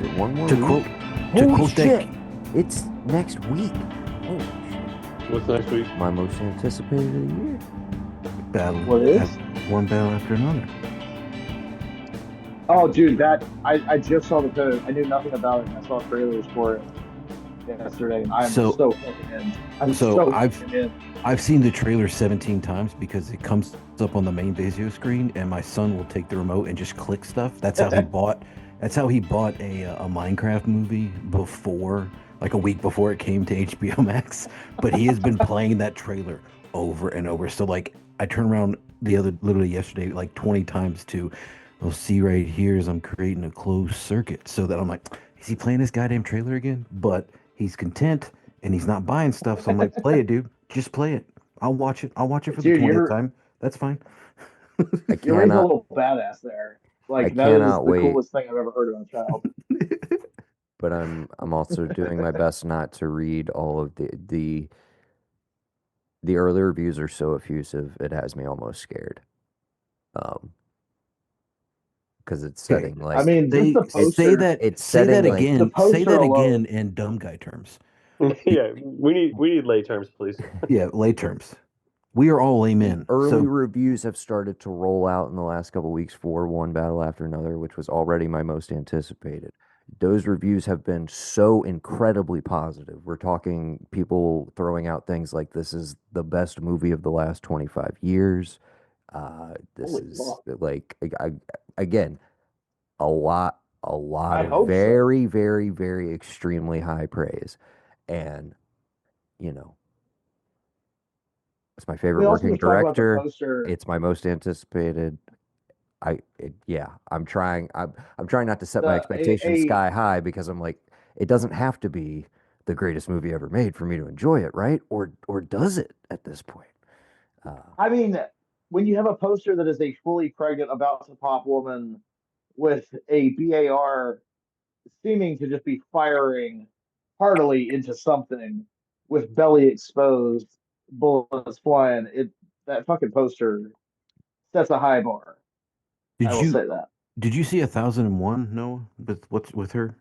Is it one more To week? quote, to Holy quote shit! that, It's next week. Holy shit. What's next week? My most anticipated of the year. battle, What is? one battle after another. Oh, dude, I just saw the trailer. I knew nothing about it, and I saw trailers for it yesterday, and I'm So, so fucking in. I'm so so I've fucking in. I've seen the trailer 17 times because it comes up on the main video screen, and my son will take the remote and just click stuff. That's how he bought. That's how he bought a Minecraft movie before, like a week before it came to HBO Max. But he has been playing that trailer over and over. So like, I turned around literally yesterday, like 20 times to, "Well, see right here is I'm creating a closed circuit," so that I'm like, is he playing this goddamn trailer again? But he's content and he's not buying stuff. So I'm like, play it, dude. Just play it. I'll watch it. I'll watch it for the Dude, 20th time. That's fine. I you're raising a cannot. little badass there. I Like that is cannot the wait. coolest thing I've ever heard of a child. But I'm also doing my best not to read all of the early reviews are so effusive it has me almost scared. Um, because it's Okay. setting I like mean, just the Say poster, that. it's Say that setting like the again. Say poster that alone. again in dumb guy terms. Yeah, we need lay terms, please. Yeah, lay terms. We are all the laymen. early So reviews have started to roll out in the last couple weeks for one battle after another, which was already my most anticipated. Those reviews have been so incredibly positive. We're talking people throwing out things like this is the best movie of the last 25 years. This Holy is fuck! like again a lot I of hope so. very, very, very extremely high praise, and you know it's my favorite We also working just talk about the director. poster. It's my most anticipated. Yeah, I'm trying not to set my The expectations sky high because I'm like, it doesn't have to be the greatest movie ever made for me to enjoy it, right? Or does it at this point? Uh, I mean, when you have a poster that is a fully pregnant, about to pop woman with a BAR seeming to just be firing heartily into something with belly exposed, bullets flying, that fucking poster sets a high bar. I did will you say that. did you see 1001? No, with what's with her?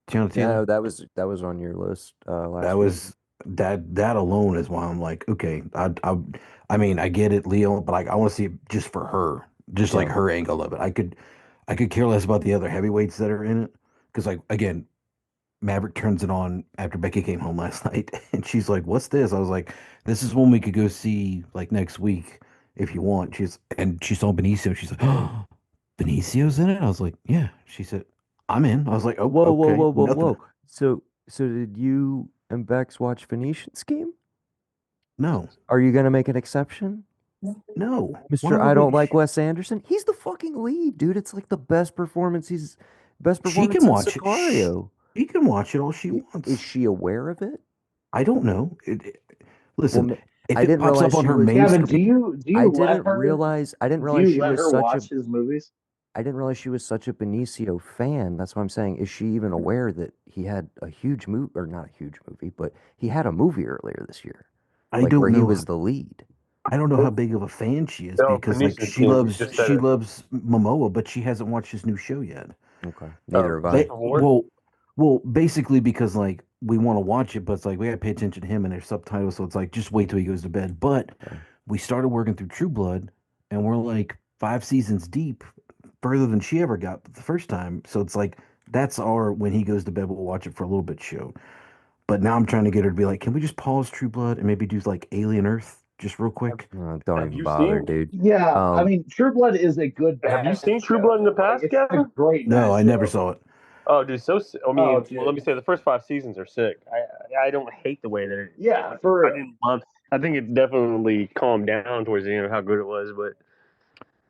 Tiana no, Taylor. that was on your list That last week. was that alone is why I'm like, okay, I mean, I get it, Leo, but like I want to see it just for her, just like Yeah, her angle of it. I could care less about the other heavyweights that are in it because like again, Maverick turns it on after Becky came home last night, and she's like, "What's this?" I was like, "This is one we could go see like next week if you want." She saw Benicio. She's like, "Oh, Benicio's in it." I was like, "Yeah." She said, "I'm in." I was like, "Oh, whoa, whoa, okay, whoa, whoa, nothing." whoa. So did you and Bex watch Phoenician Scheme? No, Are you gonna make an exception? no. Why Mr. I would don't we? like Wes Anderson. He's the fucking lead, dude. It's like the best She performance can since watch it. Sicario. She can watch it all she Is wants. she aware of it? I don't know. Well, Listen, if I it didn't pops up realize on she her was. main Gavin, screen, I didn't do realize you she let was her such a. watch his movies? I didn't realize she was such a Benicio fan. That's what I'm saying. Is she even aware that he had a huge movie, or not a huge movie, but he had a movie earlier this year, I like where don't he know. was the lead. I don't know how No, big of a fan she is no, because like Phoenician Scheme. You just said she it. loves Momoa, but she hasn't watched his new show yet. Okay, neither have Shape I. of War. Well, basically because like we want to watch it, but it's like we gotta pay attention to him and there's subtitles, so it's like just wait till he goes to bed. But Okay. we started working through True Blood, and we're like 5 seasons deep, further than she ever got the first time. So it's like that's our when he goes to bed, we'll watch it for a little bit show. But now I'm trying to get her to be like, can we just pause True Blood and maybe do like Alien Earth just real Have, quick? Don't have even you bother, seen dude. Yeah, I Um, mean, True Blood is a good Have you bad seen True Blood in the show. Like, past, it's a Gavin? great No, bad I never show. saw it. Oh, dude, I Oh, mean, well, let dude. me say the first 5 seasons are sick. I don't hate the way that it. Yeah, for I real. didn't love. I think it definitely calmed down towards the end of how good it was, but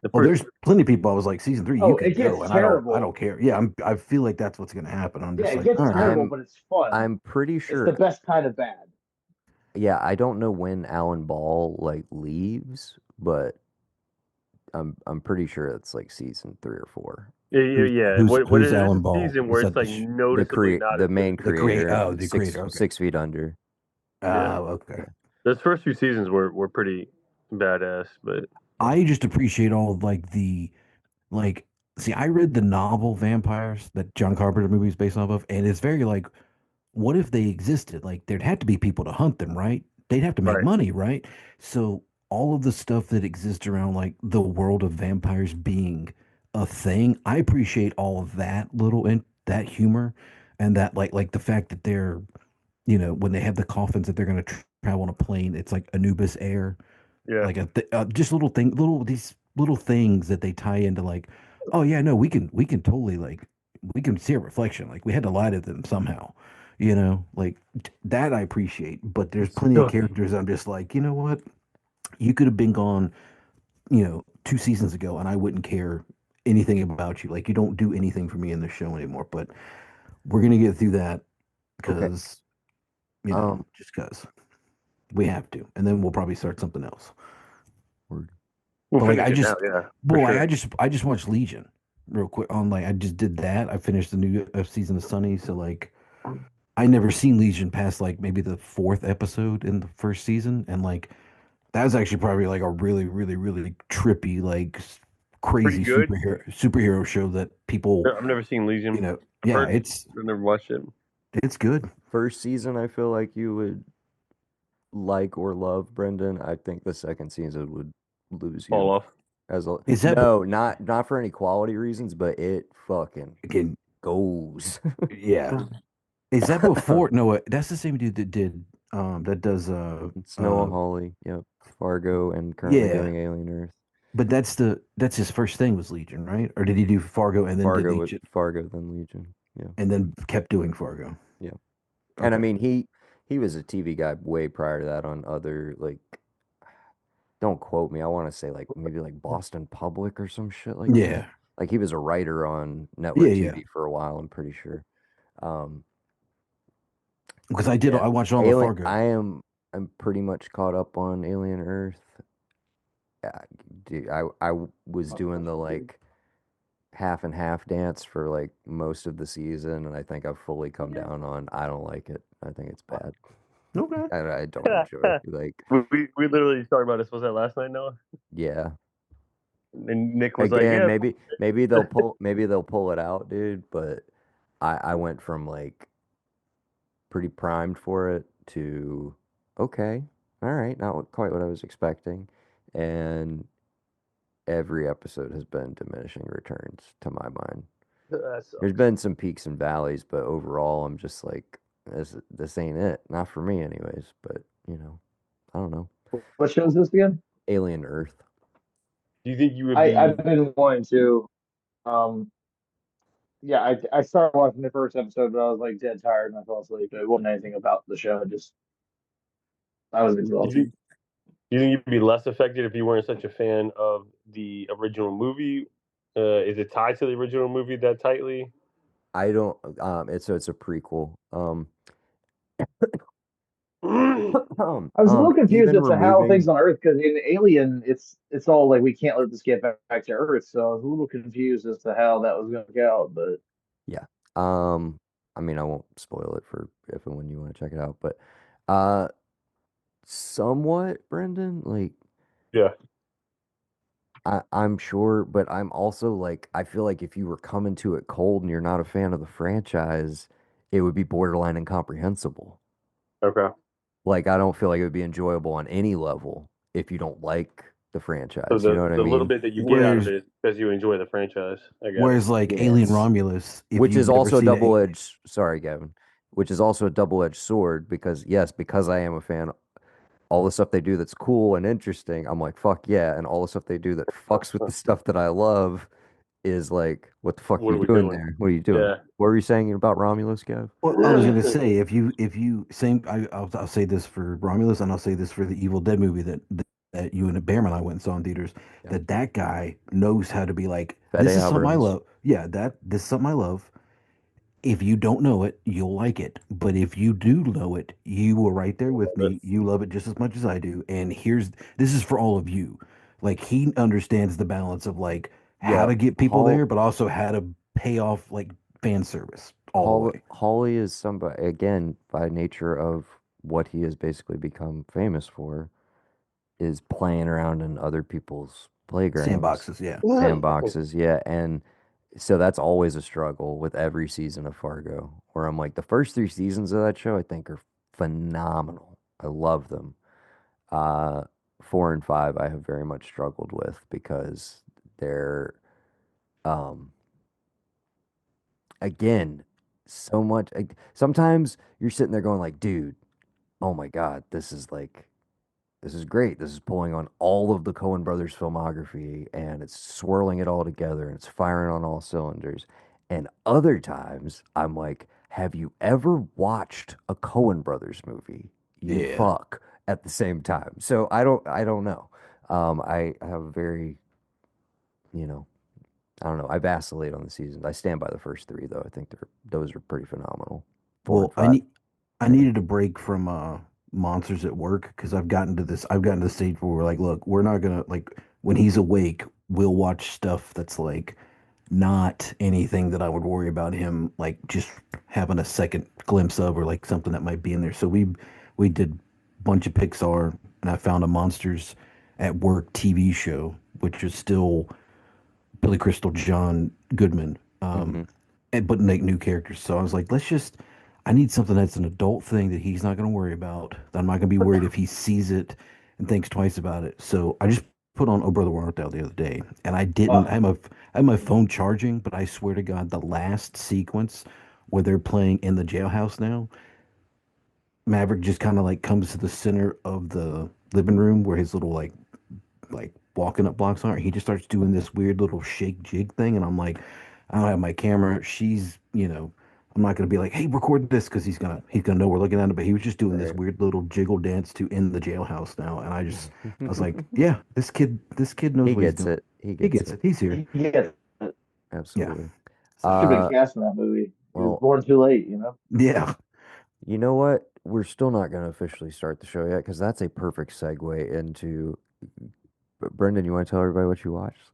the Well, first. there's plenty of people I was like, season three, you Oh, can it go, gets and I don't terrible. care. Yeah, I feel like that's what's gonna happen. I'm Yeah, just it like, all gets right. terrible, I'm but it's fun. I'm pretty It's the sure. best kind of bad. Yeah, I don't know when Alan Ball like leaves, but I'm pretty sure it's like season 3 or 4. Yeah, yeah, yeah. What Who's is Alan a Ball? season Is where it's that like noticeably not The as good as main the the first create? season. creator, Oh, the creator. Okay. 6 feet under. Yeah, Oh, okay. Yeah. those first few seasons were pretty badass, but I just appreciate all of like the like See, I read the novel Vampires that John Carpenter movie is based off of, and it's very like, what if they existed? Like, there'd have to be people to hunt them, right? They'd have to make Right. money, right? So all of the stuff that exists around like the world of vampires being a thing, I appreciate all of that little in that humor and that like the fact that they're, when they have the coffins that they're going to travel on a plane, it's like Anubis Air, Yeah. like just these little things that they tie into like, oh yeah, no, we can totally like we can see a reflection. Like we had to lie to them somehow, like that I appreciate. But there's plenty of So, characters I'm just like, you know what? You could have been gone, 2 seasons ago, and I wouldn't care anything about you. Like you don't do anything for me in the show anymore. But we're gonna get through that Okay. because Um, just because we have to, and then we'll probably start something else. word. we'll But like finish it now. Yeah, for boy, sure. I just watched Legion real quick on like I just did that. I finished the new season of Sunny, so like I never seen Legion past like maybe the fourth episode in the first season, and like that was actually probably like a really really really trippy like Pretty crazy good. superhero show that people I've never seen Legion. I've yeah, heard. I've never watched it. it's good. First season, I feel like you would like or love Brendan. I think the second season would lose Fall you. off. As a Is that no, not for any quality reasons, but it fucking again? goes. Yeah, is that before? No, that's the same dude that did that does It's Noah Hawley. Yep. Fargo and currently yeah. doing Alien Earth. But that's his first thing was Legion, right? Or did he do Fargo and then did Fargo with Legion Fargo then Legion. Yeah. and then kept doing Fargo? Yeah. And I Okay. mean he was a TV guy way prior to that on other like don't quote me. I want to say like maybe like Boston Public or some shit like that. Yeah. Like he was a writer on Yeah, network yeah. TV for a while, I'm pretty sure. Um, Because but yeah, I watched all the Alien. Fargo. I'm pretty much caught up on Alien Earth. Uh, Dude, I was doing the like half and half dance for like most of the season, and I think I've fully come down on. I don't like it. I think it's bad. Okay. I don't enjoy it. Like, We literally talked about this. Was that last night, Noah? yeah. And Nick was like, Again, "Yeah, maybe they'll pull it out, dude. But I went from like pretty primed for it to okay, all right, not quite what I was expecting, and every episode has been diminishing returns to my mind. that There's sucks." been some peaks and valleys, but overall, I'm just like, this ain't it. Not for me, anyways. But I don't know. What show is this again? Alien Earth. Do you think you would I've be? been wanting to. Um, yeah, I started watching the first episode, but I was like dead tired and I fell asleep. It wasn't anything about the show. Just I was Do you, exhausted. do you think you'd be less affected if you weren't such a fan of the original movie? Is it tied to the original movie that tightly? I don't. It's a prequel. I was a little confused Even as to how removing. things on Earth, because in Alien, it's all like we can't let this get back to Earth. So I was a little confused as to how that was going to go out. But Yeah. Um, I mean, I won't spoil it for if and when you want to check it out, but uh, somewhat, Brendan. Like, Yeah. I'm sure, but I'm also like, I feel like if you were coming to it cold and you're not a fan of the franchise, it would be borderline incomprehensible. Okay. Like, I don't feel like it would be enjoyable on any level if you don't like the So franchise. You know the what I the little mean? bit that you get out of Whereas it is because you enjoy the franchise. I get it. whereas like Alien Yes. Romulus, if Which you've is never also a seen it, double-edged, sorry, Gavin, which is also a double-edged sword because yes, because I am a fan, all the stuff they do that's cool and interesting, I'm like, fuck yeah. And all the stuff they do that fucks with the stuff that I love is like, what the fuck What you are we doing doing? there? What are you doing? Yeah. What were you saying about Romulus, Gav? well, I was gonna say if you same I'll say this for Romulus and I'll say this for the Evil Dead movie that you and Bearman and I went and saw in theaters, Yeah. that guy knows how to be like, Fede this is something I Alvarez. love. Yeah, this is something I love. If you don't know it, you'll like it. But if you do know it, you were right there with me. You love it just as much as I do. And this is for all of you. Like he understands the balance of like how Yeah, to get people there, but also how to pay off like fan service all the way. Hawley is somebody, again, by nature of what he has basically become famous for, is playing around in other people's playgrounds, Sandboxes, yeah. sandboxes, yeah. And So that's always a struggle with every season of Fargo, where I'm like, the first three seasons of that show I think are phenomenal. I love them. Uh, four and five I have very much struggled with because they're um again so much. Sometimes you're sitting there going like, dude, oh my God, this is great. This is pulling on all of the Coen brothers filmography and it's swirling it all together and it's firing on all cylinders. And other times I'm like, have you ever watched a Coen brothers movie? You Yeah. fuck at the same time. So I don't know. I have a very, you know, I don't know. I vacillate on the seasons. I stand by the first three though. I think those are pretty phenomenal. Four and Well, five. I Yeah. needed a break from monsters at work because I've gotten to the stage where we're like, look, we're not gonna like when he's awake, we'll watch stuff that's like not anything that I would worry about him like just having a second glimpse of or like something that might be in there. So we did a bunch of Pixar and I found a Monsters at Work TV show, which is still Billy Crystal, John Goodman, Hmm. but like new characters. So I was like, I need something that's an adult thing that he's not going to worry about. That I'm not going to be worried if he sees it and thinks twice about it. So I just put on Oh Brother Where Art Thou the other day, and I didn't. Uh, I have my phone charging, but I swear to God, the last sequence where they're playing in the jailhouse now, Maverick just kind of like comes to the center of the living room where his little like walking up blocks are. He just starts doing this weird little shake jig thing, and I'm like, I don't have my camera. She's, I'm not gonna be like, hey, record this because he's gonna know we're looking at it. But he was just doing this Right. weird little jiggle dance to in the jailhouse now, and I was like, yeah, this kid knows He what he's gets doing. it. He He gets gets it. it. He's here. yeah, Yeah. Absolutely. So should have been Uh, cast in that movie. He was well, born too late, you know. yeah. you know what? We're still not going to officially start the show yet because that's a perfect segue into Brendan. You want to tell everybody what you watched?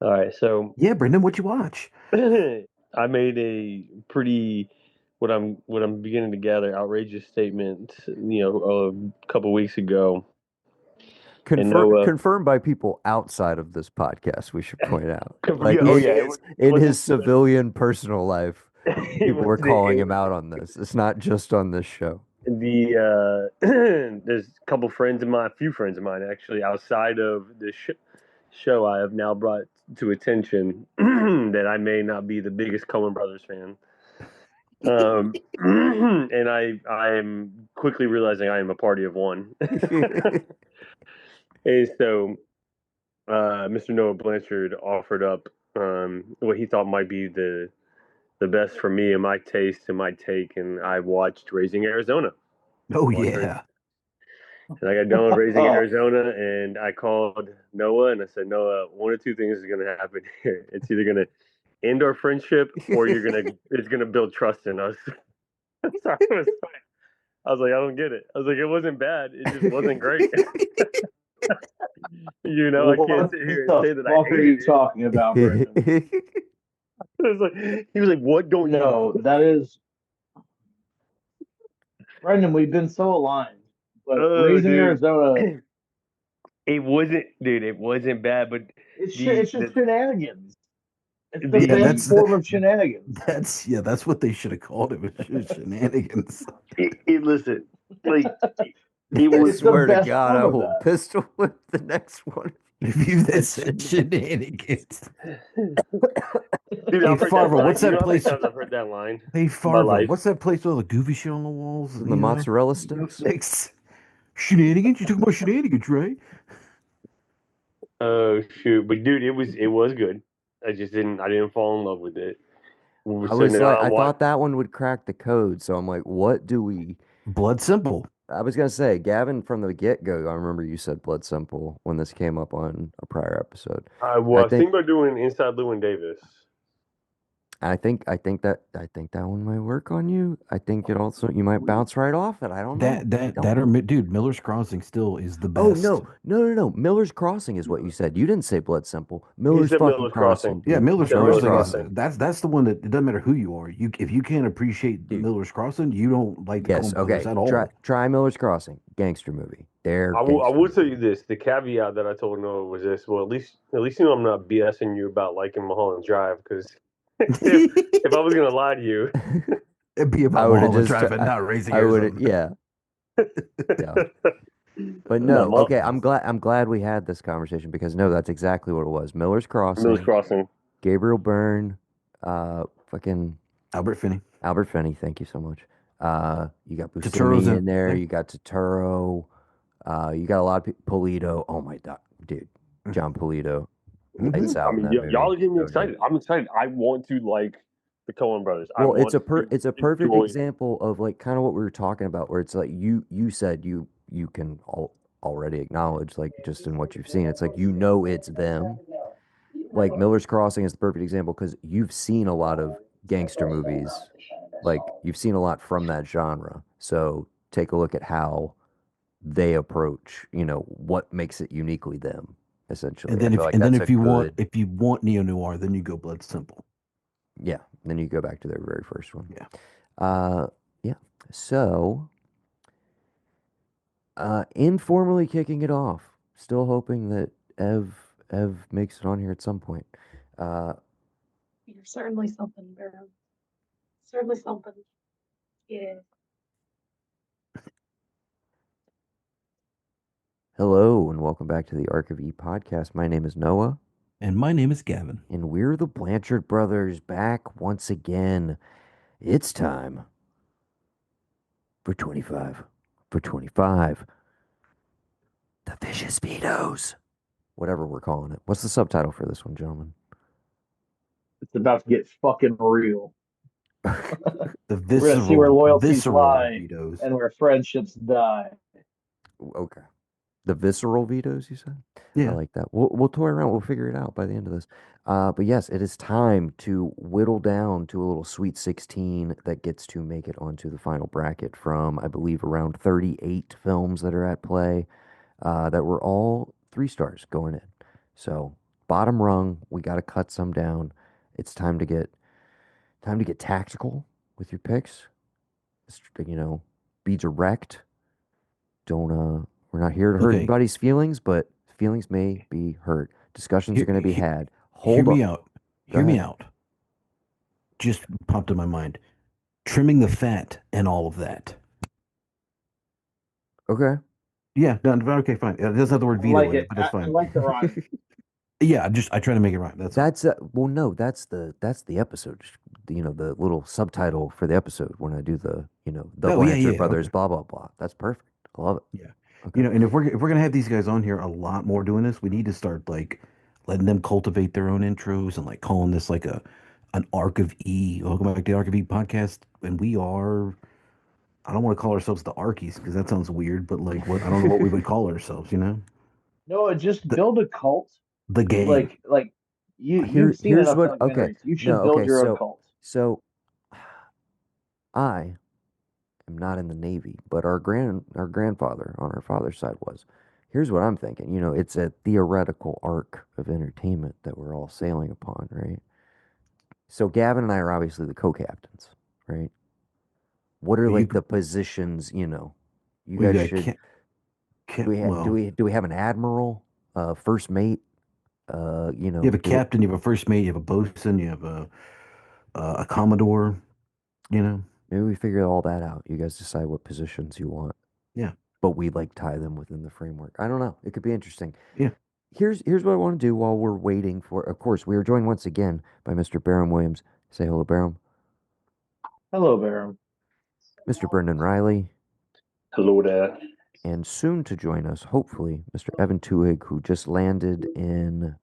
All right, so Yeah, Brendan, what you watch? I made a pretty what I'm beginning to gather outrageous statement, a couple weeks ago, and Noah. Confirmed by people outside of this podcast, we should point out. Like Yeah, oh yeah, it in his wasn't just civilian personal life, it people were wasn't calling him out on this. It's not just on this show. there's a couple friends of mine, a few friends of mine actually outside of the show I have now brought to attention that I may not be the biggest Coen Brothers fan. And I am quickly realizing I am a party of one. And so Mr. Noah Blanchard offered up what he thought might be the best for me and my taste and my take, and I watched Raising Arizona. Oh Watched Raising, yeah. and I got done with Raising Arizona, and I called Noah and I said, Noah, one of two things is going to happen here. It's either going to end our friendship or it's gonna build trust in us. So I was like, I don't get it. I was like, it wasn't bad. It just wasn't great. I can't What sit here and the say that I fuck are hated you it. talking about, Brendan? It was like he was like, "What don't you?" No, that is Brendan. We've been so aligned, but Oh, Raising dude, Arizona, it wasn't, dude. It wasn't bad, but the it's just the shenanigans. It's the Yeah, the best form of shenanigans. that's what they should have called it. It was shenanigans. listen, like it I was, It's the swear to best God, form I of will that. pistol whip the next one. If you that said shenanigans. dude. Hey I've heard that Farva, line. what's You know that how many place? times I've heard that line Hey in my Farva, life? what's that place with all the goofy shit on the walls? The mozzarella Go sticks. sticks. Shenanigans? You talking about shenanigans, right? Oh shoot! But dude, it was good. I didn't fall in love with it. We were I sitting was there. like, I'm I watching. thought that one would crack the code. So I'm like, what do we? Blood simple. I was gonna say, Gavin, from the get-go, I remember you said Blood Simple when this came up on a prior episode. I I was think thinking about doing Inside Llewyn Davis. I think that one might work on you. I think it also you might bounce right off it. I don't know. I don't know. Dude, Miller's Crossing still is the Oh best. no, no, no, no. Miller's Crossing is what you said. You didn't say Blood Simple. He Miller's said fucking Miller's Crossing, Crossing. Yeah, dude. He Miller's said Miller's Miller's Crossing is Crossing. Crossing, that's the one that it doesn't matter who you are. You if you can't appreciate dude. Miller's Crossing, you don't like the Yes, Coen Brothers okay. at all. Try Miller's Crossing, gangster movie. They're I gangster will tell you movies. this. The caveat that I told Noah was this. Well, at least you know I'm not BSing you about liking Mulholland Drive because if I was gonna lie to you, It'd be I about would have Mulholland just, Drive and not raising I would, Arizona. yeah, yeah. But no, no, okay. I'm glad we had this conversation because no, that's exactly what it was. Miller's Miller's Crossing, Crossing. Gabriel Byrne, fucking Albert Finney. Albert Finney. Thank you so much. You got Totoro's Buscemi in in there. there. You got Totoro. You got a lot of people. Polito. Oh my god, dude, John Polito. Hmm. Lights I out in mean, that y'all movie. are getting me So good. excited. I'm excited. I want to like the Coen Brothers. I Well, want to it's a perfect enjoy. example of like kind of what we were talking about, where it's like you said you can already acknowledge like just in what you've seen, it's like it's them. Like Miller's Crossing is the perfect example because you've seen a lot of gangster movies, like you've seen a lot from that genre. So take a look at how they approach, what makes it uniquely them, essentially. I feel like And then that's a good, if you want neo noir, then you go Blood Simple. yeah. Then you go back to their very first one. Yeah. Uh, yeah. So, informally kicking it off. Still hoping that Ev makes it on here at some point. Uh, You're certainly something, Vera. Certainly something. Yeah. Hello and welcome back to the Arc of E podcast. My name is Noah, And my name is Gavin. and we're the Blanchard brothers back once again. It's time for 25 for 25. The Vicious Vetoes. Whatever we're calling it. What's the subtitle for this one, gentlemen? It's about to get fucking real. The We're gonna see where loyalties visceral lie vetoes. and where friendships die. Okay. The visceral vetoes, you said? I Yeah. like that. We'll toy around. We'll figure it out by the end of this. But yes, it is time to whittle down to a little Sweet 16 that gets to make it onto the final bracket from, I believe, around 38 films that are at play that were all 3 stars going in. So bottom rung, we got to cut some down. It's time to get tactical with your picks. Be direct. Don't we're not here to hurt Okay. anybody's feelings, but feelings may be hurt. Discussions are Hear, going to be he- had. hear Hold me up. out. Go Hear me ahead. out. Just popped in my mind. Trimming the fat and all of that. Okay. Yeah, no, okay, fine. It doesn't have the word I veto like in it, it. but that's I fine. like the rhyme. Yeah, I try to make it right. That's all. That's well, no, that's the episode. The little subtitle for the episode when I do the Oh, yeah, Blanchard yeah, brothers, okay. blah blah blah. That's perfect. I love it. Yeah. Okay. And if we're gonna have these guys on here a lot more doing this, we need to start like letting them cultivate their own intros and like calling this like an Arc of E. Welcome back to the Arc of E podcast. And we are I don't want to call ourselves the Arkies because that sounds weird, but like what I don't know what we would call ourselves, No, just The build a cult. the gang. Like Here you've seen here's enough what. Okay. documentaries. You No. should build Okay. your own So cult. so I am not in the Navy, but our grandfather on our father's side was. Here's what I'm thinking. It's a theoretical arc of entertainment that we're all sailing upon, right? So Gavin and I are obviously the co-captains, right? What are You like could the positions, you we guys got should do we ha well, do we have an admiral, first mate, you have a do we, captain, you have a first mate, you have a bosun, you have a commodore, you know. maybe we figure all that out. You guys decide what positions you want, Yeah. but we like tie them within the framework. I don't know. It could be interesting. Yeah. Here's what I want to do while we're waiting for. Of course, we are joined once again by Mr. Barham Williams. Say hello, Barham. Hello, Baron. Mr. Brendan Riley, Hello there. and soon to join us, hopefully, Mr. Evan Tuig, who just landed in.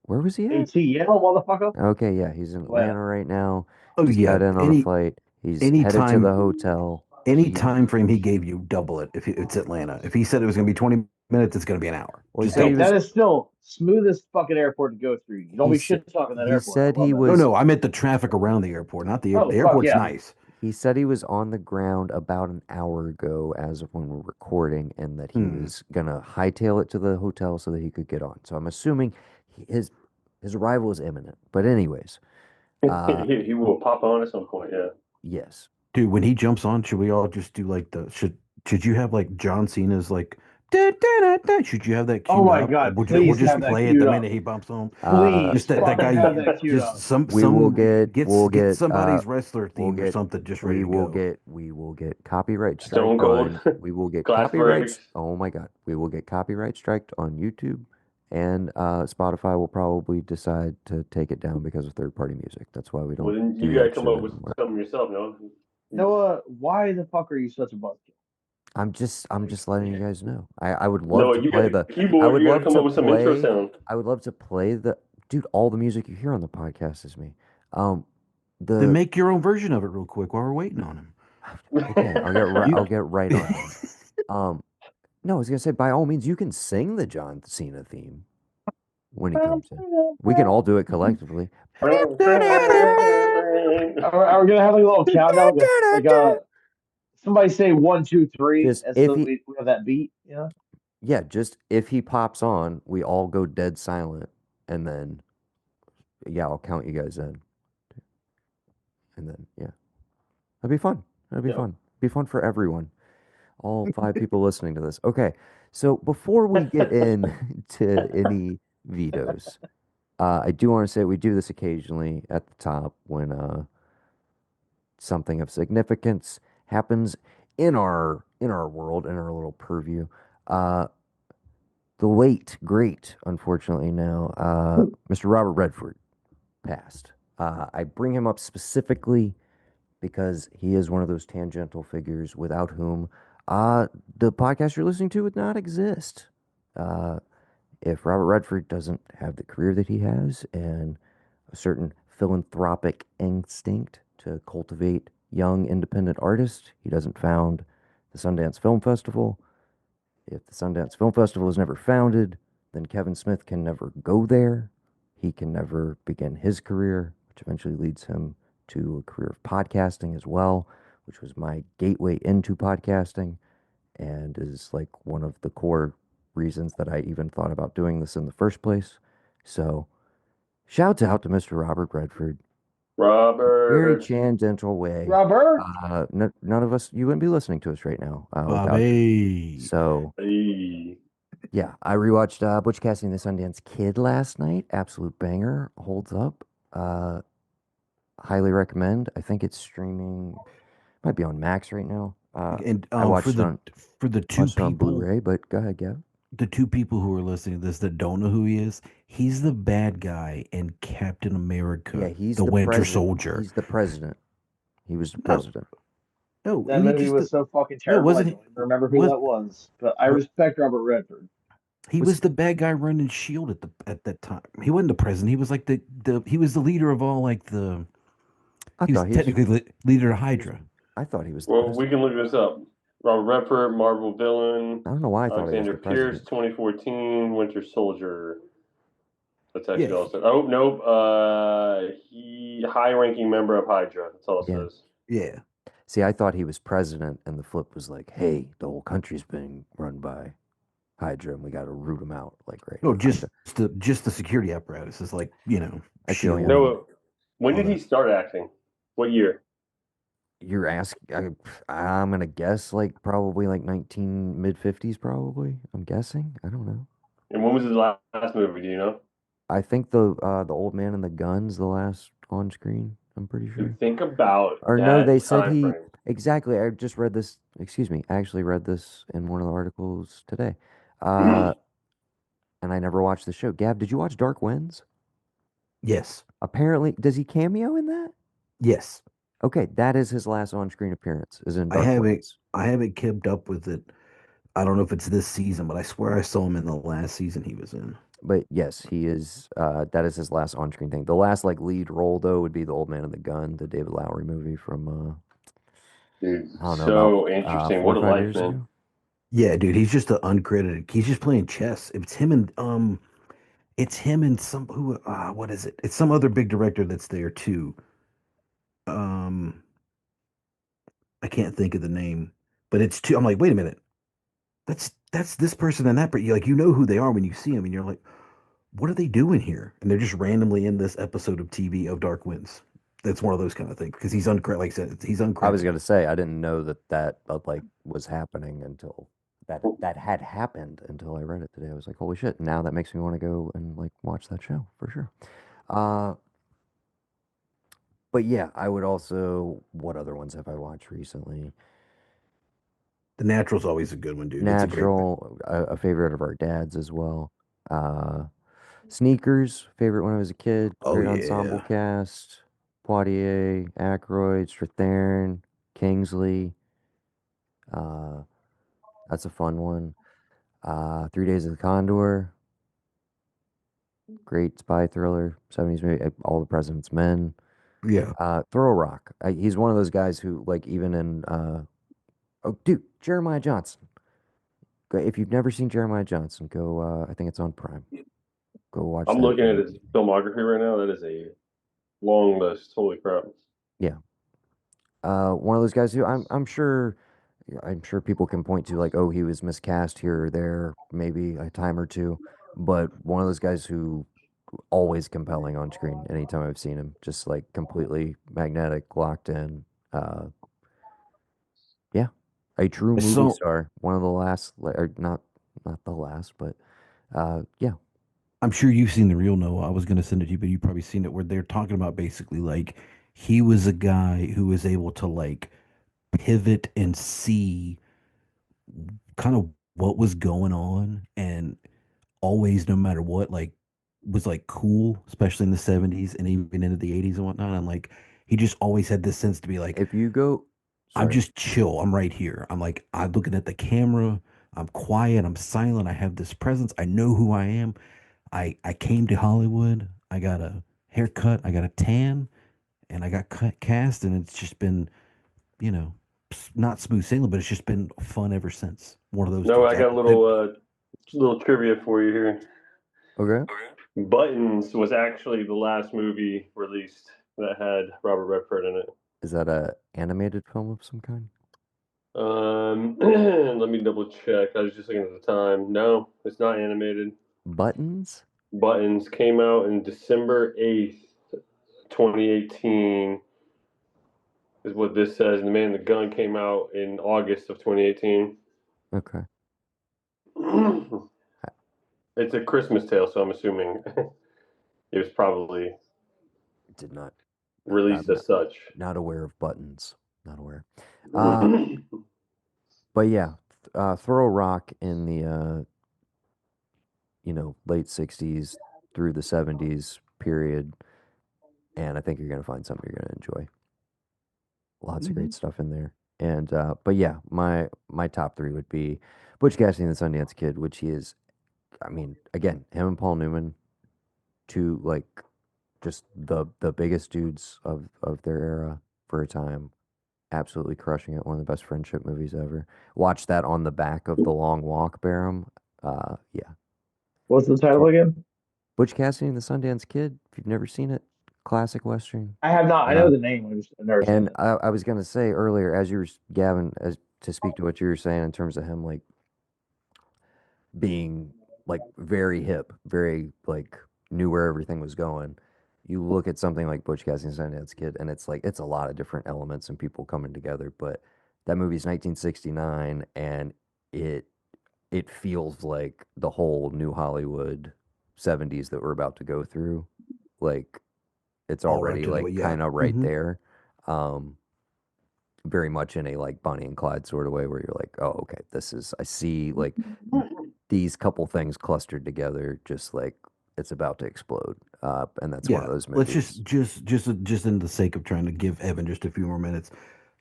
Where was he at? ATL, motherfucker. Okay, yeah, he's in Atlanta Atlanta. right now. Oh Just yeah. got in on a flight. He's Any headed to the time hotel. any He, time frame he gave you, double it. If it's Atlanta, if he said it was going to be 20 minutes, it's going to be an hour. well, he Just said he double. was. That is still smoothest fucking airport to go through. You don't He be said shit talking that he airport. said I love he that. Oh was. no, I meant the traffic around the airport, not the Oh the fuck airport's yeah. nice. He said he was on the ground about an hour ago, as of when we're recording, and that he was gonna hightail it to the hotel so that he could get on. So I'm assuming his arrival is imminent. But anyways, He will pop on at some point. Yeah. yes. Dude, when he jumps on, should we all just do like should you have like John Cena's like Should you have that Oh queued my up? Or God, we'll please just have that play it the queued up. minute he bumps home. Uh, Just Please that fucking guy, have that queued just up. we will gets we'll get get somebody's wrestler we'll theme or get something just ready to go. we will get copyright Stone strike Cold, on we will get Glassbergs. copyrights. Oh my God, we will get copyright striked on YouTube, and Spotify will probably decide to take it down because of third-party music. That's why we Well, don't then you do gotta that come shit up with anymore. something yourself, no? Noah, why the fuck are you such a buzzkill? I'm just letting you guys know. I would love No, to you play got the the I keyboard. would You gotta love come to up with some intro play sound. I would love to play the dude, all the music you hear on the podcast is me. Um Then the make your own version of it real quick while we're waiting on him. okay, You, I'll get right on that. Um no, I was gonna say by all means you can sing the John Cena theme when he comes in. We can all do it collectively. Are we gonna have like a little countdown, somebody say 1, 2, 3, Just and if so he we have that beat, you know? yeah, just if he pops on, we all go dead silent and then yeah, I'll count you guys in. And then yeah. That'd be fun. That'd be Yeah. fun. Be fun for everyone. All five people listening to this. Okay. So before we get into any vetoes, I do want to say we do this occasionally at the top when something of significance happens in our world, in our little purview. Uh, the late, great, unfortunately now, Mr. Robert Redford passed. I bring him up specifically because he is one of those tangential figures without whom the podcast you're listening to would not exist. Uh, if Robert Redford doesn't have the career that he has and a certain philanthropic instinct to cultivate young independent artists, he doesn't found the Sundance Film Festival. If the Sundance Film Festival is never founded, then Kevin Smith can never go there. He can never begin his career, which eventually leads him to a career of podcasting as well, which was my gateway into podcasting and is like one of the core reasons that I even thought about doing this in the first place. So, shouts out to Mr. Robert Redford. Very Robert. tangential way. Robert? None of us, you wouldn't be listening to us right now without him. Bobby. So, Hey. yeah, I rewatched Butch Cassidy and the Sundance Kid last night. Absolute banger. Holds up. Uh, highly recommend. I think it's streaming. Might be on Max right now. And I watched it on for the two watched it on people Blu-ray, but go ahead, Gav. the two people who are listening to this that don't know who he is, he's the bad guy in Captain Yeah, America, he's the the Winter president. Soldier. He's the president. He was the No, president. no, That he movie just was so fucking no, terrible. I wasn't don't even remember who was that was, but I wa- respect Robert Redford. he Was was the bad guy running Shield at that time. He wasn't the president. He was like the he was the leader of all like the I he was thought he was, technically leader of he was Hydra. I thought he was the Well, we president. can look this up. Robert Redford, Marvel villain. I don't know why I thought he was Alexander the Pierce, president. 2014, Winter Soldier. That's Yeah, actually all it says. Oh, nope. He high-ranking member of Hydra. That's all it Yeah. says. yeah. See, I thought he was president, and the flip was like, "Hey, the whole country's being run by Hydra, and we got to root them out." Like, right No, now, Hydra. just the security apparatus is like Actually, Shield I'm and Noah, when all did he that. start acting? What year? you're asking. I'm gonna guess like probably like 19 mid 50s, probably. I'm guessing. I don't know. And when was his last movie? Do you know? I think the old man and the guns, the last on screen. I'm pretty sure. Dude, think about Or no, they that said time he frame. exactly. I just read this. Excuse me. I actually read this in one of the articles today. Uh, and I never watched the show. Gab, did you watch Dark Winds? Yes, Apparently, does he cameo in that? yes. Okay, that is his last on-screen appearance, is in I Dark haven't Winds. I haven't kept up with it. I don't know if it's this season, but I swear I saw him in the last season he was in. But yes, he is. That is his last on-screen thing. The last like lead role though would be the Old Man and the Gun, the David Lowery movie from Dude, I don't know about so interesting. 4 What or a 5 life, years man. ago. Yeah, dude, he's just the uncredited. He's just playing chess. It's him and some who what is it? It's some other big director that's there too. Um, I can't think of the name, but it's two. I'm like, wait a minute, that's this person and that, but you know who they are when you see them, and you're like, what are they doing here? And they're just randomly in this episode of TV of Dark Winds. That's one of those kind of things because he's uncredited. Like I said, he's I was uncredited. gonna say I didn't know that like was happening until that had happened until I read it today. I was like, holy shit! Now that makes me want to go and like watch that show for sure. Uh, but yeah, I would also. What other ones have I watched recently? The Natural's always a good one, dude. It's a great one. Natural, a favorite of our dad's as well. Uh, Sneakers, favorite when I was a kid. Oh Great ensemble yeah. cast. Poitier, Aykroyd, Strathern, Kingsley. Uh, that's a fun one. 3 Days of the Condor, great spy thriller, 70s movie. All the President's Men. Yeah. Throw Rock. He's one of those guys who, like, even in oh, dude, Jeremiah Johnson. If you've never seen Jeremiah Johnson, go. I think it's on Prime. Go watch I'm that. looking at his filmography right now. That is a long list. Holy crap. Yeah. One of those guys who I'm sure. Yeah, I'm sure people can point to like, oh, he was miscast here or there, maybe a time or two, but one of those guys who always compelling on screen anytime I've seen him, just like completely magnetic, locked in. Uh, yeah, a true movie So star. One of the last, or not the last, but yeah. I'm sure you've seen the real Noah. I was gonna send it to you, but you've probably seen it where they're talking about basically like he was a guy who was able to like pivot and see kind of what was going on and always, no matter what, like was like cool, especially in the 70s and even into the 80s and whatnot. And like he just always had this sense to be like, If you go, I'm sorry, just chill. I'm right here. I'm like, I'm looking at the camera. I'm quiet. I'm silent. I have this presence. I know who I am. I came to Hollywood. I got a haircut. I got a tan, and I got cast. And it's just been, you know, not smooth sailing, but it's just been fun ever since. One of those No, dudes. I got a little trivia for you here. okay, Buttons was actually the last movie released that had Robert Redford in it. is that a animated film of some kind? Let me double check. I was just looking at the time. No, it's not animated. Buttons? Buttons came out in December 8th, 2018, is what this says. And The Man in the Gun came out in August of 2018. Okay, It's a Christmas tale, so I'm assuming it was probably did not. released I'm as such. not aware of buttons. Not aware. Uh, but yeah, throw a rock in the late '60s through the '70s period, and I think you're gonna find something you're gonna enjoy. Lots of Mhm. great stuff in there. And but yeah, my top three would be Butch Cassidy and the Sundance Kid, which he is. I mean, again, him and Paul Newman, two like just the biggest dudes of their era for a time. Absolutely crushing it. One of the best friendship movies ever. Watch that on the back of The Long Walk, Barham. Yeah. What's the title Tar- again? Butch Cassidy and the Sundance Kid. If you've never seen it, classic Western. I have not. I know Uh, the name. I've never seen and it. I was gonna say earlier, as you were Gavin, as to speak to what you were saying in terms of him like being like very hip, very like knew where everything was going. You look at something like Butch Cassidy and Sundance Kid, and it's like it's a lot of different elements and people coming together. But that movie's 1969, and it it feels like the whole new Hollywood 70s that we're about to go through. Like it's All already wrapped into like it. Yeah. kind of right Hmm. there. Um, very much in a like Bonnie and Clyde sort of way where you're like, oh, okay, this is I see like these couple things clustered together, just like it's about to explode. And that's one of Yeah. those Let's movies. just in the sake of trying to give Evan just a few more minutes.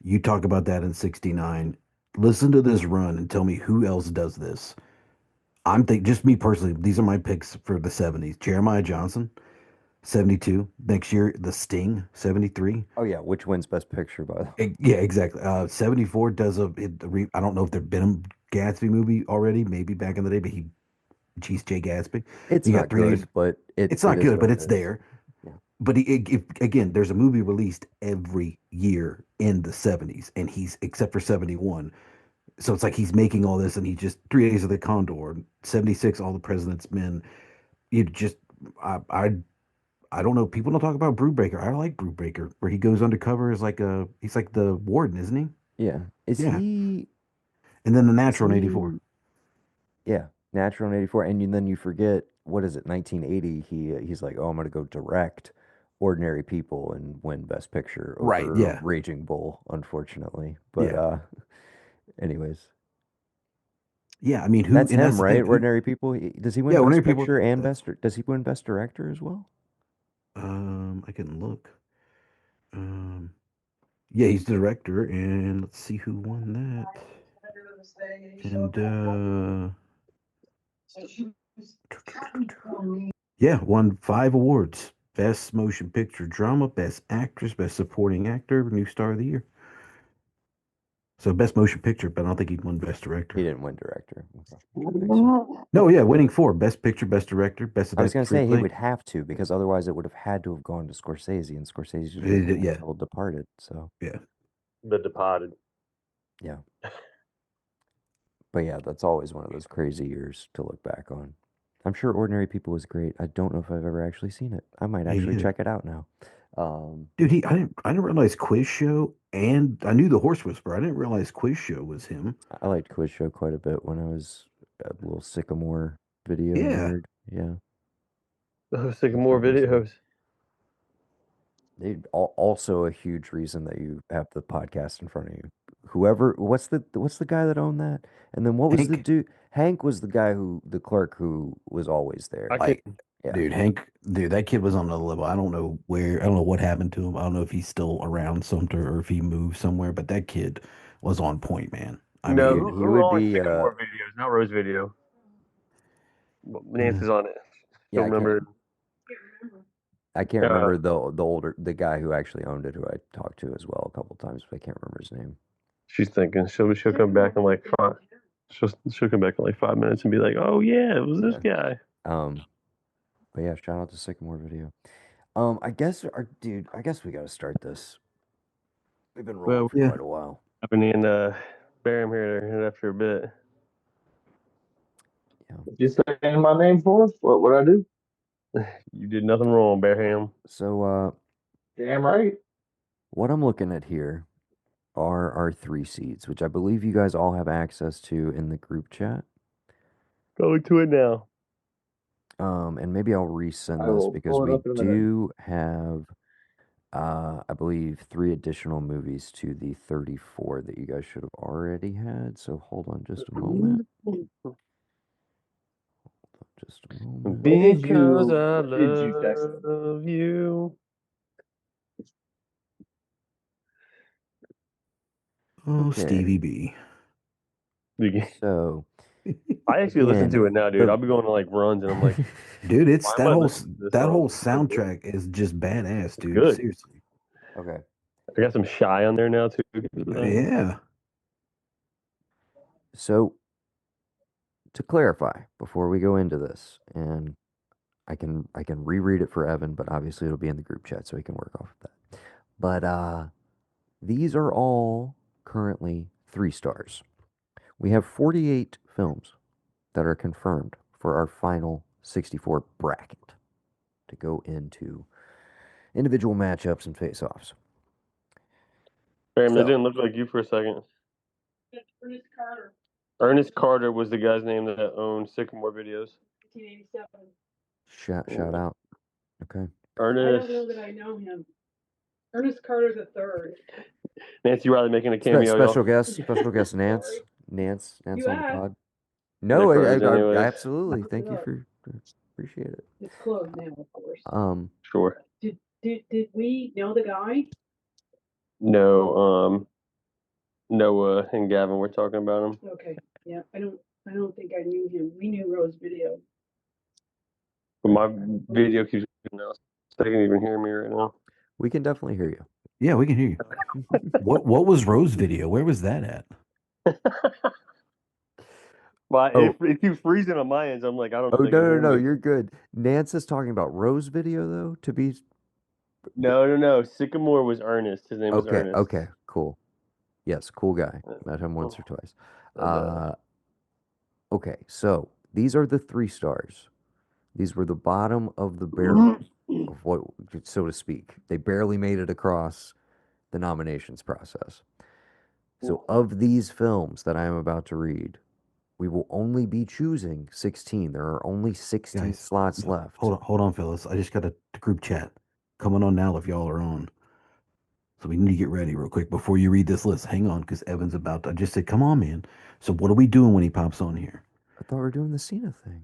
You talk about that in 69. Listen to this run and tell me who else does this. I'm think just me personally, these are my picks for the 70s. Jeremiah Johnson, 72. Next year, The Sting, 73. Oh yeah, which wins Best Picture by the way? Yeah, exactly. 74 does I don't know if there'd been a Gatsby movie already, maybe back in the day, but geez, Jay Gatsby. It's You got not 3 days. good, but it It's it not is good, what but it it's is. there. Yeah. But again, there's a movie released every year in the 70s, and he's except for 71. So it's like he's making all this, and he just 3 Days of the Condor, 76, All the President's Men. You just, I, I, I don't know. People don't talk about Brubaker. I like Brubaker, where he goes undercover as he's like the warden, isn't he? Yeah. Is Yeah. he And then The is Natural in he 84. Yeah, Natural in '84, and then you forget what is it? 1980. He's like, oh, I'm gonna go direct Ordinary People and win Best Picture Right. over Yeah. Raging Bull, unfortunately. But Yeah. anyways, Yeah. I mean, who? that's And that's him, the right? thing. Who? Ordinary People. Does he win Yeah. Ordinary Best people. Picture and Does he win Best Director as well? I can look. Um. Yeah, he's the director, and let's see who won that. And yeah, won 5 awards: Best Motion Picture Drama, Best Actress, Best Supporting Actor, New Star of the Year. So Best Motion Picture, but I don't think he won Best He Director. didn't win Director. Okay. Makes sense. No, yeah, winning 4: Best Picture, Best Director, Best I was Adapted gonna say he Screenplay. would have to because otherwise it would have had to have gone to Scorsese, and Scorsese just wouldn't have Yeah, handled Departed. So yeah. The Departed. yeah, but yeah, that's always one of those crazy years to look back on. I'm sure Ordinary People was great. I don't know if I've ever actually seen it. I might Me actually either. check it out now. Um, Dude, I didn't realize Quiz Show, and I knew the Horse Whisperer. I didn't realize Quiz Show was him. I liked Quiz Show quite a bit when I was a little Sycamore video Yeah. nerd. Yeah, I was thinking that's more awesome. videos. They also a huge reason that you have the podcast in front of you. What's the guy that owned that? And then what was the Hank, dude? Hank was the guy the clerk who was always there. I can't. like, Yeah, dude, that kid was on the level. I don't know what happened to him. I don't know if he's still around Sumter or if he moved somewhere, but that kid was on point, man. I No, dude, mean, he who would owns be. Sycamore videos? Not Rose Video. Well, uh, Nancy's on it. Yeah, Don't remember. I can't Uh, remember the guy who actually owned it, who I talked to as well a couple times, but I can't remember his name. she's thinking she'll come back in like five. She'll come back in like 5 minutes and be like, "Oh yeah, it was this Yeah. guy." Um, but yeah, shout out to Sycamore Video. I guess we got to start this. We've been rolling Well, for yeah. quite a while. happening in Barham here after a bit. Yeah. You saying my name for us? What would I do? You did nothing wrong, Barham. So, Damn right. what I'm looking at here are our 3 seeds, which I believe you guys all have access to in the group chat. Going to it now. And maybe I'll resend I this will because pull it we up in a minute. do have, I believe, 3 additional movies to the 34 that you guys should have already had. So hold on just a moment. Just a moment. When Because I did you text me? love you. Oh, Okay. Stevie B. So I actually listen again, to it now, dude. the I'll be going to like runs and I'm like, Dude, it's why am I listening to this that song? whole It's so good. soundtrack is just badass, It's dude. good. Seriously. okay. I got some Shy on there now too. Yeah. So to clarify, before we go into this, and I can reread it for Evan, but obviously it'll be in the group chat so he can work off of that. But these are all currently 3 stars. We have 48 films that are confirmed for our final 64 bracket to go into individual matchups and face-offs. Bam, that So, didn't look like you for a second. Ernest Carter, Ernest Carter was the guy's name that owned Sycamore Videos. 1987. shout out. Okay. I don't Ernest. know that I know him. Ernest Carter the third. Nancy Riley making a cameo, y'all. Special guest Nance. Sorry. Nance You on the asked. pod. They're No, closed anyways. absolutely. Look Thank it you up. for appreciate it. It's closed now, of course. Sure. Did we know the guy? No, Noah and Gavin were talking about him. Okay, yeah, I don't think I knew him. We knew Rose Video. But my video keeps now. So they can even hear me right now. We can definitely hear you. Yeah, we can hear you. What was Rose Video? Where was that at? But Oh, it keeps freezing on my end. So I'm like, I don't know oh if they can hear no, me. you're good. Nance is talking about Rose Video though. To be No. Sycamore was Ernest. His name was okay, Ernest. okay, cool. Yes, cool guy. Met him once or twice. Okay, so these are the 3 stars. These were the bottom of the barrel of what, so to speak. They barely made it across the nominations process. So, of these films that I am about to read, We will only be choosing 16. There are only 16 Guys, slots left. hold on, fellas. I just got a group chat coming on now. If y'all are on, so we need to get ready real quick before you read this list. Hang on, because Evan's about to. I just said, come on, man. So what are we doing when he pops on here? I thought we were doing the Cena thing.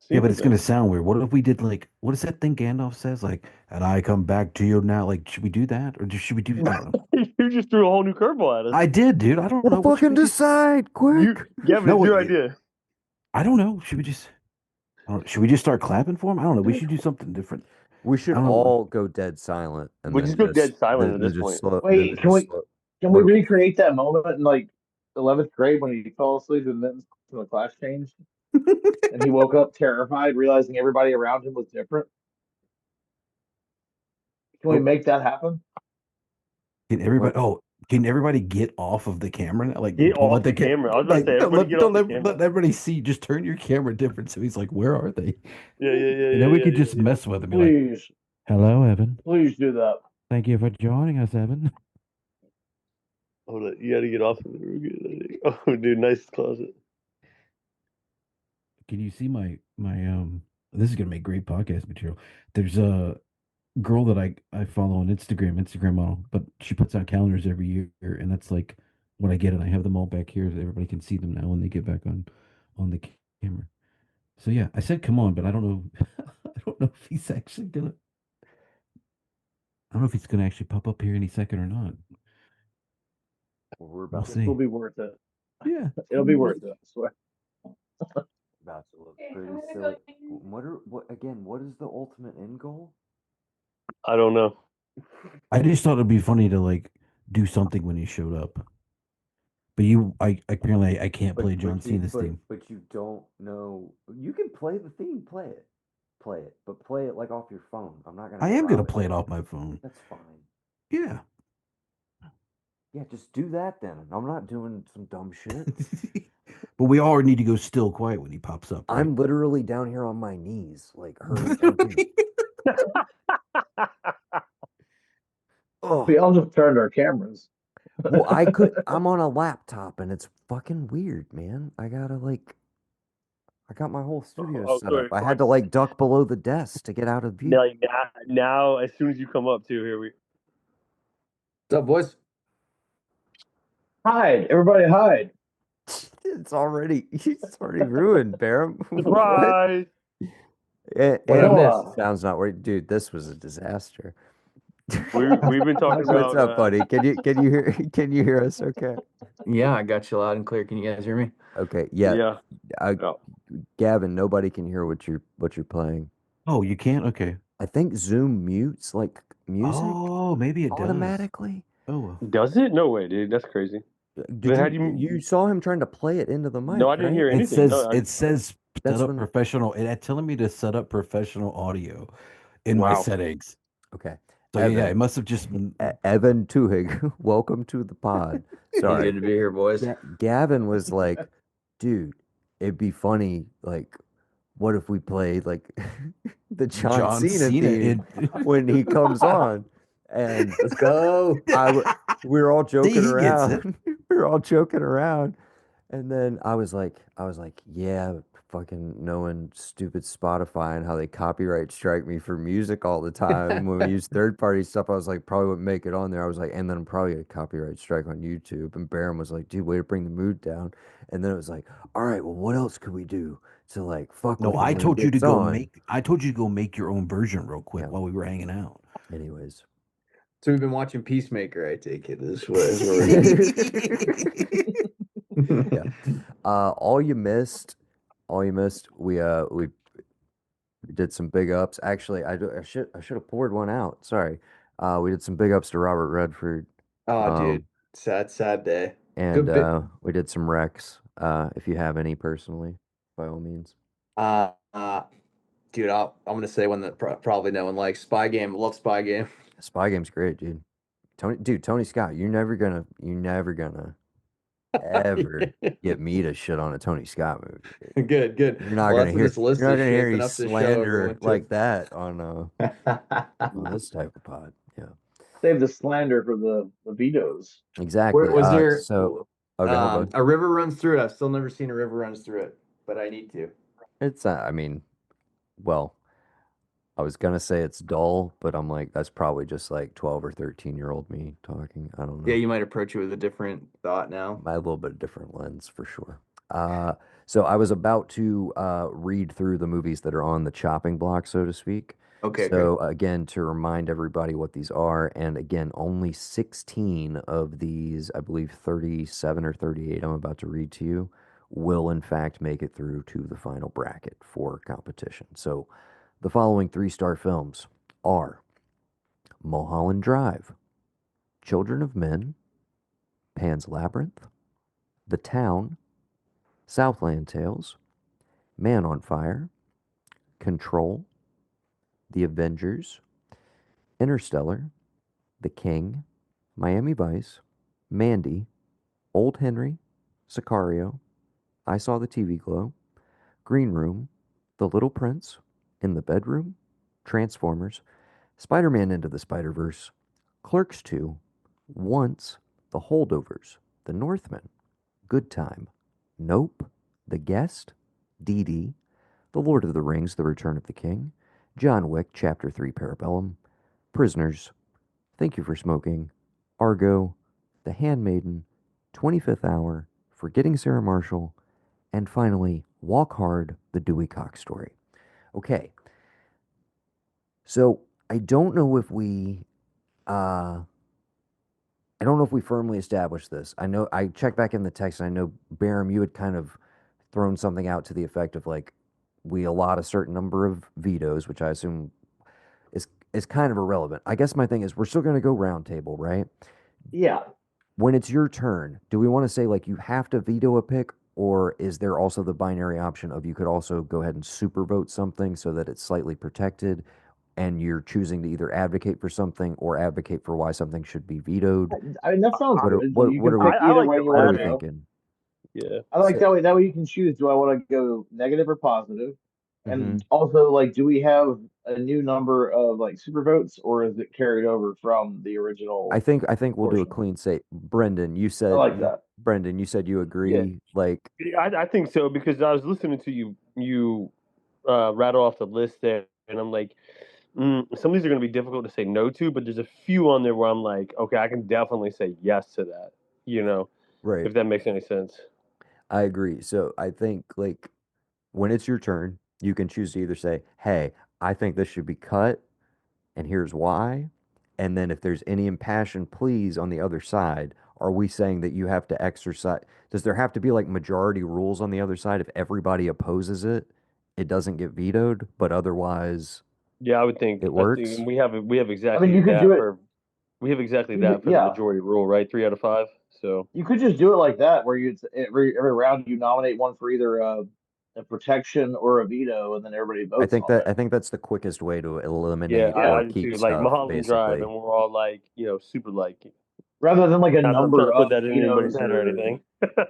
Yeah, but it's gonna sound weird. What if we did like what is that thing Gandalf says? Like, and I come back to you now. Like, should we do that? Or should we do I don't know. You just threw a whole new curveball at us. I did, dude. I don't know. Well, What should fucking we do? decide quick. Gavin, No, it's your it- idea. I don't know. Should we just should we just start clapping for him? I don't know. We should do something different. We should I don't know. all go dead silent and We'll then just go dead silent at this just point. slow, Wait, then can we just slow- can we What- recreate that moment in like 11th grade when he fell asleep and then the class changed and he woke up terrified, realizing everybody around him was different? Can we make that happen? Can everybody get off of the camera now? Like, Get don't off let the camera. I was about to say, everybody get off the camera. let everybody see. Just turn your camera different. So he's like, where are they? Yeah. And then we could just mess with him. Be like, Please, hello, Evan. please do that. Thank you for joining us, Evan. Hold on, you got to get off of it. Oh, dude, nice closet. Can you see my this is gonna make great podcast material. There's a girl that I follow on Instagram model, but she puts out calendars every year, and that's like what I get, and I have them all back here so everybody can see them now when they get back on the camera. So yeah, I said come on, but I don't know I don't know if he's actually gonna I don't know if he's gonna actually pop up here any second or not. We're We'll about, see. It'll be worth it. Yeah. It'll be worth it. I swear. about to look Okay, pretty I'm gonna silly. go- What is the ultimate end goal? I don't know. I just thought it'd be funny to like do something when he showed up. But I apparently I can't play John Cena's theme. But you don't know. You can play the theme, play it, but play it like off your phone. I'm not gonna. I am gonna promise play it you. off my phone. That's fine. Yeah. Yeah, just do that then. I'm not doing some dumb shit. But we all need to go still quiet when he pops up. Right? I'm literally down here on my knees, like hurting. Oh, We all just turned our cameras. well, I'm on a laptop and it's fucking weird, man. I got my whole studio set sorry, up. I had to like duck below the desk to get out of view. Now, as soon as you come up, too, here we. What's up, boys? Hide, everybody hide. It's already ruined, Barum. Surprise! What I Noah. missed? Sounds not worried, dude. This was a disaster. We've been talking about. What's up, buddy? Can you hear us? Okay. Yeah, I got you loud and clear. Can you guys hear me? Okay. Yeah. Yeah. Gavin, nobody can hear what you're playing. Oh, you can't? Okay. I think Zoom mutes like music Oh, maybe it does. automatically. Oh, Does it? No way, dude. That's crazy. Did how you, do you- you saw him trying to play it into the mic? No, I didn't right? hear it anything. says No, it says That's set up when- professional. It's telling me to set up professional audio in my Wow. settings. Okay. So Evan. yeah, it must have just been. Evan Tuhig, welcome to the pod. Sorry. Good to be here, boys. Gavin was like, dude, it'd be funny, like, what if we played like the John Cena theme when he comes on? And Let's go. we were all joking he gets around. We were all joking around. And then I was like, yeah, fucking knowing stupid Spotify and how they copyright strike me for music all the time when we use third party stuff. I was like, probably wouldn't make it on there. I was like, and then I'm probably gonna copyright strike on YouTube. And Baron was like, dude, way to bring the mood down. And then it was like, all right, well, what else could we do to like fuck? No, with him I when he told you to gets go on? make. I told you to go make your own version real quick Yeah. while we were hanging out. Anyways. So we've been watching Peacemaker, I take it. Is what we're Yeah. All you missed, we did some big ups. Actually, I should have poured one out. Sorry. We did some big ups to Robert Redford. Oh, dude. Sad day. And Good bit. we did some recs. If you have any personally, by all means. Dude, I'm gonna say one that probably no one likes. Spy Game. Love Spy Game. Spy Game's great, dude. Tony Scott, you're never gonna ever get me to shit on a Tony Scott movie. Dude. Good. You're not Well, gonna that's what hear. this list You're not is gonna hear shaping any up to show slander everyone to. like that on this type of pod. Yeah, Save the slander for the vetoes. exactly. Was there? So Oh, go ahead, bud. A river runs through it. I've still never seen a river runs through it, but I need to. It's, I mean, well, I was gonna say it's dull, but I'm like, that's probably just like 12 or 13-year-old me talking. I don't Yeah, know. you might approach it with a different thought now. A little bit different lens for sure. Uh, so I was about to read through the movies that are on the chopping block, so to speak. Okay, okay. So again, to remind everybody what these are, and again, only 16 of these, I believe 37 or 38, I'm about to read to you, will in fact make it through to the final bracket for competition. So the following three-star films are Mulholland Drive, Children of Men, Pan's Labyrinth, The Town, Southland Tales, Man on Fire, Control, The Avengers, Interstellar, The King, Miami Vice, Mandy, Old Henry, Sicario, I Saw the TV Glow, Green Room, The Little Prince, In the Bedroom, Transformers, Spider Man Into the Spider Verse, Clerks 2, Once, The Holdovers, The Northman, Good Time, Nope, The Guest, Dee Dee, The Lord of the Rings, The Return of the King, John Wick, Chapter 3, Parabellum, Prisoners, Thank You for Smoking, Argo, The Handmaiden, 25th Hour, Forgetting Sarah Marshall, and finally, Walk Hard, The Dewey Cox Story. Okay, so I don't know if uh, I don't know if we firmly established this. I know I checked back in the text, and I know Barum, you had kind of thrown something out to the effect of like we allot a certain number of vetoes, which I assume is kind of irrelevant. I guess my thing is we're still going to go round table, right? Yeah. When it's your turn, do we want to say like you have to veto a pick, or is there also the binary option of you could also go ahead and super vote something so that it's slightly protected, and you're choosing to either advocate for something or advocate for why something should be vetoed? I mean, that sounds What are good. what You what can are we pick I either like way the you what are want we to latter. go. thinking? Yeah. I like So, that way. That way you can choose. Do I want to go negative or positive? hmm And also, like, do we have a new number of like super votes, or is it carried over from the original I think we'll do a portion? clean state. I like that. Brendan, you said you Yeah. agree. Like, Yeah, I think so because I was listening to you rattle off the list there, and I'm like, some of these are going to be difficult to say no to, but there's a few on there where I'm like, okay, I can definitely say yes to that. You know, right, if that makes any sense. I agree. So I think like when it's your turn, you can choose to either say, "Hey, I think this should be cut, and here's why." And then if there's any impassioned pleas on the other side, are we saying that you have to exercise? Does there have to be like majority rules on the other side? If everybody opposes it, it doesn't get vetoed, but otherwise Yeah, I would think. it I think works? we have I mean, exactly you could do that it. for we have exactly You could, that for the yeah, majority rule, right? 3 out of 5. So you could just do it like that, where you every round you nominate one for either a protection or a veto, and then everybody votes on I it. think that's the quickest way to yeah, eliminate Yeah, or I do keep too. Like stuff, Mulholland Drive, and basically. we're all like, super like. rather than like a I'm not trying number to put of that in anybody's vetoes head or or anything.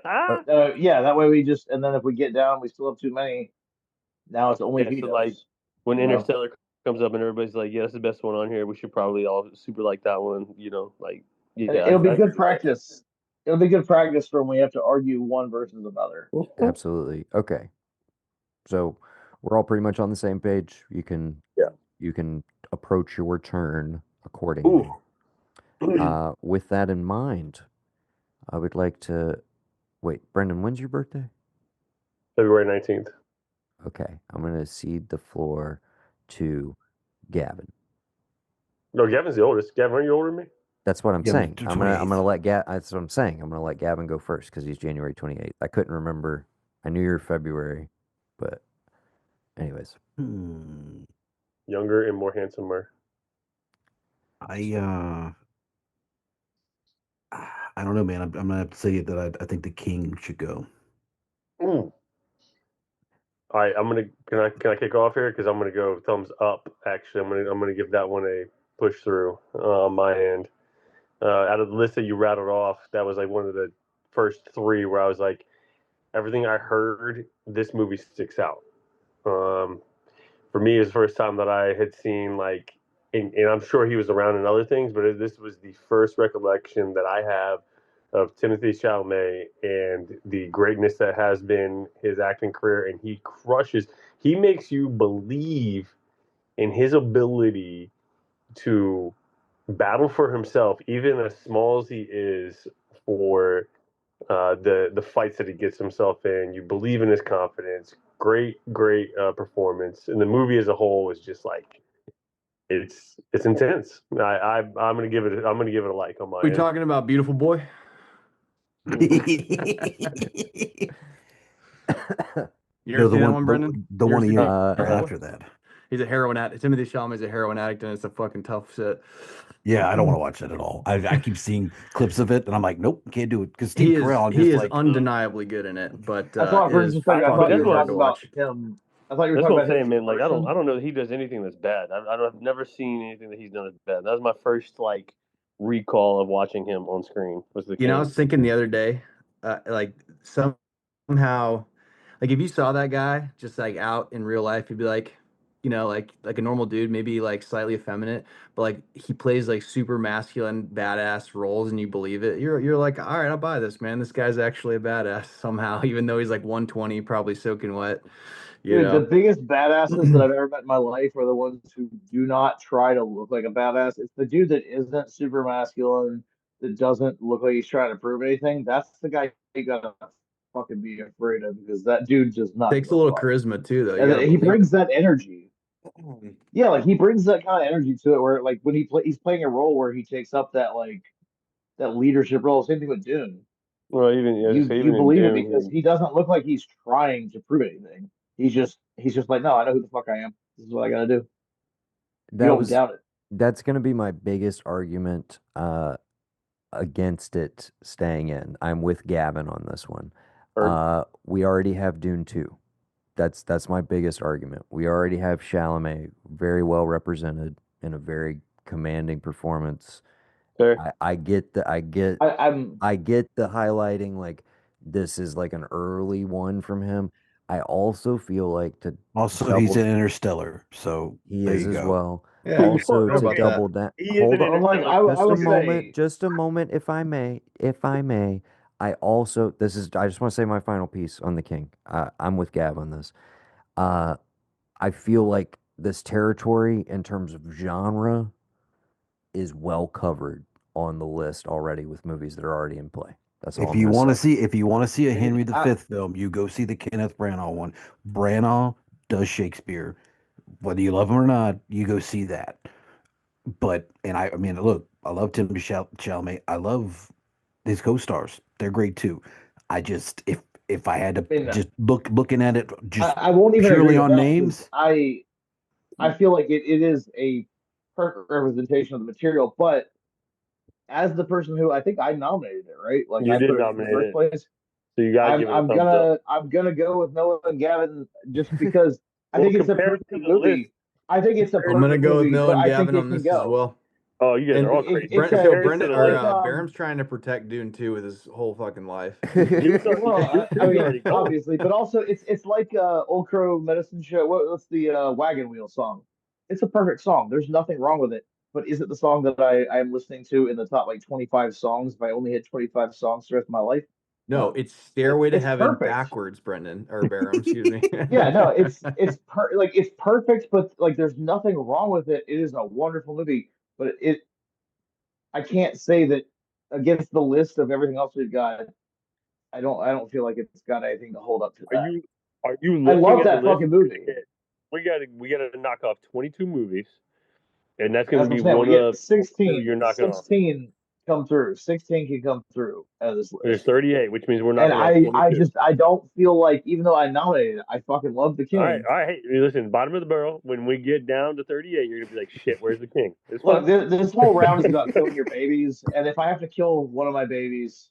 Uh, yeah, that way we just and then if we get down, we still have too many. Now it's only Yeah, so like vetoes. when You know, Interstellar comes up and everybody's like, "Yeah, that's the best one on here. We should probably all super like that one." Like and yeah, it'll be I good agree with practice. It'll be good practice for when we have to argue one versus another. that. Absolutely. Okay. So we're all pretty much on the same page. Yeah. You can approach your turn Ooh. accordingly. With that in mind, I would like to wait. Brendan, when's your birthday? February 19th. Okay, I'm gonna cede the floor to Gavin. No, Gavin's the oldest. Gavin, are you older than me? That's what I'm Yeah, I'm saying. the I'm gonna 28th. let That's what I'm saying. I'm gonna let Gavin go first because he's January 28th. I couldn't remember. I knew you were February, but anyways, Hmm. Younger and more handsomer. I I don't know, man. I'm gonna have to say that I think the king should go. Mm. All right, can I kick off here because I'm gonna go thumbs up. Actually, I'm gonna give that one a push through on my end. Out of the list that you rattled off, that was like one of the first three where I was like, everything I heard, this movie sticks out. Um, for me, it was the first time that I had seen like, and I'm sure he was around in other things, but this was the first recollection that I have of Timothy Chalamet and the greatness that has been his acting career, and he crushes. He makes you believe in his ability to battle for himself, even as small as he is, for the fights that he gets himself in. You believe in his confidence. Great performance, and the movie as a whole is just like it's intense. I'm gonna give it a like on my We end. talking about Beautiful Boy? You No, ever the seen that one, one, Brendan? the You ever one a seen year Beautiful Boy? after that. He's a heroin addict. Timothy Chalamet's a heroin addict, and it's a fucking tough shit. Yeah, I don't want to watch that at all. I keep seeing clips of it, and I'm like, nope, can't do it. Because He Steve is Carell, I'm he just is like, undeniably good in it, but I thought it for is just a second, I But thought you that's were fucking what hard talking to about watch. him. I thought you were That's talking what I'm about him saying, as a man. Like I person. don't know that he does anything that's bad. I've never seen anything that he's done that's bad. That was my first like recall of watching him on screen. Was the You know, I King? was thinking the other day, like somehow, like if you saw that guy just like out in real life, you'd be like, you know, like a normal dude, maybe like slightly effeminate, but like he plays like super masculine, badass roles, and you believe it. You're like, all right, I'll buy this, man. This guy's actually a badass somehow, even though he's like 120, probably soaking wet. You Dude, the know, biggest badasses that I've ever met in my life are the ones who do not try to look like a badass. It's the dude that isn't super masculine, that doesn't look like he's trying to prove anything. That's the guy you gotta fucking be afraid of because that dude does not give takes a a little fuck. charisma too, though. You And got to then he believe it. brings that energy. Yeah, like he brings that kind of energy to it where like when he's playing a role where he takes up that like that leadership role. Same thing with Dune. Well, even yeah, You so you even in believe it Dune, because he doesn't look like he's trying to prove anything. He's just like, no, I know who the fuck I am. This is what I gotta do. You That don't was doubt it. that's going to be my biggest argument against it staying in. I'm with Gavin on this one. or We already have Dune 2. That's my biggest argument. We already have Chalamet very well represented in a very commanding performance. fair. I get the I'm I get the highlighting like this is like an early one from him. I also feel like to also, he's double in Interstellar. So he there is you as go. well. Yeah, You Also forgot to about that. double down. He is Hold an on. like interstellar. I will say Just a moment, if I may, if I may. I also, I just want to say my final piece on the King. I'm with Gav on this. Uh, I feel like this territory in terms of genre is well covered on the list already with movies that are already in play. That's all I'm gonna say. If you want to see a Henry I, V film, you go see the Kenneth Branagh one. Branagh does Shakespeare. Whether you love him or not, you go see that. But and I mean, look, I love Tim Chalamet. I love his co-stars. They're great too. I just if I had to mean just looking at it just I won't even agree purely with on that because names, I feel like it is a perfect representation of the material, but as the person who I think I nominated it, right? Like You I did put it in the nominate first it, place. so you gotta give it a thumbs up. I'm gonna go with Noah and Gavin just because I Well, think it's a compared to perfect the list, movie. I think it's a I'm gonna perfect go with movie, Noah but and I think Gavin it on can this as go. well. oh, you guys are And all crazy. It's So Compared to Brendan the it's or list, like Barham's trying to protect Dune 2 with his whole fucking life. well, Dune's mean, already going. obviously, but also it's like Old Crow Medicine Show. What's the Wagon Wheel song? It's a perfect song. There's nothing wrong with it. But is it the song that I am listening to in the top like 25 songs? If I only had 25 songs the rest of my life, No, no. it's Stairway to It's Heaven perfect. backwards, Brendan or Barham, excuse me. Yeah, no, it's perfect, but like there's nothing wrong with it. It is a wonderful movie, but I can't say that against the list of everything else we've got. I don't feel like it's got anything to hold up to Are that. you are you I looking love at the that list? fucking movie. We gotta knock off 22 movies, and that's gonna That's what be I'm saying. We one get of two 16, you're knocking off. 16 come through. 16 can come through out of this There's list. 38, which means we're And knocking off I 22. just I don't feel like even though I nominated it, I fucking love the King. All right. Hey, listen, bottom of the barrel. When we get down to 38, you're gonna be like, shit, where's the King? It's Look, fine. this whole round is about killing your babies, and if I have to kill one of my babies,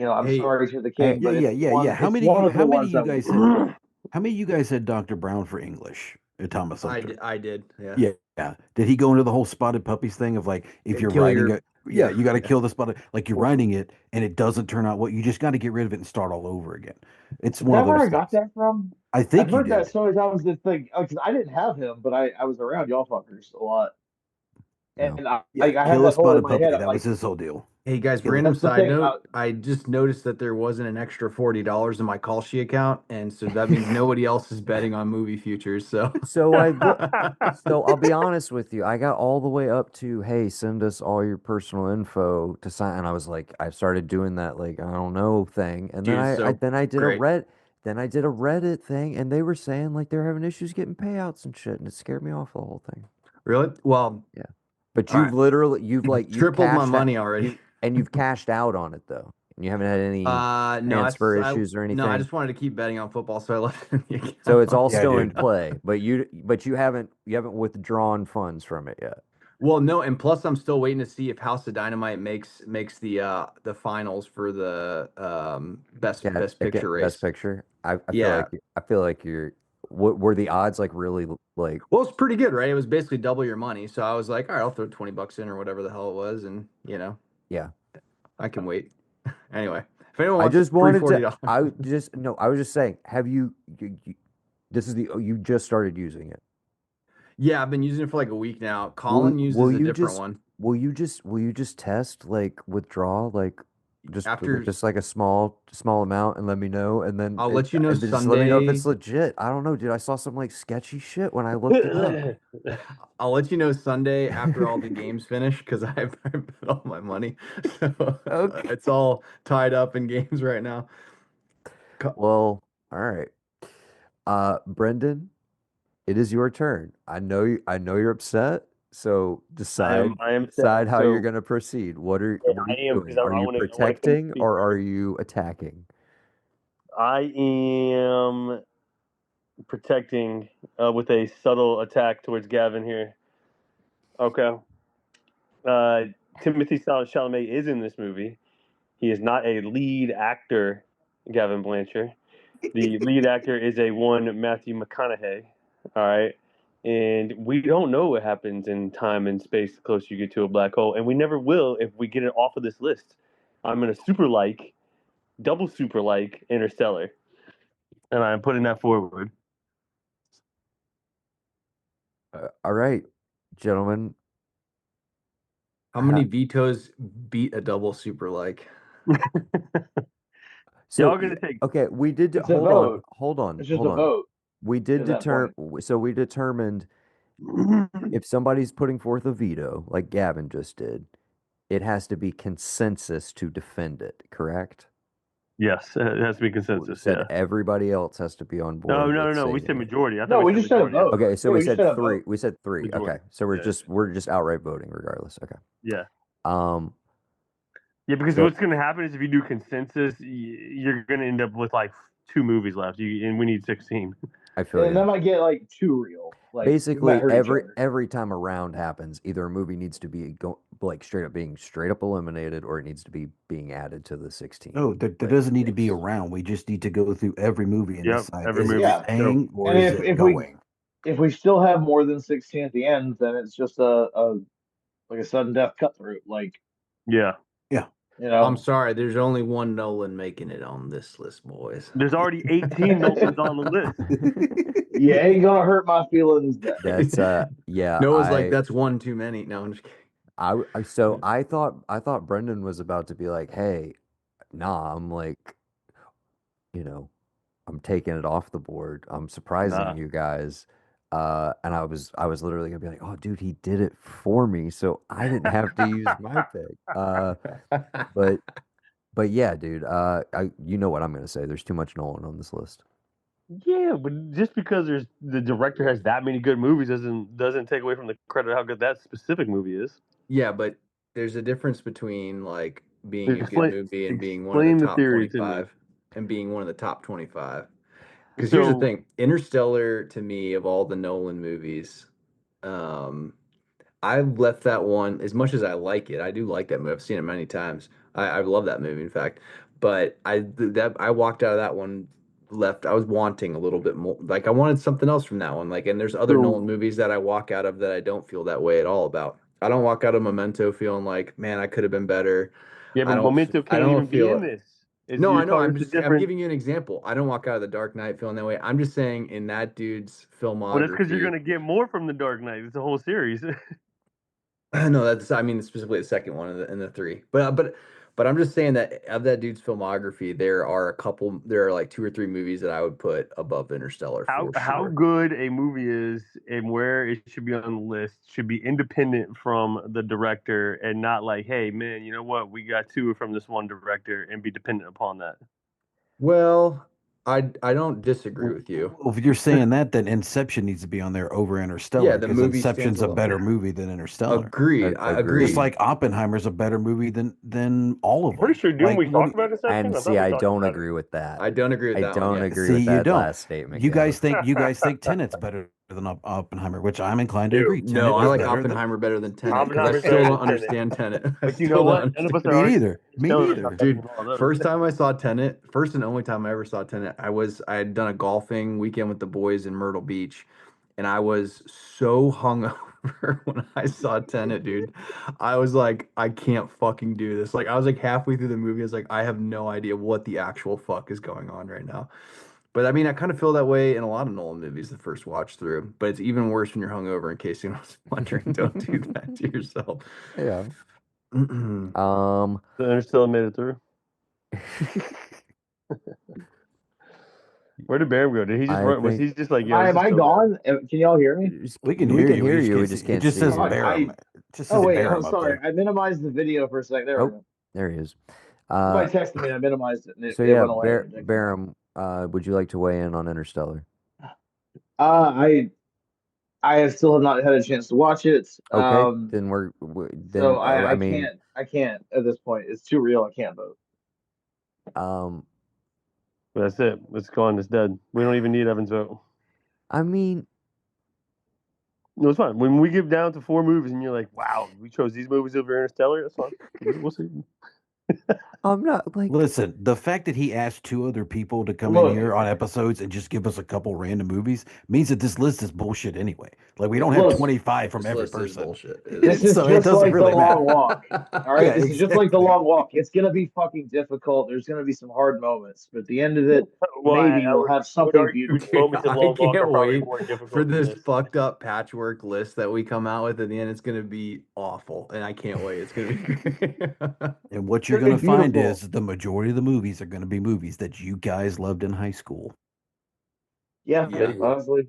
I'm Hey, sorry to the Hey, King, but it's yeah. it's one of the How many ones you that guys will. said how many you guys said Dr. Brown for English? Thomas Sumter. I did, yeah. Yeah, yeah. Did he go into the whole spotted puppies thing of like if you're Kill writing your it, yeah, yeah, you got to yeah. kill the spotted like you're writing it and it doesn't turn out what you just got to get rid of it and start all over again. It's Is one of that where those I got things. that from? I I've think you heard that did. so many times. This thing because I didn't have him, but I was around y'all fuckers a lot, no. and Yeah, I have kill a that whole in spotted my head. puppy. I'm That was like, his whole deal. Hey guys, Kill it. random That's the side thing note. about I just noticed that there wasn't an extra $40 in my call sheet account, and so that means nobody else is betting on movie futures. So So I look. So I'll be honest with you. I got all the way up to, hey, send us all your personal info to sign. And I was like, I started doing that like I don't know thing. And then dude, I so then I did a great. Reddit thing, and they were saying like they're having issues getting payouts and shit, and it scared me off the whole thing. Really? Well, Yeah. But all right. you've Tripled my cashed out money already. you've cashed out on it though. And you haven't had any No, transfer issues or no, I anything. just wanted to keep betting on football, so I left it in the So it's account. all Yeah, still in dude. play, but you haven't withdrawn funds from it yet. Well, no, and plus I'm still waiting to see if House of Dynamite makes the finals for the best picture Best race. picture. Yeah. I feel like you're. What were the odds like really like? Well, it's pretty good, right? It was basically double your money. So I was like, all right, I'll throw $20 in or whatever the hell it was, and Yeah. I can wait. Anyway, if anyone I wants just free wanted to. $40. I just no. I was just saying. Have you this is the you just started using it. Yeah, I've been using it for like a week now. Colin Will uses a you different just one. will you just test like withdraw like After just like a small amount and let me know I'll let you know and just let me know if Sunday. it's legit. I don't know, dude. I saw some like sketchy shit when I looked it up. I'll let you know Sunday after all the games finish because I've put all my money. So Okay. it's all tied up in games right now. Well, all right. Brendan, it is your turn. I know you're upset, so I am sad. decide how you're So going to proceed. yeah, What are I you am because doing? Are you I want to finish protecting or speaking. are you attacking? I am protecting with a subtle attack towards Gavin here. Okay. Uh, Timothy Chalamet is in this movie. He is not a lead actor, Gavin Blanchard. The lead actor is a one Matthew McConaughey. All right. And we don't know what happens in time and space the closer you get to a black hole. And we never will if we get it off of this list. I'm going to double super like Interstellar. And I'm putting that forward. All right, gentlemen. How Ha many vetoes beat a double super like? so Y'all going to take. okay, we did it's a hold on, vote. It's just hold a on. vote We did at that point. we determined if somebody's putting forth a veto, like Gavin just did, it has to be consensus to defend it, correct? Yes, it has to be We consensus. said Yeah. everybody else has to be on No, board no, no, with no. We said saving it. majority. I thought No, we we said just said a majority at vote. first. Okay, so Yeah, we we just said said a three. vote. We said three. Okay, Majority. so Yeah. we're just outright voting regardless. Okay. Yeah. Um. Yeah, because So what's going to happen is if you do consensus, you're going to end up with like two movies left, and we need 16. I feel And you. that might get like too real. Like we might Basically, hurt each other. every time a round happens, either a movie needs to be like straight up eliminated, or it needs to be being added to the 16 No, there like doesn't need to be a list. round. We just need to go through every movie and Yep, decide every is it movie. Yeah. So staying or And is if it if we going? if we still have more than 16 at the end, then it's just a like a sudden death cut through. Like, yeah, Yeah. you I'm know. sorry, there's only one Nolan making it on this list, boys. there's already 18 Nolans on the list. You ain't gonna hurt my feelings then. That's yeah, Noah's like, that's one too many. No, I'm just so kidding. I thought Brendan was about to be like, hey, nah, I'm like, you know, I'm taking it off the board. I'm surprising Nah. you guys. And I was literally gonna be like, oh dude, he did it for me, so I didn't have to use my pick. But yeah, dude, you know what I'm gonna say. There's too much Nolan on this list. Yeah, but just because there's the director has that many good movies doesn't take away from the credit of how good that specific movie is. Yeah, but there's a difference between like being a good movie and being one of the Explain the top theory to me. 25 and being one of the top 25. Because here's the So thing, Interstellar to me of all the Nolan movies, um, I left that one as much as I like it. I do like that movie. I've seen it many times. I love that movie, in fact. But I walked out of that one left. I was wanting a little bit more. Like I wanted something else from that one. Like, and there's other Nolan so movies that I walk out of that I don't feel that way at all about. I don't walk out of Memento feeling like, man, I could have been better. yeah, but Memento I can't don't even be in feel. this. Is No, you're I know. talking it's a I'm different. giving you an example. I don't walk out of the Dark Knight feeling that way. I'm just saying in that dude's Well, that's because you're filmography. gonna get more from the Dark Knight. It's a whole series. No, I mean specifically the second one and the three. But I'm just saying that of that dude's filmography, there are like two or three movies that I would put above Interstellar for How sure. good a movie is and where it should be on the list should be independent from the director and not like, hey man, you know what? We got two from this one director and be dependent upon that. Well, I don't disagree with you. Well, if you're saying that, then Inception needs to be on there over Yeah, Interstellar the because movie stands Inception's a alone. better movie than Interstellar. Agreed. I Just Agreed. agree. like Oppenheimer's a better movie than all of I'm pretty them. sure didn't Like, we talk about Inception? And I thought see, we I talked don't about it. agree with that. I don't agree with I that one don't yet. agree see, with you that don't. last statement, You guys Gavin. think Tenet's better than Oppenheimer, which I'm inclined to Dude, agree. No, Tenet I is like better than. Oppenheimer better than Tenet because I Oppenheimer's still better don't than Tenet. understand Tenet. I But you know still don't what? None of understand. us are Me arguing neither. with Me Interstellar. It's neither. not better Dude, than all those. first time I saw Tenet, first and only time I ever saw Tenet, I had done a golfing weekend with the boys in Myrtle Beach, and I was so hungover when I saw Tenet, dude. I was like, I can't fucking do this. Like, I was like halfway through the movie, I was like, I have no idea what the actual fuck is going on right now. But I mean, I kind of feel that way in a lot of Nolan movies the first watch through. But it's even worse when you're hungover. In case anyone's wondering, don't do that to yourself. Yeah. Mm-mm. The Interstellar made it through. Where did Bam go? Did he just I run? Was think he just like, Am yo, I this am is I so bad? gone? Can y'all hear me? We can we hear can you. We hear just you. We can't see. just It can't just see says you. Fuck, Barham. It just oh says wait, Barham I'm up sorry. there. I minimized the video for a second. There we Oh, go. there he is. Somebody texted me and I minimized it and So it yeah, went away and it didn't come back. Barum, would you like to weigh in on Interstellar? Uh, I I still have not had a chance to watch it. Okay, then So I mean, I can't at this point. It's too real. I can't vote. um, That's it. It's gone. It's dead. We don't even need Evan's vote. I mean, No, it's fine. When we get down to four movies and you're like, wow, we chose these movies over Interstellar, that's fine. We'll see. I'm not like Listen, the fact that he asked two other people to come in Look, here on episodes and just give us a couple random movies means that this list is bullshit anyway. Like we don't have look. 25 from This every list is person. bullshit. This is So it just doesn't like the really long matter. walk. All right, Yeah, this is just like the exactly. long walk. It's gonna be fucking difficult. There's gonna be some hard moments, but at the end of it, Well, maybe you'll have I would something argue the beautiful. Dude, moments in I Long Walk are can't probably wait more for difficult than this this. fucked up patchwork list that we come out with at the end. It's gonna be awful, and I can't wait. It's gonna be great. And what It's you're gonna going be to find beautiful. is the majority of the movies are going to be movies that you guys loved in high school. Yeah, Yeah, Maybe. honestly. you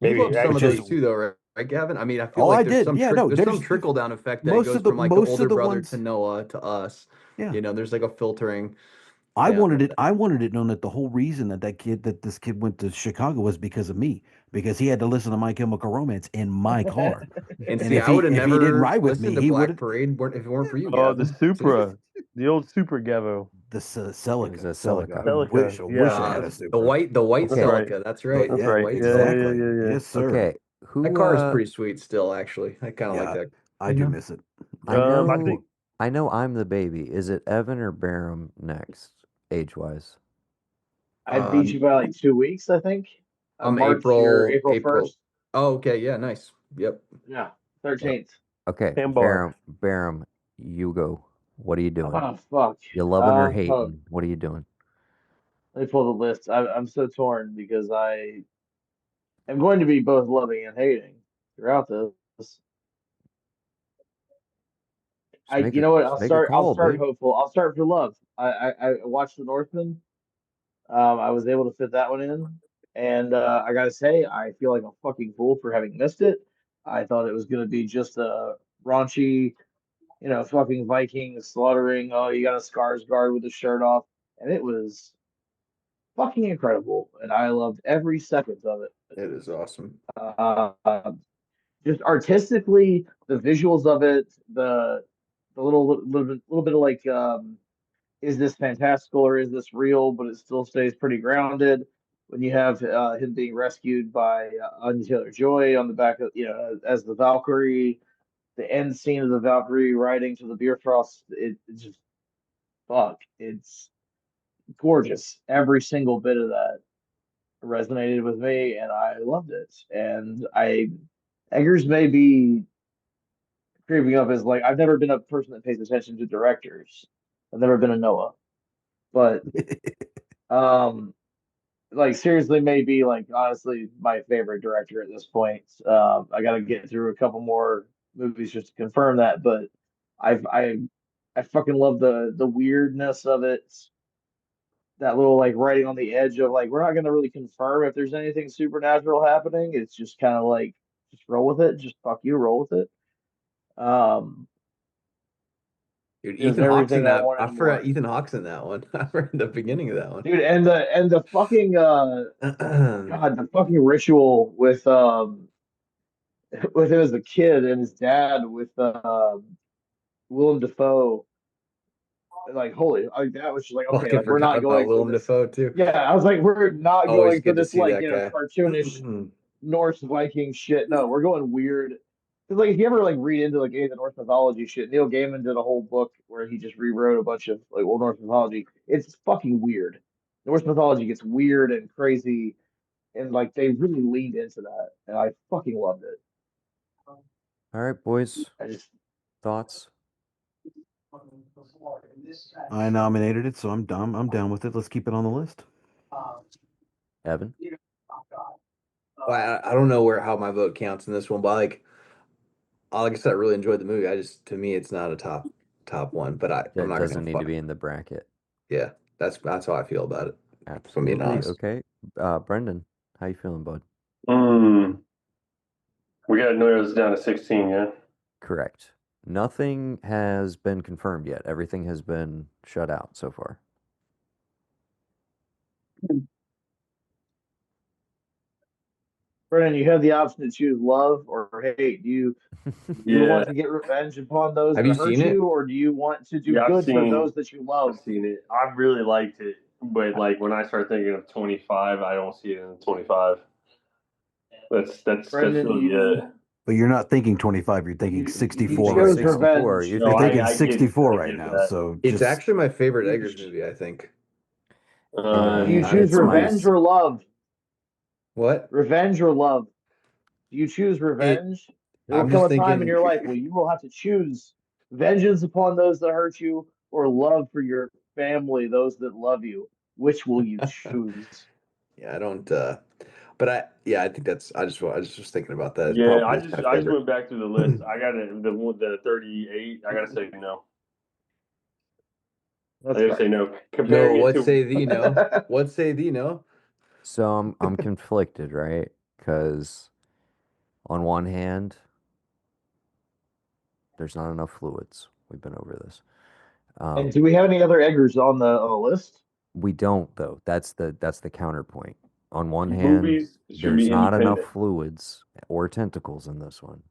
Maybe. loved some Which of is, those Actually, too, though, right, Gavin? I mean, I feel oh, like I did. Yeah, no, there's some there's trickle down effect that goes from like the most older of the brother to ones. Noah to us. Yeah. You know, there's like a filtering. I Yeah, wanted it. I wanted it known that the whole reason that this kid went to Chicago was because of me, because he had to listen to My Chemical Romance in my car, and and see, I would have if he didn't never ride with me, listened to he Black would Parade if it weren't for you, oh, the Gavin. See? Supra, the old Super Gevo, the it was Celica. a Celica. Celica. Celica. I wish I Yeah, had a The Supra. white that's Okay, right. Celica. That's right. That's Yeah, The right. white Yeah, exactly. Celica. yeah, yeah, Yes, sir. okay. That car is pretty sweet still, actually. I kind of like Yeah, that. I You do know? miss it. I I think know, I know I'm the baby. Is it Evan or Barum next, age-wise? I beat Um, you by like 2 weeks, I think. I'm March, you're April April. 1st. Oh, okay. Yeah, nice. Yep. Yeah, Yep. 13th. Okay, handbar. Barum, you go. What are you doing? Oh fuck. You loving or Oh, hating? What are you doing? let me pull the list. I'm so torn because I am going to be both loving and hating throughout this. You know what? Just make a I'll call, start dude. hopeful. I'll start for love. I watched The Northman. I was able to fit that one in, and I gotta say, I feel like a fucking fool for having missed it. I thought it was gonna be just a raunchy, fucking Vikings slaughtering. Oh, you got a Skarsgård with the shirt off, and it was fucking incredible, and I loved every second of it. It is awesome. Uh, just artistically, the visuals of it, the little bit of like, is this fantastical or is this real? But it still stays pretty grounded. When you have him being rescued by Anya Taylor-Joy on the back of, as the Valkyrie, the end scene of the Valkyrie riding to the Bifrost, it just fuck, it's gorgeous. Every single bit of that resonated with me, and I loved it. And Eggers may be creeping up as like I've never been a person that pays attention to directors. I've never been a Noah, but um, like seriously, maybe like honestly my favorite director at this point. I got to get through a couple more movies just to confirm that. But I fucking love the weirdness of it. That little like writing on the edge of like we're not gonna really confirm if there's anything supernatural happening. It's just kind of like just roll with it. Just fuck you, roll with it. Um, Dude, it was Ethan Hawke's in everything I that. wanted I forgot more, Ethan Hawke's in that one. I read the beginning of that dude. And the fucking one. God, the fucking ritual with him as a kid and his dad with Willem Dafoe. Like holy, like that was just like okay, Fucking like we're forgot not about going for Willem this. Dafoe too. Yeah, I was like, we're not Always going for good to this see like that guy. cartoonish Norse Viking shit. No, we're going weird. Cause like if you ever like read into like any of the Norse mythology shit, Neil Gaiman did a whole book where he just rewrote a bunch of like old Norse mythology. It's fucking weird. Norse mythology gets weird and crazy, and like they really leaned into that, and I fucking loved it. All right, boys. I just Thoughts? I nominated it, so I'm dumb. I'm down with it. Let's keep it on the list. Evan? Well, I don't know how my vote counts in this one, but like I said, I really enjoyed the movie. To me, it's not a top one, but I'm That not gonna doesn't need to fight. be in the bracket. Yeah, that's how I feel about it. If I'm being Absolutely. honest. Okay. Brendan, how you feeling, bud? We got to narrow this down to 16, yeah? Correct. Nothing has been confirmed yet. Everything has been shut out so far. Brennan, you have the option to choose love or hate. Do you Yeah. want to get revenge upon those Have that you hurt seen it? you, or do you want to do Yeah, good for those that you I've love? seen it. I really liked it. But like when I start thinking of 25, I don't see it in 25. That's Brendan, really it. But you're not thinking 25, you're thinking you 64 Thinking right chose now. 64. revenge. You're No, You're thinking thinking I get it. 64 I right get now. that. So It's just actually my favorite You, Eggers movie, I think. do you choose it's my revenge or love? What? Revenge or love? Do you choose It revenge? There will I'm come just a time in thinking your life where you will have to choose vengeance upon those that hurt you or love for your family, those that love you. Which will you choose? yeah, I don't but I think that's I just was thinking about that. It Yeah, probably is my I just favorite. went back through the list. I got the 38. I gotta say no. I That's gotta say fair. no. No, Comparing it what to say thee no? What say thee no? So I'm conflicted, right? Because on one hand, there's not enough fluids. We've been over this. And Um, do we have any other eggers on the list? we don't though. That's the counterpoint. On one hand, movies should there's be not enough independent. fluids or tentacles in this one.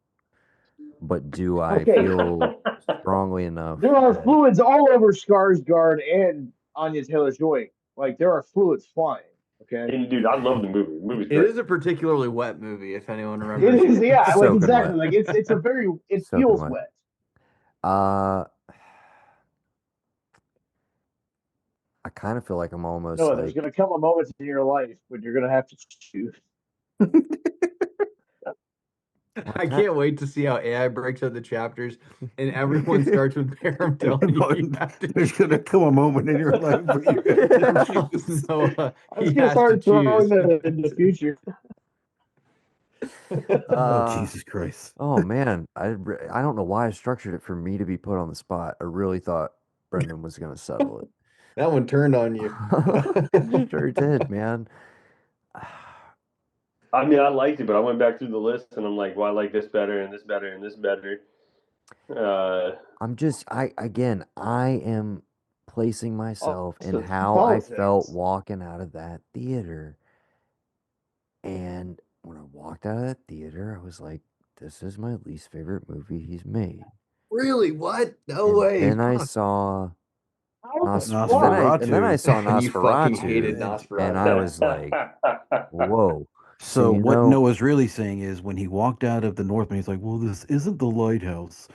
But do I Okay, feel strongly enough there are that fluids all over Skarsgård and Anya Taylor-Joy. Like there are fluids flying. Okay, And dude, I love the movie. The movie's It great. is a particularly wet movie, if anyone it remembers. is. Yeah, like soaking exactly. wet, Like it's a very it soaking feels wet? wet. Uh, I kind of feel like I'm almost No, there's like gonna come a moment in your life when you're gonna have to choose. I I can't. can't wait to see how AI breaks up the chapters and everyone starts with Param telling you you have to there's going to come a moment in your life where you have to choose. Noah, I'm he just gonna has to start throwing choose. that in the future. Oh, Uh, Jesus Christ. oh man, I don't know why I structured it for me to be put on the spot. I really thought Brendan was gonna settle it. That one turned on you. Sure did, man. I mean, I liked it, but I went back through the list and I'm like, well, I like this better and this better and this better. I'm just I am placing myself in Also, it's how I felt politics. walking out of that theater. And when I walked out of that theater, I was like, this is my least favorite movie he's made. Really? What? No And way. then I Fuck. saw and then I Nosferatu. saw And you fucking Nosferatu hated and I Nosferatu. was like, whoa. So So what Noah's really saying is when he walked out of the Northman, he's like, well, this isn't the lighthouse.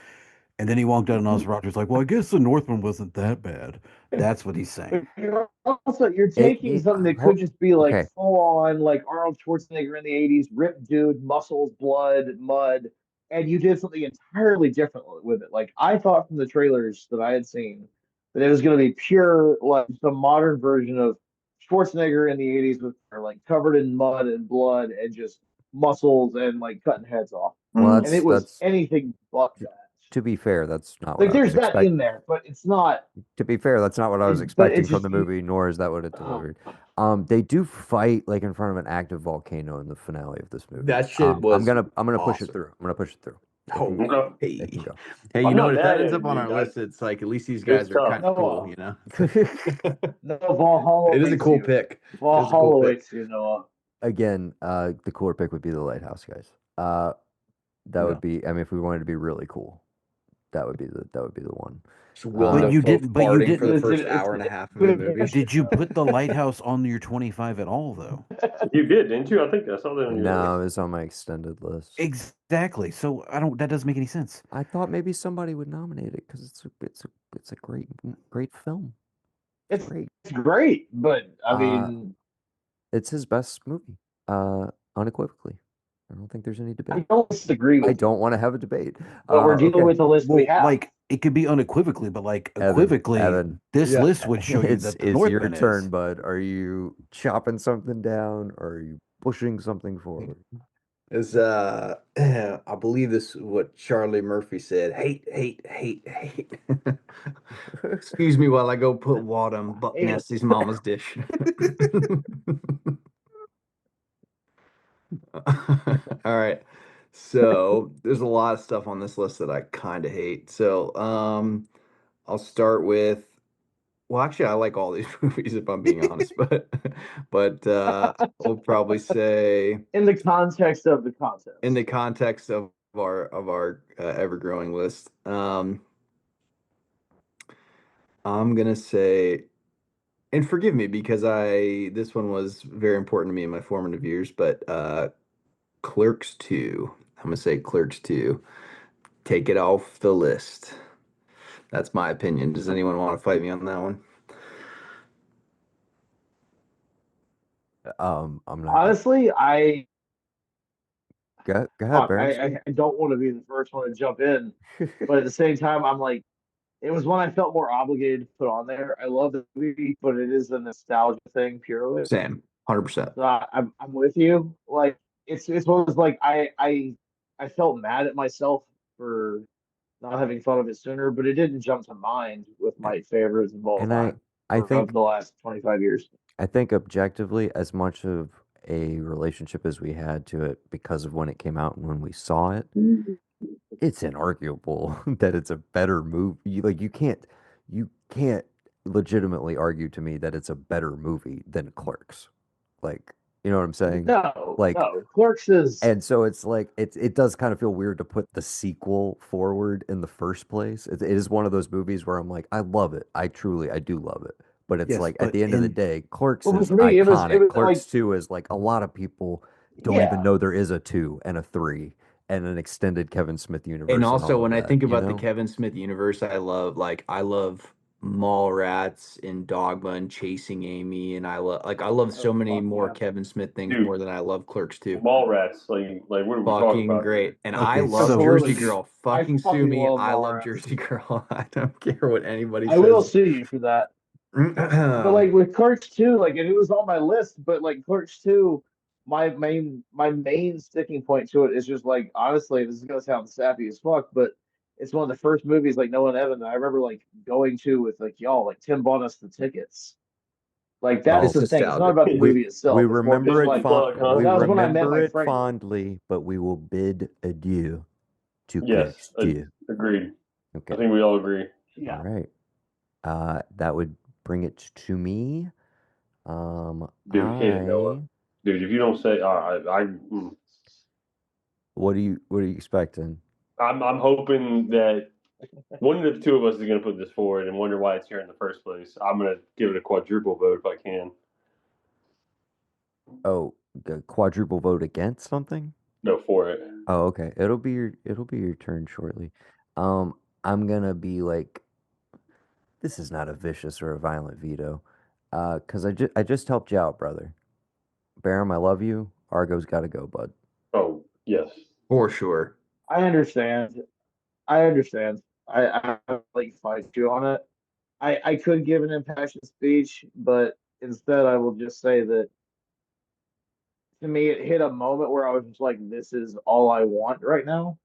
And then he walked out of Nosferatu. He's like, well, I guess the Northman wasn't that bad. That's what he's saying. But you're taking something that could just be like okay. full on like Arnold Schwarzenegger in the 80s, ripped dude, muscles, blood, mud, and you did something entirely different with it. Like I thought from the trailers that I had seen that it was going to be pure like some modern version of Schwarzenegger in the 80s with like covered in mud and blood and just muscles and like cutting heads off. Well, and it was that's anything but t- that. to be fair, that's not what Like I was there's that in expecting. there, but it's not. To be fair, that's not what I was But it's expecting from just the movie, nor is that what it oh, delivered. They do fight like in front of an active volcano in the finale of this movie. That shit I'm was gonna push it awesome. through. I'm gonna push it through. It can Oh, Okay. it can hey, go. hey, you I'm know not what? If that mad ends at up it, on dude. our list, it's like at least these It's guys are tough. kind of cool, Noah. you know. No, Valhalla It is a waits cool you. pick. It is a cool Valhalla pick. waits you, Noah. Again, the cooler pick would be the Lighthouse guys. That Yeah. would be. I mean, if we wanted to be really cool, that would be the one. Just But Uh, Willem you Dafoe didn't. But you farting for the didn't. first hour and a half of the movie. Did you put the lighthouse on your 25 at all, though? You did, didn't you? I think I saw that on your no, list. it's on my extended list. Exactly. So I don't. That doesn't make any sense. I thought maybe somebody would nominate it because it's a great film. It's It's great. it's great, but I Uh, mean, it's his best movie, unequivocally. I don't think there's any I debate. don't disagree I with you, don't want to have a debate. but we're dealing Okay, with the list we Well, have. like it could be unequivocally, but like Evan, equivocally, Evan, this Yeah. list would show you it's that the it's your Northman turn, is. bud. Are you chopping something down or are you pushing something forward? Is I believe this is what Charlie Murphy said. Hate, hate, hate, hate. Excuse me while I go put water on Buck Hate 'em. Nasty's mama's dish. All right. So there's a lot of stuff on this list that I kind of hate. So I'll start with well, actually I like all these movies if I'm being honest, but we'll probably say In the context of the in contest. the context of our ever growing list. I'm gonna say, and forgive me because this one was very important to me in my formative years, but Clerks 2. I'm gonna say Clerks 2. Take it off the list. That's my opinion. Does anyone want to fight me on that one? I'm not gonna Honestly, go ahead, fuck, Barons. I don't want to be the first one to jump in, but at the same time, I'm like, it was one I felt more obligated to put on there. I love the movie, but it is a nostalgia thing purely. Same, 100%. So I'm with you. Like it's one of those like I felt mad at myself for not having thought of it sooner, but it didn't jump to mind with my favorites of all And I time I or of think the last 25 years. I think objectively, as much of a relationship as we had to it because of when it came out and when we saw it, it's inarguable that it's a better movie. Like you can't legitimately argue to me that it's a better movie than Clerks. Like, you know what I'm saying? No, Like, no. Clerks is and so it's like it does kind of feel weird to put the sequel forward in the first place. It is one of those movies where I'm like, I love it. I do love it. But it's Yes, like at but the end of the in day, Clerks well, but is for me it iconic. was like Clerks 2 is like a lot of people don't even yeah. know there is a 2 and a 3 and an extended Kevin Smith And universe and also all of when I that, think you about the know? Kevin Smith universe, I love Mallrats and Dogma and Chasing Amy, and I love so Oh many fuck more yeah. Kevin Smith things more Dude, than I love Clerks 2. Mallrats. Like what are we talking Fucking about great. here? And I okay, love so Jersey Absolutely. Girl. I Fucking sue fucking me. love I love Mallrats. Jersey Girl. I don't care what anybody I will says. sue you for that. But like with Clerks 2, like and it was on my list, but like Clerks 2, my main sticking point to it is just like honestly, this is gonna sound sappy as fuck, but it's one of the first movies like Noah and Evan that I remember like going to with like y'all, like Tim bought us the tickets. Like that's Well, It's the thing. It's not nostalgic. about the we movie we itself. It's more remember just it Fist like fond plug, huh? we that was when I met remember my it friend group. fondly, but we will bid adieu to Yes, Clerks 2. agreed. I Okay. think we all agree. All Yeah. right. That would bring it to me. Dude, hit it, Noah. I Dude, if you don't say, what are you expecting? I'm hoping that one of the two of us is going to put this forward and wonder why it's here in the first place. I'm going to give it a quadruple vote if I can. Oh, quadruple vote against something? No, for it. Oh, okay. It'll be your turn shortly. I'm gonna be like, this is not a vicious or a violent veto. 'Cause I just helped you out, brother. Barum, I love you. Argo's gotta go, bud. Oh, yes. For sure. I understand. I understand. I like fight you on it. I could give an impassioned speech, but instead I will just say that to me, it hit a moment where I was just like, this is all I want right now.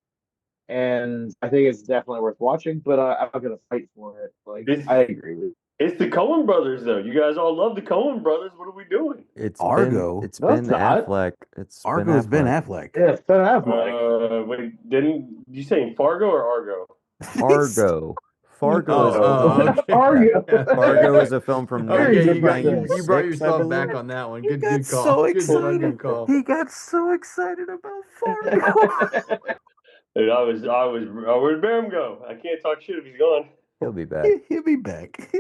And I think it's definitely worth watching, but I'm not going to fight for it. Like, It's I agree with you. it's the Coen brothers though. You guys all love the Coen brothers. What are we doing? Argo. It's No, been it's not. Affleck. It's been Argo's Ben Affleck. Affleck. Yeah, it's Ben Affleck. Wait, didn't you say Fargo or Argo? Fargo. Fargo is a Oh, film. okay. Argo. Fargo is a film from Very Okay, you brought 1996, I yourself back believe. on that one. He Good got good so call. Good excited. fucking call. He got so excited about Fargo. Dude, where'd Bam go? I can't talk shit if he's gone. He'll be back. He'll be back.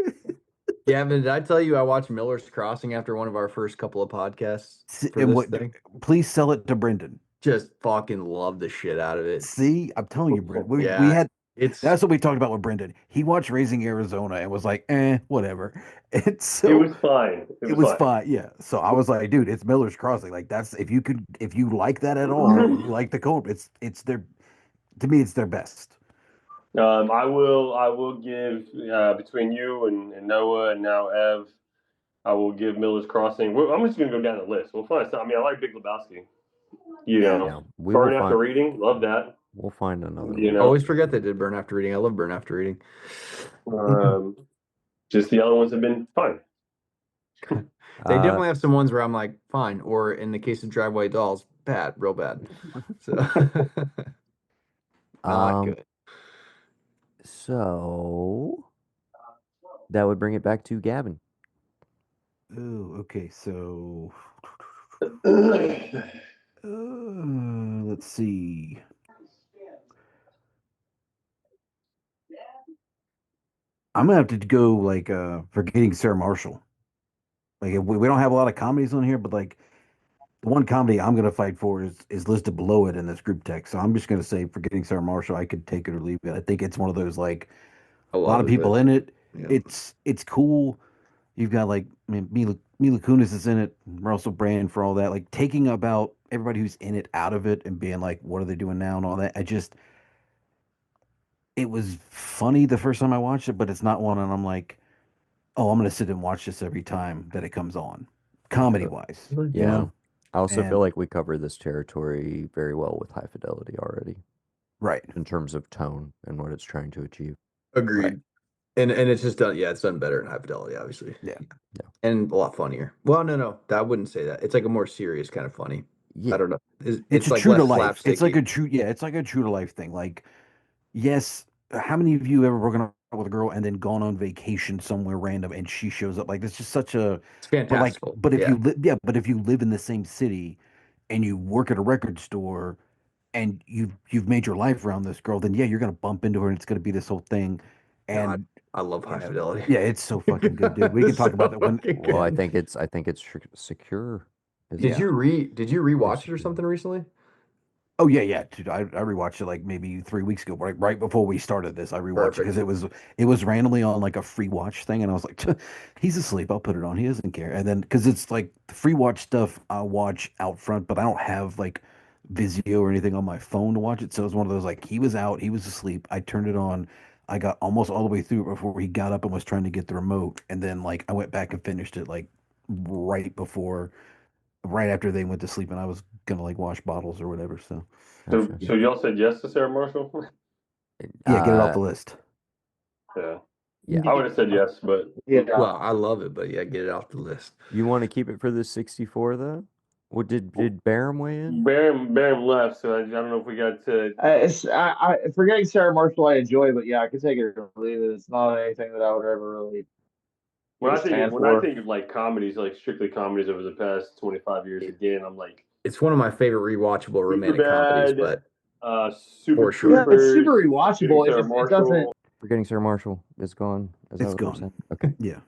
Gavin, did I tell you I watched Miller's Crossing after one of our first couple of podcasts for And this what? thing? Please sell it to Brendan. Just fucking love the shit out of it. See, I'm telling you, Brendan. We Yeah, had it's that's what we talked about with Brendan. He watched Raising Arizona and was like, whatever. And it so was fine. it was fine. Yeah. So I was like, dude, it's Miller's Crossing. Like that's if you like that at all, you like the code, it's their to me, it's their best. I will give between you and Noah and now Ev, I will give Miller's Crossing. I'm just gonna go down the list. We'll find. I mean, I like Big Lebowski. You know, Yeah, we will Burn After find. Reading, love that. We'll find another You one. know, always forget they did Burn After Reading. I love Burn After Reading. um, just the other ones have been fine. They definitely have some ones where I'm like, fine. Or in the case of Driveway Dolls, bad, real bad. So not Um, good. so that would bring it back to Gavin. Oh, okay. So let's see. I'm gonna have to go like Forgetting Sarah Marshall. Like we don't have a lot of comedies on here, but like the one comedy I'm gonna fight for is listed below it in this group text. So I'm just gonna say Forgetting Sarah Marshall. I could take it or leave it. I think it's one of those like I a lot love of it, people but in it. yeah. It's cool. You've got like I mean, Mila Kunis is in it, Russell Brand for all that. Like taking about everybody who's in it out of it and being like, what are they doing now and all that. It was funny the first time I watched it, but it's not one and I'm like, oh, I'm gonna sit and watch this every time that it comes on, comedy wise. You Yeah. know? I also feel And like we covered this territory very well with High Fidelity already right. in terms of tone and what it's trying to achieve. Agreed. And it's just done. Yeah, it's done better in High Fidelity, obviously. Yeah. And a lot funnier. Well, no, I wouldn't say that. It's like a more serious kind of funny. Yeah. I don't know. It's a like true to less life. It's like slapsticky. a true, yeah, it's like a true to life thing. Like, yes, how many of you ever broken up with a girl and then gone on vacation somewhere random and she shows up? Like, that's just such a, It's but like, fantastical. but if Yeah. you live, yeah, but if you live in the same city and you work at a record store and you've made your life around this girl, then yeah, you're gonna bump into her and it's gonna be this whole thing. No, And I love High Fidelity. yeah, it's so fucking good, dude. We can It's talk so about that when. fucking Well, I good. think it's secure. Did you rewatch it or Yes. something recently? Oh yeah, dude. I rewatched it like maybe 3 weeks ago, right before we started this. I rewatched it because it was randomly on like a free watch thing, and I was like, he's asleep. I'll put it on. He doesn't care. And then because it's like the free watch stuff, I watch out front, but I don't have like Vizio or anything on my phone to watch it. So it was one of those like he was out, he was asleep. I turned it on. I got almost all the way through before he got up and was trying to get the remote, and then like I went back and finished it like right before right after they went to sleep and I was gonna like wash bottles or whatever. So So, Gotcha. so y'all said yes to Sarah Marshall? yeah, get it off Uh, the list. Yeah, yeah. I would have said yes, but Yeah. Well, I love it, but yeah, get it off the list. You want to keep it for the 64 though? What did Barham weigh in? Baron left, so I don't know if we got to. Forgetting Sarah Marshall, I enjoy, but yeah, I could take it or leave it. It's not anything that I would ever really When take I a think stand when I for. think of like comedies, like strictly comedies over the past 25 years, again, I'm like It's one of my favorite rewatchable romantic comedies, Superbad, but Super For sure. Yeah, it's super Troopers, Getting rewatchable. Sarah It doesn't. Marshall. Forgetting Sarah Marshall is gone. Is that It's what we're gone. saying? Okay. Yeah.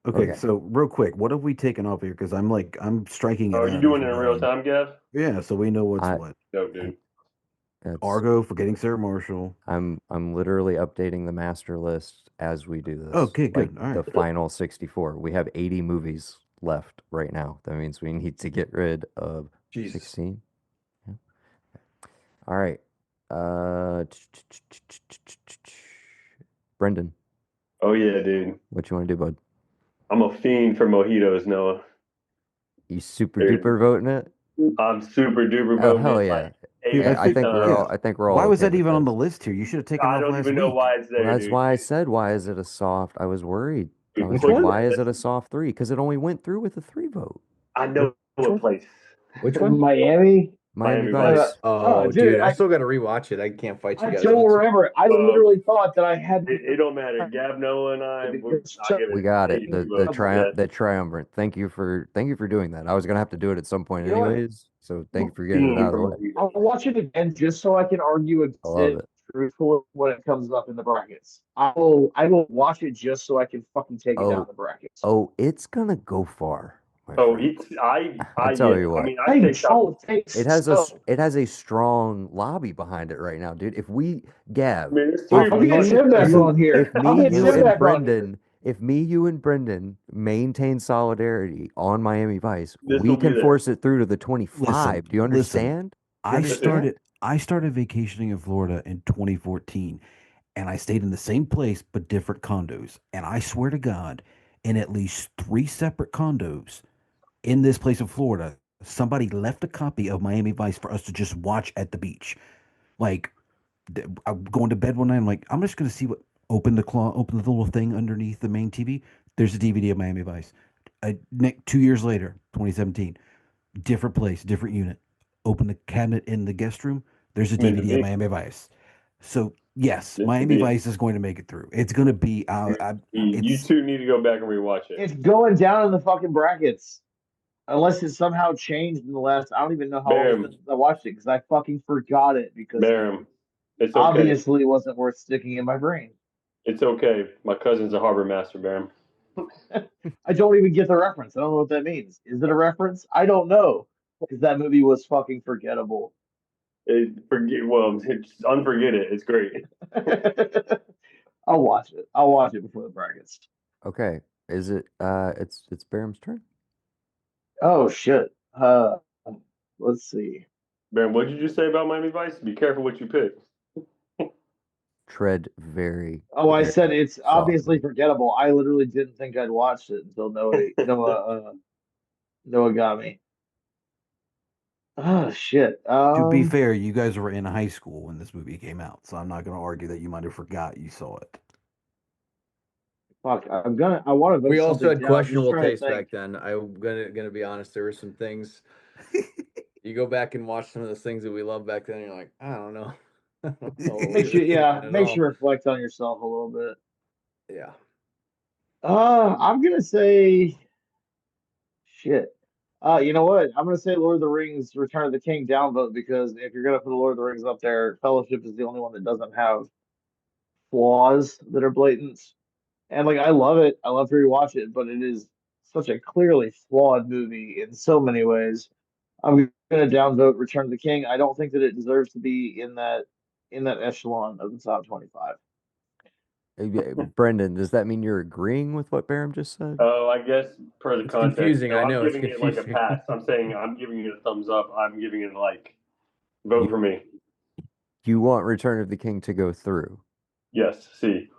Okay, Okay. so real quick, what have we taken off here? Because I'm striking it Oh, out you as doing it we're in real going. time, Gav? Yeah, so we know what's I what. No, dude. that's Argo, Forgetting Sarah Marshall. I'm literally updating the master list as we do this. Okay, Like good. All the right. final 64. We have 80 movies left right now. That means we need to get rid of Jesus. 16. Yeah. All right. Brendan, Oh yeah, dude. what you want to do, bud? I'm a fiend for mojitos, Noah. You super There- duper voting it? I'm super duper Oh voting hell it yeah. like eight Dude, I out I of think, think we're all yeah. ten. I think we're all Why was okay that with even on the this. list here? You should have taken it I off don't last even know week. why it's Well, there, that's dude. why I said why is it a soft? I was worried. I Good was Which like, point, one? why man. is it a soft three? Because it only went through with a 3 vote. I Which know a one? place. Which one? Miami. Miami Miami Vice. Vice. Oh, Oh, dude, dude, I still got to rewatch it. I can't fight you I guys don't on it. remember. I Um, literally thought that I had it don't matter. Gab, Noah, and I, because I give We it got it. 82 votes. Yeah. The triumvirate. Thank you for doing that. I was gonna have to do it at some point you know what? anyways. So thank you for getting it Team out of the from way. I'll watch it again just so I can argue I against love it it. truthfully when it comes up in the brackets. I will watch it just so I can fucking take it down Oh, in the brackets. oh, it's gonna go far, my Oh, friend. it's I tell yeah. you I what. mean, I'd say top. Don't think so. It has a strong lobby behind it right now, dude. If we Gav, I mean, there's three if I'll from get North me Tim back you on Texas. here. if I'll me get you Tim and back on here. Brendan if me you and Brendan maintain solidarity on Miami Vice, This we will be can there. force it through to the Listen, 25. Do you listen. understand? Do you understand? I started vacationing in Florida in 2014, and I stayed in the same place but different condos. And I swear to God, in at least 3 separate condos in this place in Florida, somebody left a copy of Miami Vice for us to just watch at the beach. Like, I'm going to bed one night. I'm like, I'm just gonna see what. Open the little thing underneath the main TV. There's a DVD of Miami Vice. 2 years later, 2017, different place, different unit. Open the cabinet in the guest room. There's a Meant to DVD of be. Miami Vice. So yes, Meant to Miami be. Vice is going to make it through. It's going to be. You It's two need to go back and rewatch it. It's going down in the fucking brackets. Unless it somehow changed in the last, I don't even know how long it's been Bam, since I watched it because I fucking forgot it because Bam. It's okay. obviously it wasn't worth sticking in my brain. It's okay. My cousin's a harbor master, Bam. I don't even get the reference. I don't know what that means. Is it a reference? I don't know because that movie was fucking forgettable. It's unforget it. It's great. I'll watch it. I'll watch it before the brackets. Okay. Is it it's Baram's turn? Oh shit. Let's see. Bam, what did you say about Miami Vice? Be careful what you pick. Tread very, Oh, I said very it's obviously softly. forgettable. I literally didn't think I'd watched it until Noah got me. Oh shit. To be fair, you guys were in high school when this movie came out, so I'm not going to argue that you might have forgot you saw it. Fuck. I want to vote We also something had down. I'm just questionable trying to taste think. back then. I'm gonna be honest. There were some things you go back and watch some of those things that we loved back then. And you're like, I don't know, I don't know what we were thinking at Makes you all. reflect on yourself a little bit. Yeah. I'm gonna say shit. You know what? I'm gonna say Lord of the Rings: Return of the King downvote because if you're gonna put Lord of the Rings up there, Fellowship is the only one that doesn't have flaws that are blatant. And like I love it. I love to rewatch it, but it is such a clearly flawed movie in so many ways. I'm gonna downvote Return of the King. I don't think that it deserves to be in that echelon of the top 25. Yeah, Brendan, does that mean you're agreeing with what Baram just said? Oh, I guess per the It's context. confusing. No, I I'm know it's giving it like a confusing. pass. I'm saying I'm giving it a thumbs up. I'm giving it a like. Vote You for me. you want Return of the King to go through. Yes. See.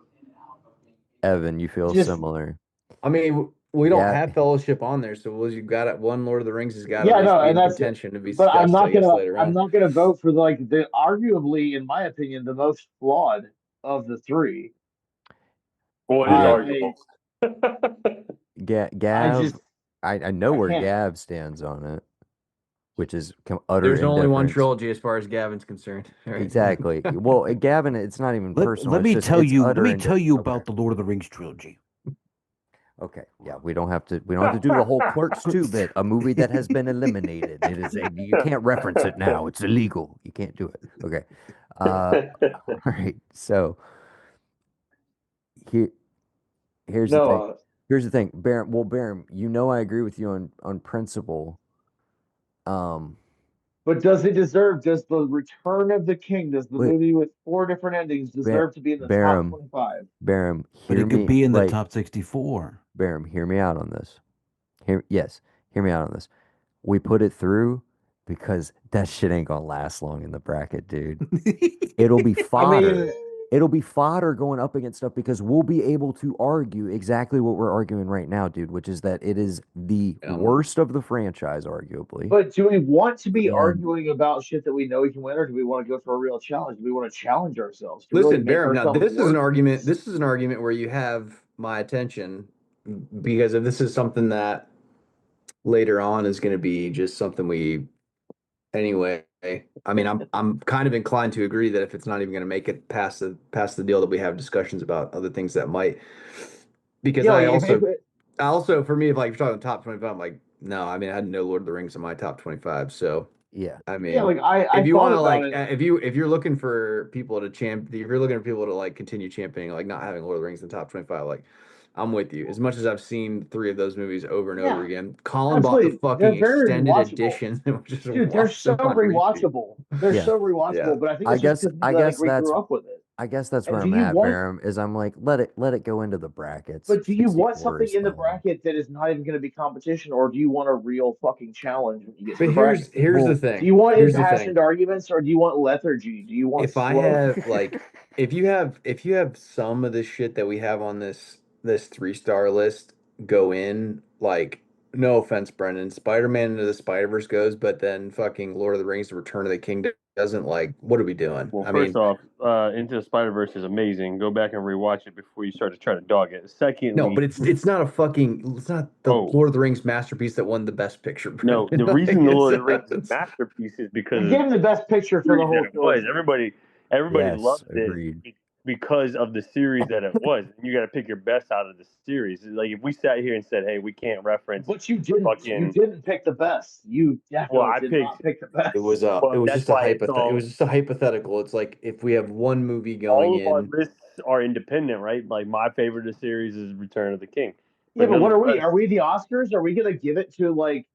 Evan, you feel Just similar. I mean, we don't Yeah, have Fellowship on there, so you got it. One Lord of the Rings has got to at yeah, least no, be and in that's contention to be but discussed, I guess, later I'm on. not gonna vote for like the arguably, in my opinion, the most flawed of the three. Well, it is yeah. I arguable. I Gav, just I know I where can't. Gav stands on it, which is utter There's only one indifference. trilogy as far as Gavin's concerned. All right. Exactly. Well, Gavin, it's not even personal. It's just it's Let utter me indifference. tell you Okay. about the Lord of the Rings trilogy. Okay. Yeah, we don't have to do the whole Clerks 2 bit, a movie that has been eliminated. You can't reference it now. It's illegal. You can't do it. Okay. Uh all right. So here here's the thing. No, Here's the thing. Baron, you know I agree with you on principle. Um but does it deserve? Does the Return of the King? Does the wait, movie with four different endings Bar deserve to be in the top Barum, 25? But hear it could me be in the like top 64. Barum, hear me out on this. Hear me out on this. We put it through because that shit ain't gonna last long in the bracket, dude. It'll be I mean, fodder. it'll be fodder going up against stuff because we'll be able to argue exactly what we're arguing right now, dude, which is that it is the worst of the franchise, arguably. But do we want to be And arguing about shit that we know we can win, or do we want to go for a real challenge? Do we want to challenge ourselves to really Listen, make Baron, now ourselves this is an work? argument. This is an argument where you have my attention because if this is something that later on is going to be just something we anyway. I mean, I'm kind of inclined to agree that if it's not even going to make it past the deal, that we have discussions about other things that might. Because Yeah, I like, also also for me, if like you're talking top 25, I'm like, no, I mean, I had no Lord of the Rings in my top 25. So yeah, I yeah, mean, like I if you thought want to about like, it. if you're looking for people to if you're looking for people to like continue championing, like not having Lord of the Rings in the top 25, like I'm with you. As much as I've seen three of those movies over and over Yeah, again, Colin bought the absolutely. They're fucking very extended rewatchable. edition and just Dude, they're watched so them on repeat. rewatchable. They're yeah. so Yeah. rewatchable, but I think I it's just guess because I like guess we that's grew up with it. where And do I'm you at, want Barum, is I'm like, let it go into the brackets. but do you want 64 something is in the fine. bracket that is not even going to be competition, or do you want a real fucking challenge when you get to But the bracket? here's the Well, Do thing. you want Here's the thing. impassioned arguments, or do you want lethargy? Do you want If I slow? have like if you have some of the shit that we have on this 3-star list go in, like no offense, Brendan, Spider-Man into the Spider-Verse goes, but then fucking Lord of the Rings, The Return of the King doesn't, like, what are we doing? Well, I first mean, off, Into the Spider Verse is amazing. Go back and rewatch it before you start to try to dog it. no, Secondly, but it's not the oh Lord of the Rings masterpiece that won the best picture, no, Brendan. the Like reason the it's, Lord of the Rings is a masterpiece is because It of gave him the best picture the for the series that whole it was. trilogy. Everybody yes, loved it agreed. because of the series that it was. And you got to pick your best out of the series. Like if we sat here and said, "Hey, we can't reference But you didn't. You fucking," didn't pick the best. You well, definitely I did picked. not pick the it Well, was that's just a why it's it all. was just a hypothetical. It's like if we have one movie going All of our in. lists are independent, right? Like my favorite of the series is Return of the King, Yeah, but but what are we? nonetheless, Are we the Oscars? Are we going to give it to like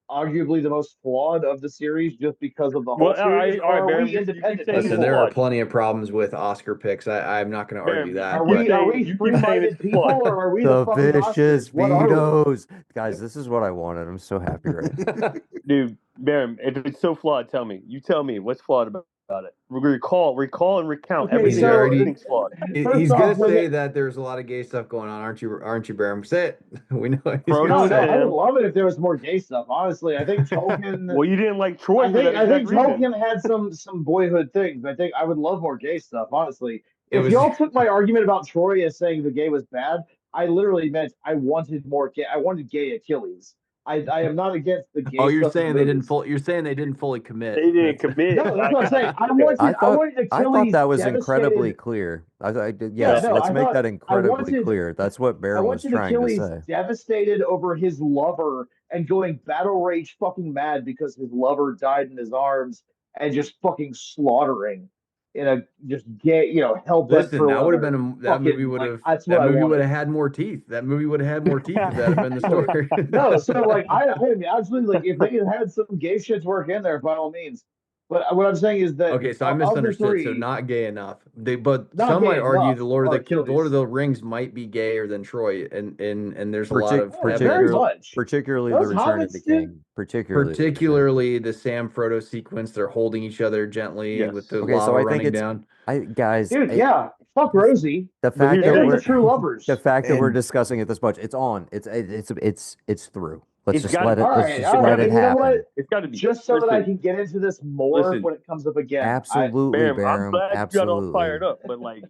arguably the most flawed of the series just because of the whole well, series, all or right, are Baron, we you keep independent saying he's Listen, there people? are flawed. plenty of problems with Oscar picks. I'm not going to argue Baron, that, you but Are saying we you keep saying free-minded it's flawed. people, or are we the The fucking Oscars? vicious What are we? vetoes. Guys, this is what I wanted. I'm so happy right now. Dude, Baron, if it's so flawed, tell me. You tell me what's flawed about it. Recall, and recount Okay, he's everything that you so already think's flawed. first he's off, gonna when say it, that there's a lot of gay stuff going on, aren't you, Baron? Say it. We know he's gonna Frodo no, and no, say I it. would Sam. love it if there was more gay stuff. Honestly, I think Tolkien. Well, you didn't like Troy for that I exact think reason. Tolkien had some boyhood things. I think I would love more gay stuff. Honestly, It if was y'all took my argument about Troy as saying the gay was bad, I literally meant I wanted more gay. I wanted gay Achilles. I am not against the oh, gay stuff in movies. you're saying they didn't fully They commit. didn't That's commit. No, that's I what I'm got saying. it. Okay. I wanted I thought Achilles that was incredibly devastated. clear. I did, Yeah, yes, no, let's I make thought that incredibly clear. That's what I Baron was wanted trying to Achilles say. devastated over his lover and going battle rage fucking mad because his lover died in his arms and just fucking slaughtering in a just gay, hell bent Listen, for that would have leather. been that movie Fucking would like have that's what I wanted. had more teeth. That movie would have had more teeth if that had been the Exactly. story. No, so like I mean, absolutely like if they had some gay shit to work in there, by all means. But what I'm saying is that Okay, so I of the misunderstood. So three, not gay enough. But not some might gay argue enough the are Lord of Achilles. the Rings might be gayer than Troy, and there's a lot Partic- of Oh, very evidence, particular, much. particularly the Those Return of the hobbits, dude. King. Particularly the Return. particularly the Sam Frodo sequence. They're holding each other gently with Yes. the Okay, so lava I think running it's, down. guys, Dude, yeah. Fuck Rosie. the But fact here's the that They're thing. the we're true the lovers. fact that we're And discussing it this much, it's on. It's through. It's got to be. All Let's right, just all It's got let right. to it And be. you know what? happen. It's got to be. Just so that I Listen, can get into this more listen. when it comes up again. I Absolutely, Bam, I'm Barum. glad you got all Absolutely. fired up, but like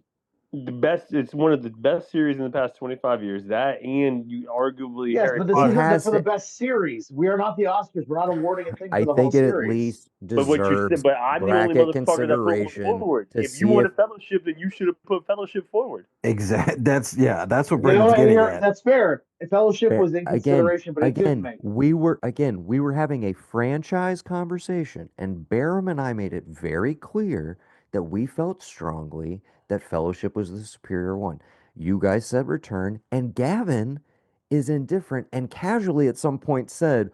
the best, it's one of the best series in the past 25 years. That and you arguably yes, Harry but this It Potter. isn't has for the best series. We are not the Oscars. We're not awarding a thing for I the whole think it at series. least But what you said, deserves but I'm the only bracket motherfucker that put one consideration forward. to If you see if wanted Fellowship, then you should have put Fellowship forward. Exact. That's what You know Brendan's what? And getting at. that's fair. Fellowship was in again, consideration, but it didn't make. we were having a franchise conversation, and Barum and I made it very clear that we felt strongly that Fellowship was the superior one. You guys said Return, and Gavin is indifferent and casually at some point said,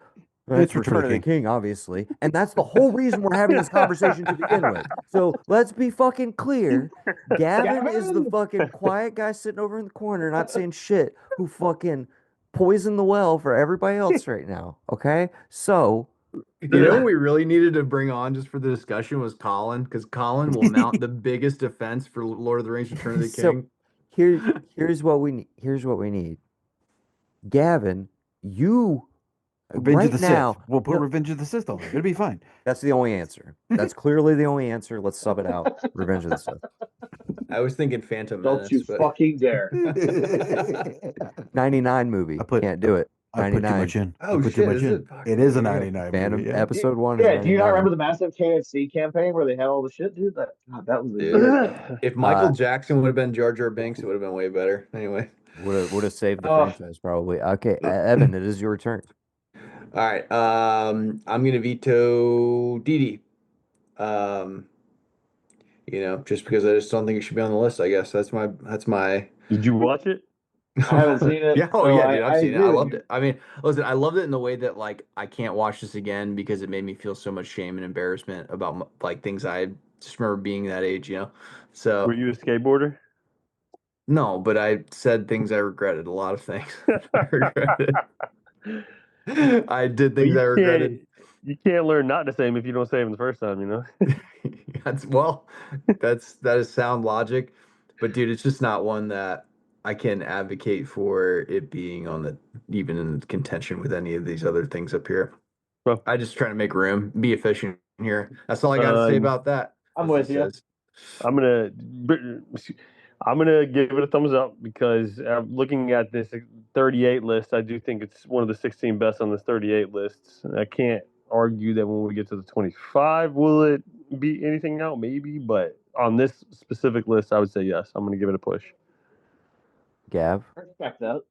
It's "That's Return of Return the of the King. King, obviously." And that's the whole reason we're having this conversation to begin with. So let's be fucking clear. Gavin is the Gavin, fucking quiet guy sitting over in the corner, not saying shit, who fucking poisoned the well for everybody else right now. Okay? So You know what we really needed to bring on just for the discussion was Colin, because Colin will mount the biggest defense for Lord of the Rings: Return of the So King. here, here's what we need. Here's what we need. Gavin, you Revenge of right the Sith. now. We'll put No, Revenge of the Sith on there. It'll be fine. that's the only answer. That's clearly the only answer. Let's sub it out. Revenge of the Sith. I was thinking Phantom Don't you Menace, but fucking dare. 99 movie. I put Can't do it. I put too 99. much in. I oh put too shit, much is in. it? Fuck, It is a there you go. 99 movie. Phantom Yeah. episode 1 is Yeah, do you not 99. remember the massive KFC campaign where they had all the shit, dude? That was Dude, if Michael Uh, Jackson would have been Jar Jar Binks, it would have been way better. Anyway, would have saved the Oh, franchise probably. Okay, Evan, it is your turn. all right. I'm gonna veto Dee Dee. Um, just because I just don't think it should be on the list. I guess that's my. Did you watch it? I haven't seen it, Yeah, oh so yeah, dude, I I've seen it. agree I with loved you. it. I mean, listen, I loved it in the way that like I can't watch this again because it made me feel so much shame and embarrassment about like things I just remember being that age. Were So you a skateboarder? no, but I said things I regretted. A lot of things I regretted. I did But things I regretted. you can't learn not to say them if you don't say them the first time, you know? That's well, that is sound logic, but dude, it's just not one that I can advocate for it being on the even in contention with any of these other things up here. Well, I just try to make room, be efficient here. That's all I got to say um, about that. I'm As he with you. says. I'm gonna I'm gonna give it a thumbs up because looking at this 38 list, I do think it's one of the 16 best on this 38 lists. I can't argue that when we get to the 25, will it beat anything out? Maybe, but on this specific list, I would say yes. I'm gonna give it a push. Gav, I respect that.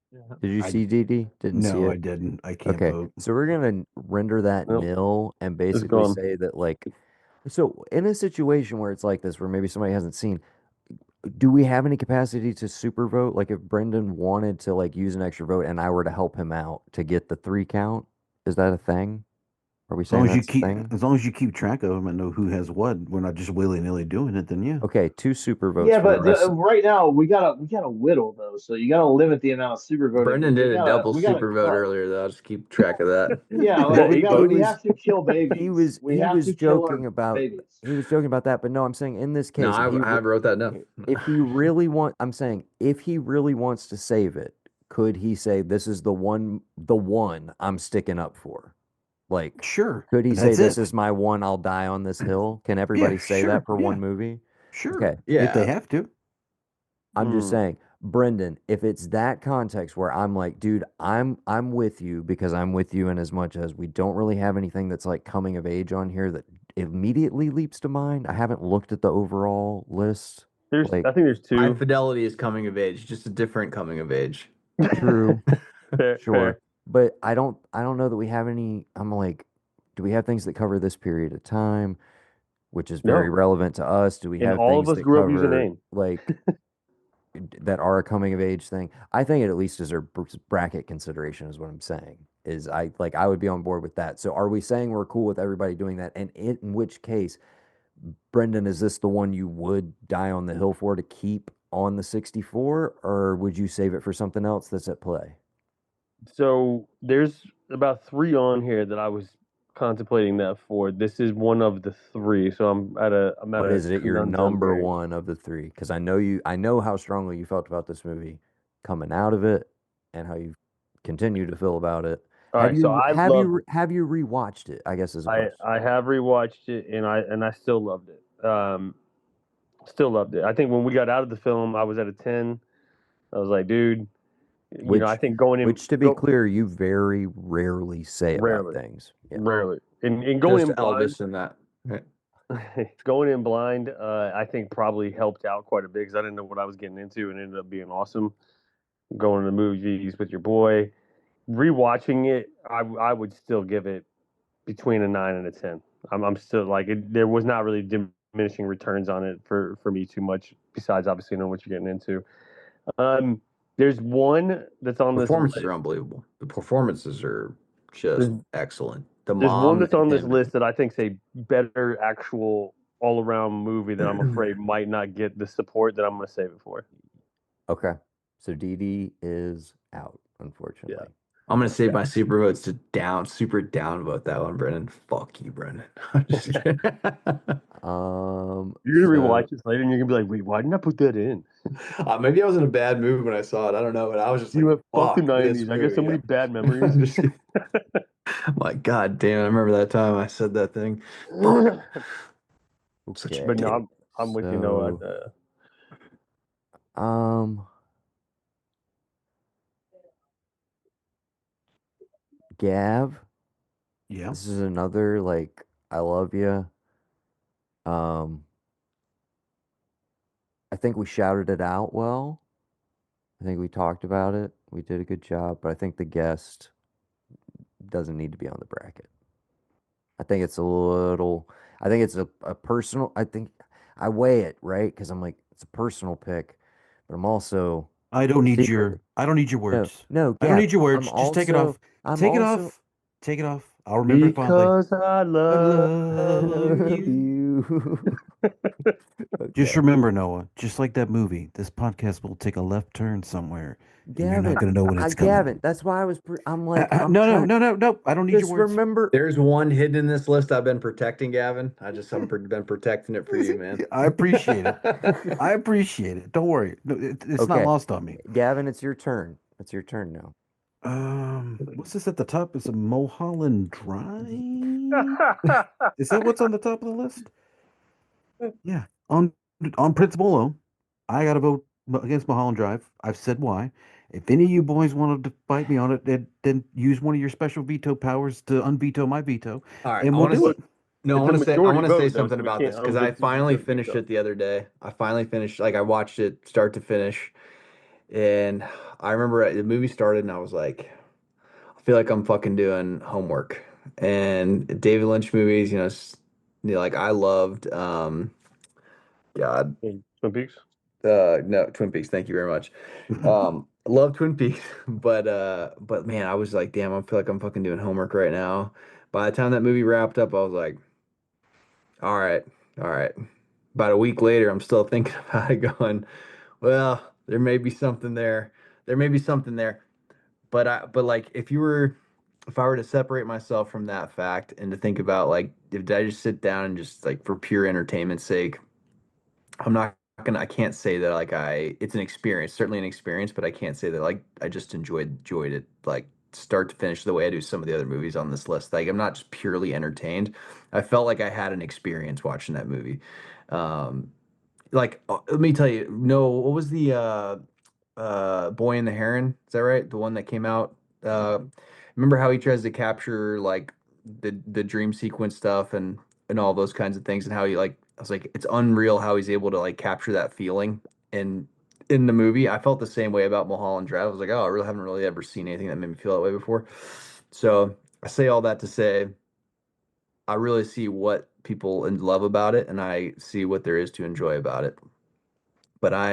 did you I see DD? Didn't see No, I it. didn't. I can't Okay, vote. so we're gonna render that Nope, nil and it's basically gone. say that like, so in a situation where it's like this, where maybe somebody hasn't seen, do we have any capacity to super vote? Like if Brendan wanted to like use an extra vote and I were to help him out to get the 3 count, is that a thing? Are we As long saying as you that's a keep, thing? as long as you keep track of them and know who has what, we're not just willy nilly doing it. Then yeah. Okay, 2 super votes Yeah, for the but rest. right now we gotta whittle those, so you gotta limit the amount of super voting Brendan because did a double we gotta super vote cut. earlier, though. I'll just keep track of that. Yeah, Is like that 8 we votes? have to kill He babies. was We he have was to kill our joking about babies. that, but no, I'm saying in this No, case, if I wrote that down. if he really I'm saying if he really wants to save it, could he say this is the one I'm sticking up for? Like, Sure. could he say That's this it. is my one, I'll die on this hill? Can Yeah. everybody say that Sure. for one Yeah. movie? Sure. Okay. If they Yeah. have to. I'm just Hmm. saying, Brendan, if it's that context where I'm like, dude, I'm with you because I'm with you in as much as we don't really have anything that's like coming of age on here that immediately leaps to mind. I haven't looked at the overall list. I Like, think there's High 2. Fidelity is coming of age, just a different coming of age. true, Fair, sure. fair. But I don't know that we have any. I'm like, do we have things that cover this period of time, which is very No, relevant to us? Do we and have all of things us that grew up using cover AIM. like that are a coming of age thing? I think it at least deserve bracket consideration is what I'm saying. Is I would be on board with that. So are we saying we're cool with everybody doing that? And in which case, Brendan, is this the one you would die on the hill for to keep on the 64, or would you save it for something else that's at play? So there's about 3 on here that I was contemplating that for. This is one of the 3, so I'm at But a is it your conundrum number here. one of the 3? Because I know how strongly you felt about this movie coming out of it, and how you continue to feel about it. All right, so I loved. Have you rewatched it? I guess is a question. I have rewatched it and I still loved it. Still loved it. I think when we got out of the film, I was at a 10. I was like, dude, I Which, think going in which to be go clear, you very rarely say about rarely, things. Yeah. rarely, and going Just in blind, Elvis in that. going in blind, I think probably helped out quite a bit because I didn't know what I was getting into and it ended up being awesome. Going to the movies with your boy, rewatching it, I would still give it between a 9 and a 10. I'm still like there was not really diminishing returns on it for me too much. Besides, obviously, knowing what you're getting into. Um, there's one that's on this Performances list. are unbelievable. The performances are There's, just excellent. The there's one mom that's on this and list that I think's a better actual all around movie that I'm him. afraid might not get the support that I'm going to save it for. Okay. So Dee Dee is out, Yeah. unfortunately. I'm gonna save my super votes to super downvote that one, Brennan. Fuck you, Brennan. I'm just kidding. You're gonna So rewatch this later, and you're gonna be like, "Wait, why didn't I put that in?" Maybe I was in a bad mood when I saw it. I don't know, but I was just You like, know what? Fuck the "Fuck this '90s. I got so movie." many bad memories. I'm just kidding. My God damn! I remember that time I said that thing. Fuck. Such a But no, okay. dick. I'm with you, Noah. So um Gav, Yeah. this is another like I love you. Um I think we shouted it out well. I think we talked about it. We did a good job, but I think the guest doesn't need to be on the bracket. I think it's a little, I think it's a personal, I think I weigh it, right? Because I'm like, it's a personal pick, but I'm also secretly, I don't need your no, words. no, I don't Gav, need your I'm words. Just take it also, off. I'm Take it also, off. Take it off. I'll remember it fondly. because I I love love love you. you. Just Okay. remember, Noah, just like that movie, this podcast will take a left turn somewhere, and you're not Gavin, going to know when it's Gavin, coming. that's why I'm like, I'm No, no, trying, no, no, no. I don't need your just words. remember. There's one hidden in this list I've been protecting, Gavin. I just haven't been protecting it for you, man. I appreciate it. I appreciate it. Don't worry. No, it's not Okay, lost on me. Gavin, it's your turn. It's your turn now. What's this at the top? Is a Mulholland Drive? Is that what's on the top of the list? Yeah. On principle alone, I got to vote against Mulholland Drive. I've said why. If any of you boys wanted to fight me on it, then use one of your special veto powers to unveto my veto, All right, and I we'll want do to. it. No, It's a I majority want to say vote, though, something so we about can't. this I because don't I think you can finally do a finished veto. it the other day. I finally finished, like I watched it start to finish, and I remember the movie started, and I was like, I feel like I'm fucking doing homework. And David Lynch movies, like I loved, God, Twin Peaks. no, Twin Peaks. Thank you very much. I love Twin Peaks, but man, I was like, damn, I feel like I'm fucking doing homework right now. By the time that movie wrapped up, I was like, all right, all right. About a week later, I'm still thinking about it, going, well, there may be something there. There may be something there. But like, if I were to separate myself from that fact and to think about like, if I just sit down and just like for pure entertainment's sake, I'm not I can't say that like it's an experience, certainly an experience, but I can't say that like I just enjoyed it like start to finish the way I do some of the other movies on this list. Like I'm not just purely entertained. I felt like I had an experience watching that movie. Um, let me tell you, no, what was the Boy and the Heron? Is that right? The one that came out. Remember how he tries to capture like the dream sequence stuff and all those kinds of things, and how he like I was like, it's unreal how he's able to like capture that feeling in the movie. I felt the same way about Mulholland Drive. I was like, oh, I really haven't really ever seen anything that made me feel that way before. So I say all that to say, I really see what people love about it, and I see what there is to enjoy about it. But I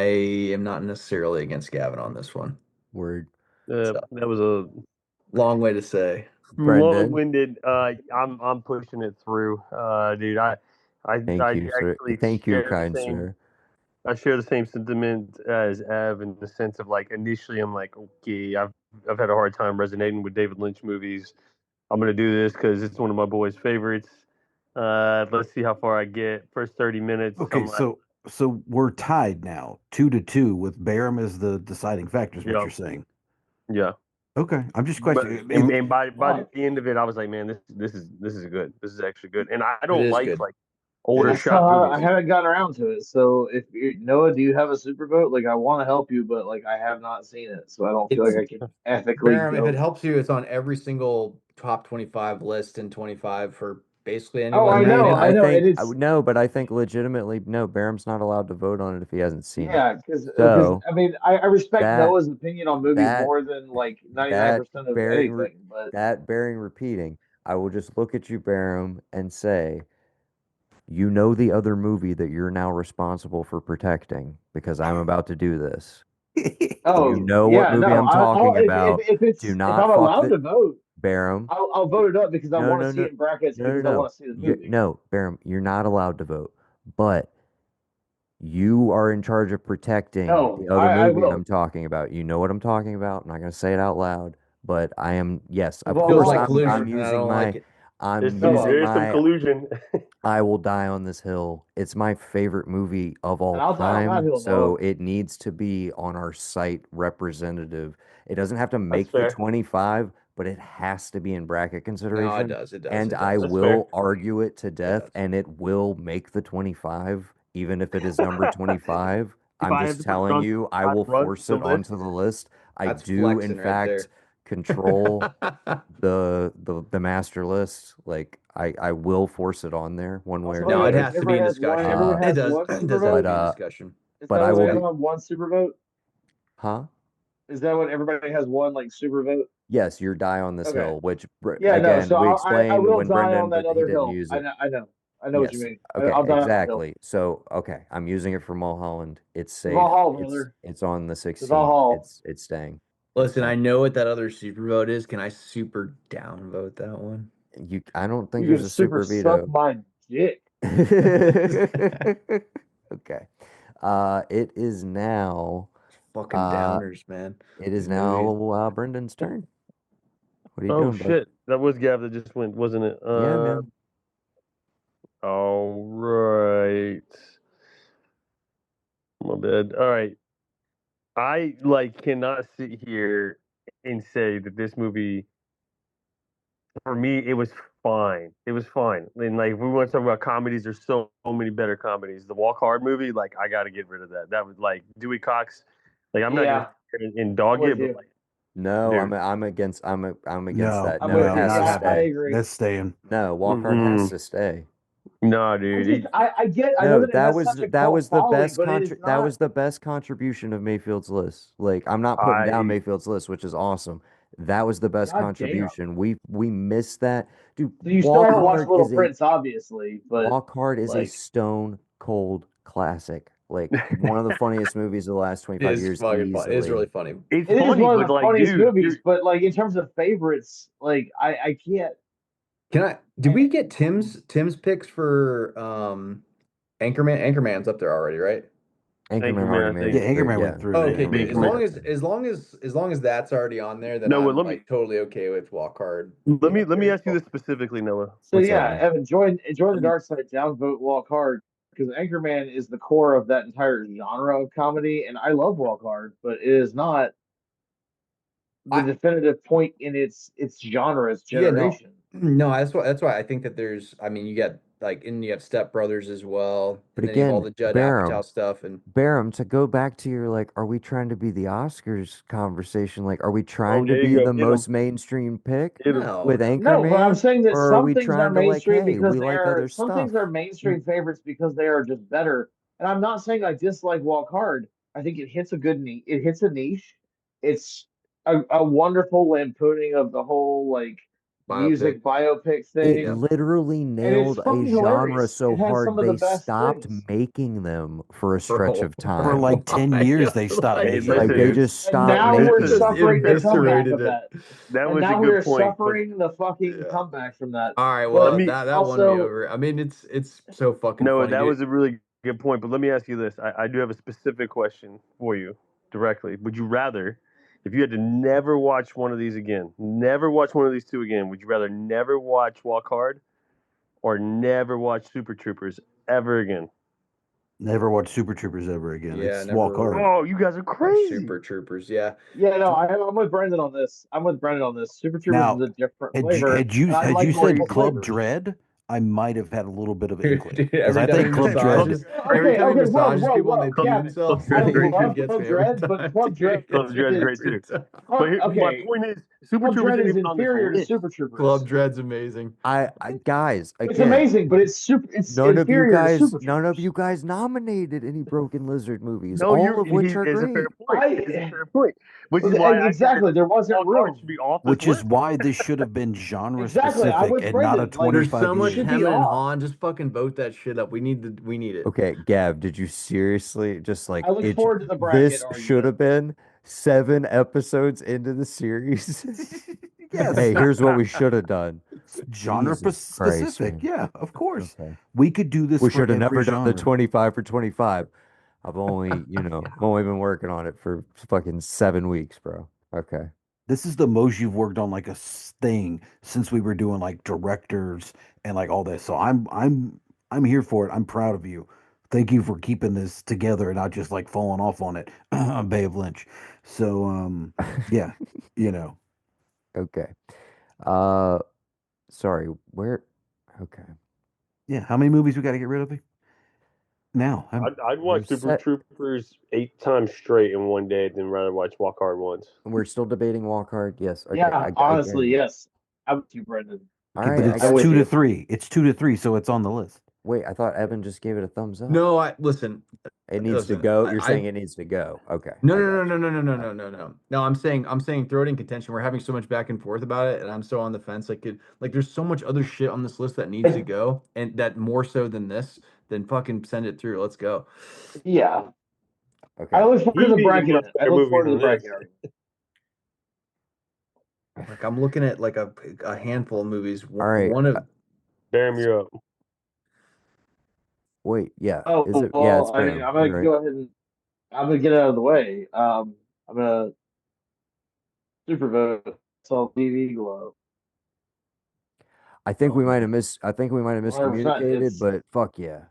am not necessarily against Gavin on this one. Word. So That was a long way to say. Brendan, long-winded. I'm pushing it through, dude. thank I you, sir. actually Thank you, share the kind same. sir. I share the same sentiment as Ev in the sense of like initially I'm like, okay, I've had a hard time resonating with David Lynch movies. I'm gonna do this because it's one of my boys' favorites. Let's see how far I get. First 30 minutes, Okay, I'm like, so we're tied now, 2-2, with Barham as the deciding factor, is what yeah, you're saying. yeah. Okay, I'm just But questioning. and by Fuck. the end of it, I was like, man, this is good. This is actually good. And I It don't is like good. like It older is I good. shot saw. I movies. haven't gotten around to it. So if Noah, do you have a super vote? Like, I want to help you, but like, I have not seen it, so I don't feel like It's I can ethically Barum, if it go. helps you, it's on every single top 25 list in 25 for basically Oh, anyone I that know, No, can. I I know, and think it's no, but I think legitimately no. Barham's not allowed to vote on it if he hasn't seen it. yeah, because So I mean, I respect that Noah's opinion on movies that more than like that 99% of bearing re- anything, but that bearing repeating, I will just look at you, Barham, and say, you know the other movie that you're now responsible for protecting because I'm about to do this. You oh know what yeah, movie no, I'm talking about. if Do it's if not I'm fuck allowed the to vote, Barham. I'll vote it up because I No, want to no, see no, it in brackets no, no, because I no. want to see the movie. No, Barham, you're not allowed to vote. But you are in charge of protecting No, the other I movie will. I'm talking about. You know what I'm talking about. I'm not going to say it out loud, but I am, yes, of Well, Feels course, like Holland, I'm collusion, and I using don't like my, it. I'm Noah, using There's some my, collusion. I will die on this hill. It's my favorite movie of all and I'll die on that time, hill, Noah. so it needs to be on our site representative. It doesn't have to That's make the fair. 25, but it has to be in bracket No, it consideration. does. It does. And It I does. That's fair. will argue it to It death, does. and it will make the 25, even if it is number 25. If I'm I have just to put it telling on you, I 25 will run force the it list, onto the list. I That's do, in flexing right fact, there. control the master list. Like I will force it on there one way Also, or by the the No, way, it other. has to be in discussion. Uh, everyone It has does. one It super does have to but vote. be in discussion. Is but that I what will everyone be, have one super vote? huh? Is that what everybody has one like super vote? Yes, your die on this Okay. hill, which Yeah, no. again So we I explained will when die Brendan, on that but he other didn't hill. use I it. know. I know what you Yes. mean. Okay, I'll die on that hill. exactly. So okay, I'm using it for Mulholland. It's The safe. Valhalla, It's brother. it's on the The 16. Valhalla. It's staying. It's Listen, I staying. know what that other super vote is. Can I super downvote that one? I don't think You there's can a super super suck veto. my dick. Okay. It is now Fucking uh downers, man. it is These movies. now Brendan's turn. What are you oh doing, bud? shit, that was Gav that just went, wasn't it? Yeah, man. All right. My bad. All right. I like cannot sit here and say that this movie for me it was fine. It was fine. And like if we want to talk about comedies, there's so many better comedies. The Walk Hard movie, like I got to get rid of that. That was like Dewey Cox. Like I'm not gonna Yeah, sit here and I'm dog with it, but you. like No, dude, I'm against No, that. I'm No, it with no, you. has not to Yeah, I stay. happening. agree. That's staying. No, Walk Hard has mm-mm. to stay. Nah, I dude. just I get I know No, that it has such a that cult was the following, best but it is that not. was the best contribution of Mayfield's list. Like I'm not putting down I Mayfield's list, which is awesome. That was the best God damn. contribution. We missed that. Dude, So you still haven't watched Little Prince, obviously, but Walk Hard is a like stone cold classic. Like one of the funniest movies of the last It 25 is years fucking fun. It is really easily. funny. it's it is funny, one but of the like, funniest dude, movies. But like in terms of favorites, like I can't. Can I? Did we get Tim's picks for Anchorman? Anchorman's up there already, right? Anchorman Anchorman, already I made Yeah, think. it through. Anchorman Yeah. went through. Oh, Yeah, okay, Anchorman good. was As on Anchorman. long there. as long as that's already on there, then No, I'm let me like totally okay with Walk Hard let being me up let there me as ask you well. this specifically, Noah. So What's up, yeah, man? Evan, join the Let me dark side. Downvote Walk Hard because Anchorman is the core of that entire genre of comedy, and I love Walk Hard, but it is not the I definitive point in its genre's Yeah, no, generation. no, that's why I think that there's. I mean, you got like, and you have Step Brothers as well, But and then you have all again, the Judd Barham, Apatow stuff, and Barham, to go back to your like, are we trying to be the Oscars conversation? Like, are we Oh, trying to there be you go. the Get him. most mainstream pick Get him. no, with no, No, but I'm Anchorman? saying that Or are some we things are trying to like, mainstream hey, because we they like are other some things stuff? are mainstream favorites because they are just better. And I'm not saying I dislike Walk Hard. I think it hits a good niche. It hits a niche. It's a wonderful lampooning of the whole like biopic. music biopic It Yeah, thing, literally and it's nailed a fucking genre hilarious. so It has hard some of the they best stopped things. making them for a stretch bro, of For time. like 10 why? years, they stopped Hey, making Like them. they listen. just And stopped now Hey, we're making listen. them. suffering the comeback Eviscerated of it. that. That And was a now we good are point. But suffering the fucking Yeah. comeback from that. All right, let well, But me that won me also, over. I mean, it's so fucking Noah, funny, that dude. was a really good point. But let me ask you this. I do have a specific question for you directly. Would you rather, if you had to never watch one of these again, never watch one of these two again, would you rather never watch Walk Hard or never watch Super Troopers ever again? Never watch Super Troopers ever again. Yeah, It's Walk never Hard. Oh, you guys are watched crazy. Super Troopers. Yeah, yeah, no, I'm with Brendan on this. I'm with Brendan on this. Super Troopers is Now, a different flavor, and I had like you said multiple Crazy. Club flavors. Dread, I might have had a little bit of an dude, inkling dude, because every I time he think Club Dread. massages, every time he Whoa, massages whoa, people and they whoa, Club, pee Gab. themselves, Club I Dread's it great love too. gets me Club every Dread, but time, Club Dread dude. Club Dread's is great Every too. time. But my okay. point is, Super Club Troopers Dread isn't is even on this inferior to list. Super Troopers. Club Dread's amazing. Guys, It's again, amazing, but it's inferior to Super none of Troopers. you guys nominated any Broken Lizard movies, No, all you're of which he are is a fair great. point. It is a I fair point. Which is why I said that exactly there wasn't Walk Hard should room. be off this Which is list. why this should have been genre Exactly, I'm specific with and not a Brendan. Like There's 25 so it much year. should be hemming and off. hawing. Just fucking vote that shit up. We need it. Okay, Gab, did you seriously just I like look it? forward to the bracket This should argument. have been 7 episodes into the series. Yes, Hey, here's what we should have done. genre Jesus Christ, specific. man. Yeah, of course. Okay. We could do this We for should have every never done the genre. 25 for 25. I've only, Yeah. only been working on it for fucking 7 weeks, bro. Okay. This is the most you've worked on like a thing since we were doing like directors and like all this. So I'm here for it. I'm proud of you. Thank you for keeping this together and not just like falling off on it on Bay of Lynch. So yeah, you know. Okay. Uh, sorry. Where? Okay. Yeah, how many movies we got to get rid of? Now, I'd We're watch Super set. Troopers 8 times straight in one day than rather watch Walk Hard once. We're still debating Walk Hard. Yes. Okay. Yeah, I get honestly, it. yes. I'm with you, Brendan. All okay, but right. I it's I'm got with two to you. three. It's 2 to 3, so it's on the list. Wait, I thought Evan just gave it a thumbs up. No, I listen. It needs to Listen. go. You're I saying it needs to go. Okay. no I no got no no no no you. no no no no. No, I'm saying throw it in contention. We're having so much back and forth about it, and I'm so on the fence. Like there's so much other shit on this list that needs to go, and that more so than this. Then fucking send it through. Let's go. Yeah. I Okay. look forward to the He's a bracket. much I better look movie forward to the than this. bracket argument. Like I'm looking at like a handful of movies. All right. One of Damn, you're up. Wait. Yeah. Is Oh it? Yeah. It's well, I mean, Bam. I'm You're gonna right. go ahead and I'm gonna get out of the way. I'm gonna super vote. So TV glow. I think we might have 100%. miscommunicated, It's but fuck yeah.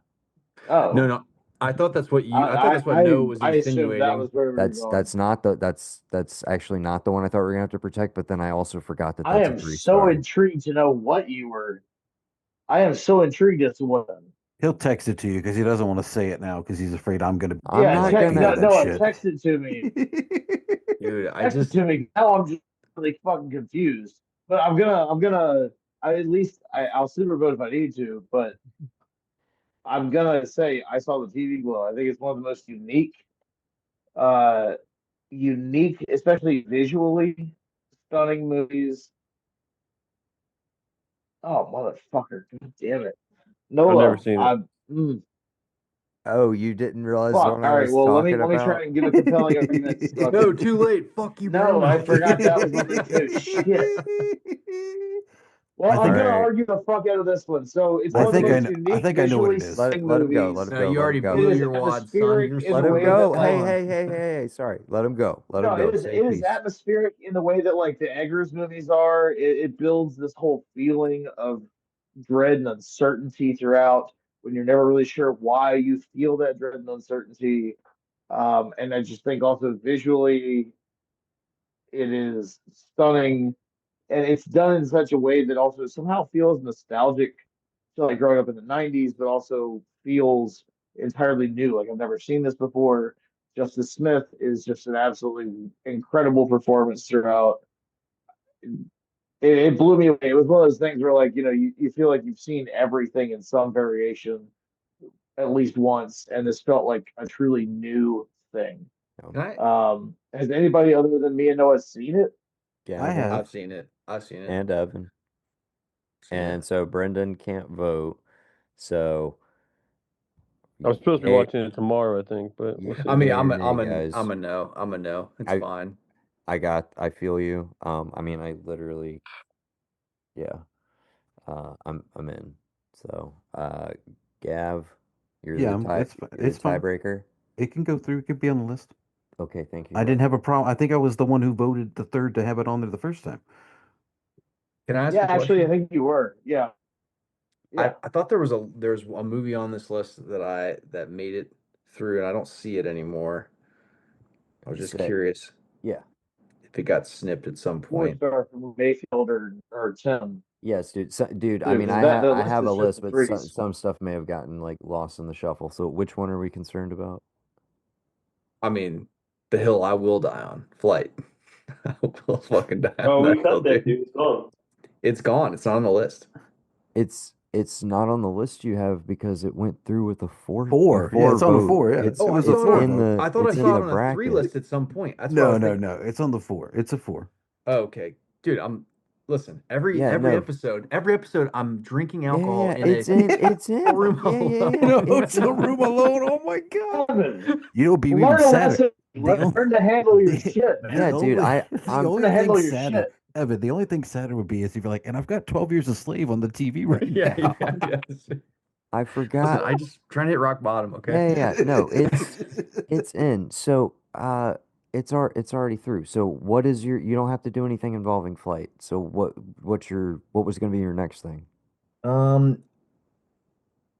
no oh, no. I thought that's what you. I thought that's what Noah was I assumed that insinuating. was where we were going. That's actually not the one I thought we were gonna have to protect. But then I also forgot that I that's a am three so star. intrigued to know what you were. I am so intrigued as to what. He'll text it to you because he doesn't want to say it now because he's afraid I'm going to I'm Yeah, not like be gonna. all no, that no, shit. text it to me. Dude, I Text it just to me. Now I'm just really fucking confused. But I'll super vote if I need to. But I'm gonna say I saw the TV glow. I think it's one of the most uh, unique, especially visually stunning movies. Oh motherfucker! God damn it, I've never Noah. seen it. Oh, you didn't realize the Fuck. one All I right. was Well, talking let me try about? and give a compelling argument. no, Okay. too late. Fuck you, No, Ben. I forgot that was the thing too. Shit. Well, I All I'm think gonna right. argue the fuck out of this one. So it's well, one of the most I unique think I know what visually it is. stunning Let him go. Let movies. him No, go. you Let him already go. It blew is your wad, son. atmospheric You're in so the Let him way fucking go. that Hey, wrong. hey, hey, hey, hey. Sorry. Let him go. Let him no, go. Say it is peace. atmospheric in the way that like the Eggers movies are. It builds this whole feeling of dread and uncertainty throughout when you're never really sure why you feel that dread and uncertainty. And I just think also visually it is stunning and it's done in such a way that also somehow feels nostalgic to like growing up in the 90s, but also feels entirely new. Like I've never seen this before. Justice Smith is just an absolutely incredible performance throughout. It blew me away. It was one of those things where like, you feel like you've seen everything in some variation at least once, and this felt like a truly new thing. No. Can I? Has anybody other than me and Noah seen it? I Gavin have. I've seen it. I've seen it. and Evan. Seen it. And so Brendan can't vote. So I'm supposed to be yay, watching it tomorrow, I think, but we'll I see. mean, yay or nay, guys. I'm a no. I'm a no. It's I fine. I feel you. I mean, I literally, yeah. I'm in. So, Gav, Yeah, you're the it's fine. tiebreaker. It can go through. It could be on the list. Okay, thank you, I didn't Gav. have a problem. I think I was the one who voted the third to have it on there the first time. Can I ask Yeah, a actually, I question? think you were. Yeah, yeah. I thought there's a movie on this list that made it through, and I don't see it anymore. I was just Say, curious yeah. if it got snipped at some Four point. star from Mayfield or Tim, Yes, dude. Dude, I too, mean, because that the I list have a is just list, the but threes. some stuff may have gotten like lost in the shuffle. So, which one are we concerned about? I mean, the hill I will die on. Flight. I will fucking die on Oh, we that hill, cut that, dude. dude. It's gone. It's gone. It's not on the list. It's not on the list you have because it went through with a Four. Yeah, four it's on the vote. four. Yeah, It's it Oh, was a four vote. I thought I it's in saw the it on a three bracket. list at some point. That's what I No, was no, thinking. no. It's on the four. It's a four. Oh, okay, dude. Listen. Yeah, no. Every episode, I'm drinking Yeah, alcohol yeah, in it's a in, it's in. room Yeah, yeah, In yeah, a alone. it's hotel in. room alone. Oh my god. Evan, You know, it'd be even learn a sadder. lesson. The only, Learn to handle your the, shit, the Yeah, man. dude, only, the I'm Learn only to thing handle your sadder, shit. Evan. The only thing sadder would be is if you're like, and I've got 12 Years a Slave on the TV right Yeah, now. yes. I Listen, forgot. I just trying to hit rock bottom. Okay. Yeah, yeah, yeah. No, it's in. So, it's already through. So what is your, you don't have to do anything involving flight. So what was going to be your next thing? Um,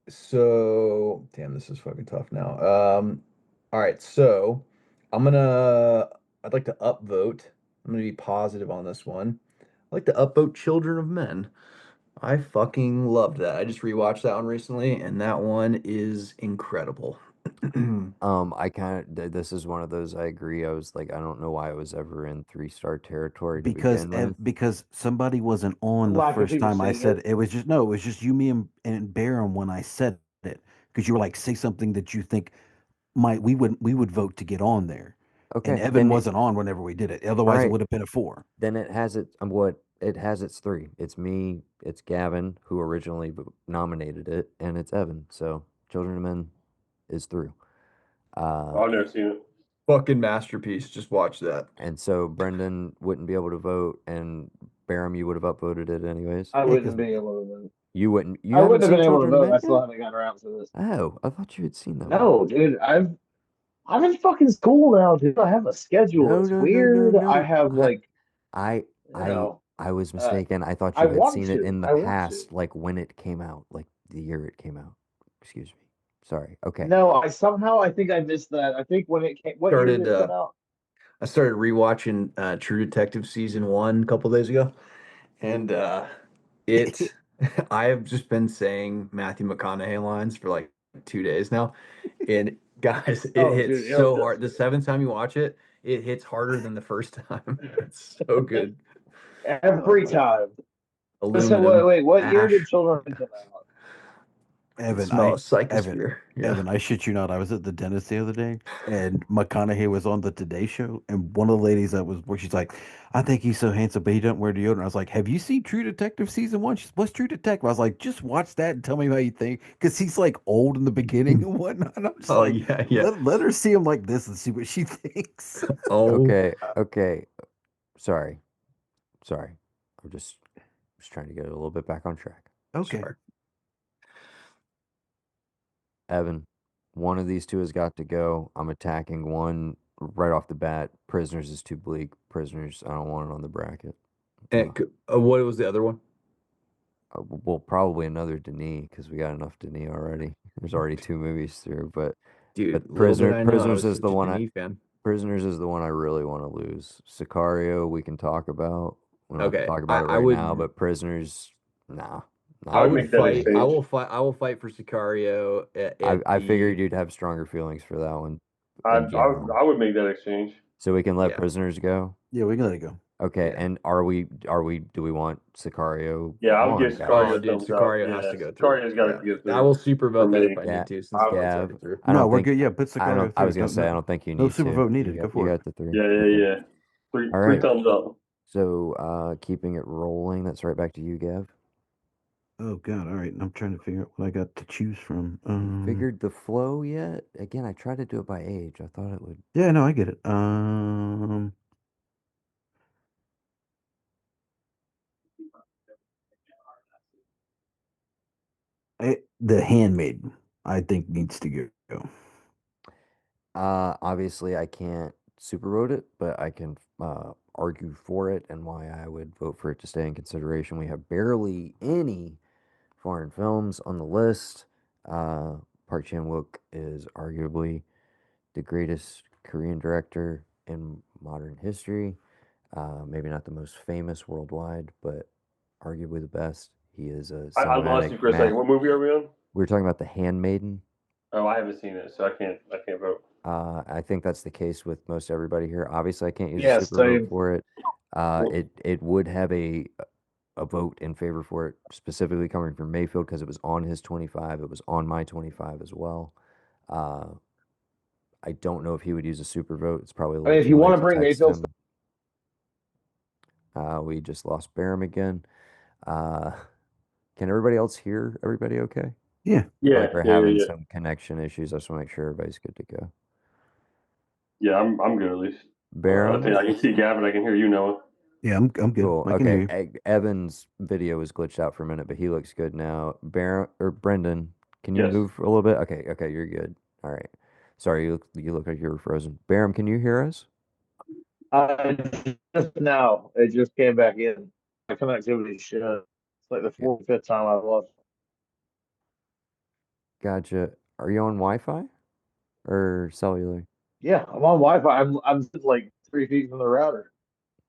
so damn, this is fucking tough now. All right, so I'm gonna I'd like to upvote. I'm gonna be positive on this one. I'd like to upvote Children of Men. I fucking loved that. I just rewatched that one recently, and that one is incredible. I kind of, this is one of those, I agree. I was like, I don't know why it was ever in 3-star territory to because begin with. because somebody wasn't on the Lack of first people time I seeing said it. it. It was just no, it was just you, me, and Barham when I said it because you were like, say something that you think might we would vote to get on there, and Okay, Evan wasn't on whenever we did it. all Otherwise, it right, would have been a four. then it has it, what, it has its three. It's me, it's Gavin, who originally nominated it, and it's Evan. So Children of Men is through. I've never seen it. Fucking masterpiece. Just watch that. And so Brendan wouldn't be able to vote, and Barham, you would have upvoted it anyways. I Yeah, because wouldn't be able to vote. You wouldn't. You I haven't wouldn't have seen been able to Children of vote. Men I still yet? haven't gotten around to this. Oh, I thought you had seen that one. No, dude, I'm in fucking school now, dude. I have a schedule. No, It's no, no, no, weird. I no. have like, I, you I, know, I was uh, mistaken. I thought I you had want seen it to. in the I want to. past, like when it came out, like the year it came out. Excuse me. Sorry. Okay. No, I think I missed that. I think when it came, what year did Started it come out? I started rewatching True Detective season one a couple days ago, and it I have just been saying Matthew McConaughey lines for like 2 days now, and guys, it Oh, hits dude, it so does. hard. The seventh time you watch it, it hits harder than the first time. It's so good. Every time. So Aluminum, wait, what year did ash. Children come out? It Evan, smells Evan, psychosphere. Yeah. Evan, I shit you not. I was at the dentist the other day, and McConaughey was on the Today Show, and one of the ladies that was where she's like, "I think he's so handsome, but he doesn't wear deodorant." I was like, "Have you seen True Detective season one?" She's, "What's True Detective?" I was like, "Just watch that and tell me how you think," because he's like old in the beginning and whatnot. And I'm just Oh like, yeah, yeah. let her see him like this and see what she thinks. Oh, Okay. Okay. Sorry. Sorry. I'm just trying to get it a little bit back on track. Okay, sorry. Evan, one of these two has got to go. I'm attacking one right off the bat. Prisoners is too bleak. Prisoners, I don't want it on the bracket. And what was the other one? Well, probably another Denis because we got enough Denis already. There's already two movies through, Dude, but little did I know I Prisoners was is the such a one Denis fan. Prisoners is the one I really want to lose. Sicario we can talk about. We don't have to Okay, talk about it I right now, would but Prisoners, nah, I not would for me. make that I exchange. will fight. I will fight for Sicario at I the. figured you'd have stronger feelings for that one I, in I general. I would make that exchange. So we can let Yeah, Prisoners go. yeah, we can let it go. Okay, yeah. and do we want Sicario Yeah, I would give on, Oh, Sicario a guys? dude, thumbs up. Sicario has Yeah, to go through. Sicaria's got Yeah, to go I will through super for vote that me. if I need Yeah, to, since I, flight's already Gav. through. I No, don't we're think good. Yeah, put Sicario I through. was gonna Don't say no, I don't think you no need super to. vote needed. Go You for it. got the three. yeah, yeah, Okay. yeah. Three All three right. thumbs up. So keeping it rolling, that's right back to you, Gav. Oh God! All right, I'm trying to figure out what I got to choose from. You figured the flow yet? Again, I tried to do it by age. I thought it would. Yeah, no, I get it. The Handmaiden, I think needs to go. Obviously, I can't super vote it, but I can argue for it and why I would vote for it to stay in consideration. We have barely any foreign films on the list. Park Chan-wook is arguably the greatest Korean director in modern history. Maybe not the most famous worldwide, but arguably the best. He is a I lost cinematic you for a second. math. What movie are we on? We were talking about The Handmaiden. Oh, I haven't seen it, so I can't vote. I think that's the case with most everybody here. Obviously, I can't use a Yes, super vote same. for it. Well, It would have a vote in favor for it, specifically coming from Mayfield because it was on his 25. It was on my 25 as well. Uh, I don't know if he would use a super vote. It's probably a I mean, little if too you want late to to bring text Mayfield, him. We just lost Barham again. Uh, can everybody else hear everybody okay? Yeah. I feel like yeah, we're yeah, yeah, having yeah. some connection issues. I just want to make sure everybody's good to go. Yeah, I'm good at least. I Barham, think I can see Gavin. I can hear you, Noah. Yeah, I'm good. cool. I can hear Okay, you. Evan's video was glitched out for a minute, but he looks good now. Barham or Brendan, can you Yes. move a little bit? Okay, okay, you're good. All right. Sorry, you look like you were frozen. Barham, can you hear us? I just now it just came back in. My connectivity shit. It's like the Yeah, fourth, fifth time I've lost. gotcha. Are you on Wi-Fi or cellular? Yeah, I'm on Wi-Fi. I'm like 3 feet from the router.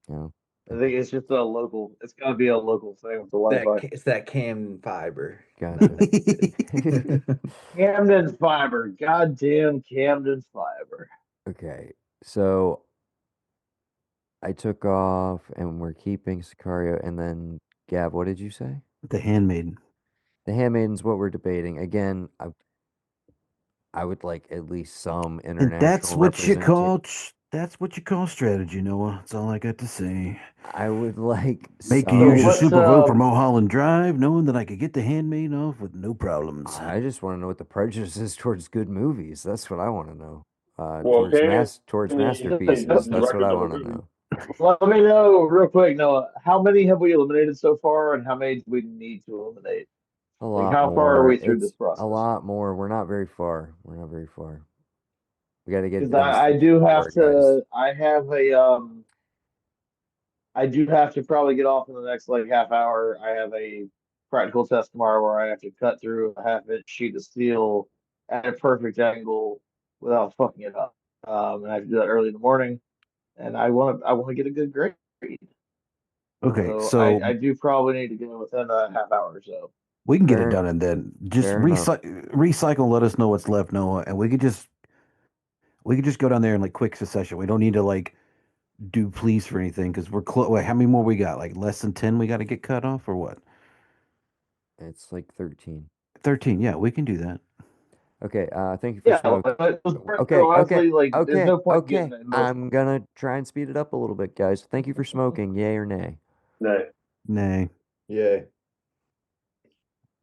No. I think Okay. it's just a local. It's gotta be a local thing with the Wi-Fi. It's that cam fiber. No, Gotcha. I'm just kidding. Camden Fiber. Goddamn Camden Fiber. Okay. So I took off and we're keeping Sicario and then Gav, what did you say? The Handmaiden. The Handmaiden's what we're debating. Again, I would like at least some And international representation. that's what you call strategy, Noah. That's all I got to say. I would like Make you So use your some. what's super vote for Mulholland Drive, knowing that I could get the Handmaiden off with no problems. I just want to know what the prejudice is towards good movies. That's what I want to know. Well, Towards apparently, he's masterpieces. the That's what director I of the want to movie. know. let me know real quick, Noah. How many have we eliminated so far, and how many do we need to eliminate? A Like, lot how far are more. we through this It's a process? lot more. We're not very far. We're not very far. We got to get Because down I stretch do have four, guys. to. I do have to probably get off in the next like half hour. I have a practical test tomorrow where I have to cut through a half-inch sheet of steel at a perfect angle without fucking it up. And I have to do that early in the morning. And I want to get a good grade. Okay, So I, so I do probably need to get it within a half hour or so. we can get it Fair, done and then just fair enough. recycle. Let us know what's left, Noah, and we could just go down there in like quick succession. We don't need to like do please for anything because we're close. Wait, how many more we got? Like less than 10 we got to get cut off or what? It's like 13. 13. Yeah, we can do that. Okay, thank you for Yeah, smoke. but Okay, okay, honestly, like, there's okay, no point in okay. getting it in most. I'm gonna try and speed it up a little bit, guys. Thank you for smoking. Yay or nay? No. Nay. Yeah.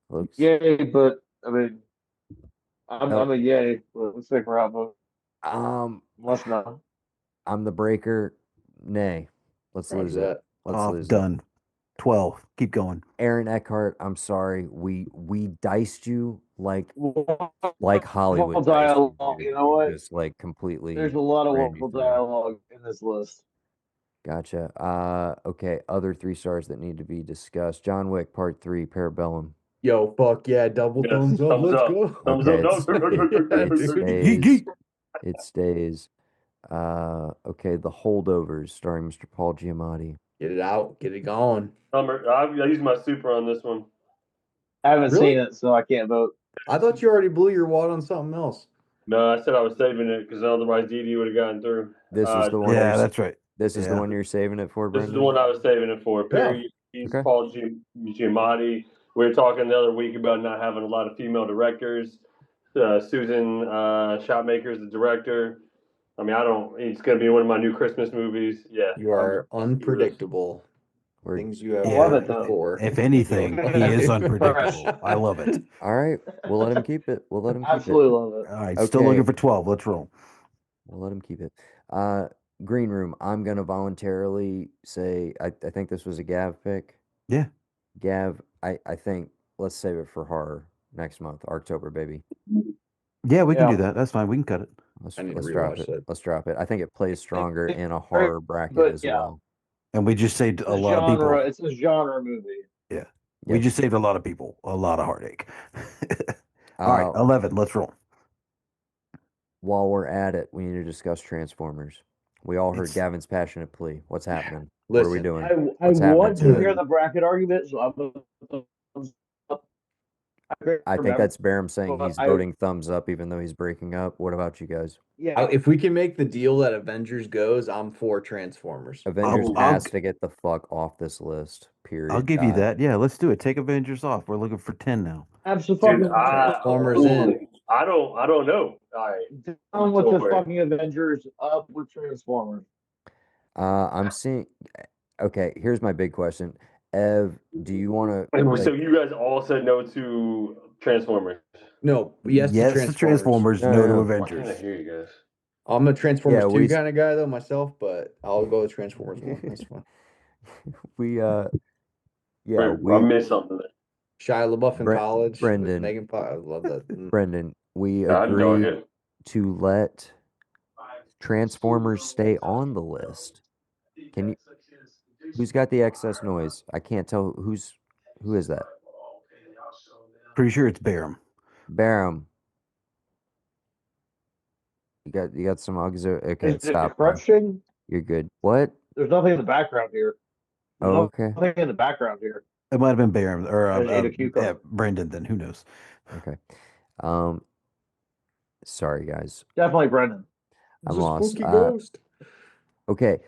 Looks. Yay, but I mean, I'm Oh, a yay. But let's say for outvote. um, Must not. I'm the breaker. Nay. Let's Roger lose it. that. Let's Off, lose it. done. 12. Keep going. Aaron Eckhart, I'm sorry. We diced you like Waffle Hollywood diced you, dialogue. dude. You know You what? just like completely There's a lot of ran you waffle through. dialogue in this list. Gotcha. Okay. Other 3 stars that need to be discussed. John Wick Part 3, Parabellum. Yo, fuck yeah, double Yes, thumbs up. thumbs Let's up. go. Thumbs Okay, up. it's Yeah, it dude. Geek, stays. geek. It stays. Okay, The Holdovers, starring Mr. Paul Giamatti. Get it out. Get it going. I used my super on this one. I haven't Really? seen it, so I can't vote. I thought you already blew your wad on something else. No, I said I was saving it because otherwise DD would have gotten through. This is the one Yeah, you're. that's right. This is the Yeah. one you're saving it for, This is the Brendan. one I was saving it for. Yeah. Period. He's Okay. Paul Giamatti. We were talking the other week about not having a lot of female directors. Susan Shopmaker is the director. I mean, I don't. It's going to be one of my new Christmas movies. Yeah, You are unpredictable. We're Things you I have love Yeah. it though. before. If anything, he is unpredictable. I love it. all right. We'll let him keep it. We'll let him keep it. Absolutely love it. All right. Still looking Okay. for 12. Let's roll. We'll let him keep it. Green Room. I'm gonna voluntarily say I think this was a Gav pick. Yeah. Gav, I think let's save it for horror next month, October, baby. Yeah, we can do Yeah. that. That's fine. We can cut it. I need to Let's drop rewatch it. that. Let's drop it. I think it plays stronger in a horror bracket But as yeah, well. And we just saved it's a a lot of people. genre. It's a genre movie. Yeah. We Yep. just saved a lot of people a lot of heartache. All right. 11. Let's roll. While we're at it, we need to discuss Transformers. We all heard It's- Gavin's passionate plea. What's happening? What are we Listen, doing? I What's happening want to to it? hear the bracket argument, so I'm gonna I think that's Barum saying but he's I- voting thumbs up, even though he's breaking up. What about you guys? yeah. if we can make the deal that Avengers goes, I'm for Transformers. Avengers I'll- has to get the fuck off this list. Period. I'll give you that. Yeah, let's do it. Take Avengers off. We're looking for 10 now. Absolutely. Transformers in. I don't know. All right. Down with the Sorry. fucking Avengers, up with Transformers. I'm seeing. Okay, here's my big question. Ev, do you want to? So you guys all said no to Transformers. No, yes, yes to to Transformers, No, no, no, to no. Why can't I Avengers. hear you guys? I'm a Transformers Yeah, 2 kind of guy though myself, but I'll go with Transformers 1. That's fine. yeah, I missed something there. Shia LaBeouf in college with Brendan. Megan Fox. I love that. Brendan, we I know agreed it. to let Transformers stay on the list. Can you? Who's got the excess noise? I can't tell who is that. Pretty sure it's Barham. Barum. You got some auxiliary. Okay, Is it it stopped now. crunching? You're good. What? There's nothing in the background here. There's Oh, okay. nothing in the background here. It might have been Barham or I just ate a cucumber. Brendan. Then who knows? Okay. Sorry guys. Definitely Brendan. I'm It's a lost. spooky ghost. Okay.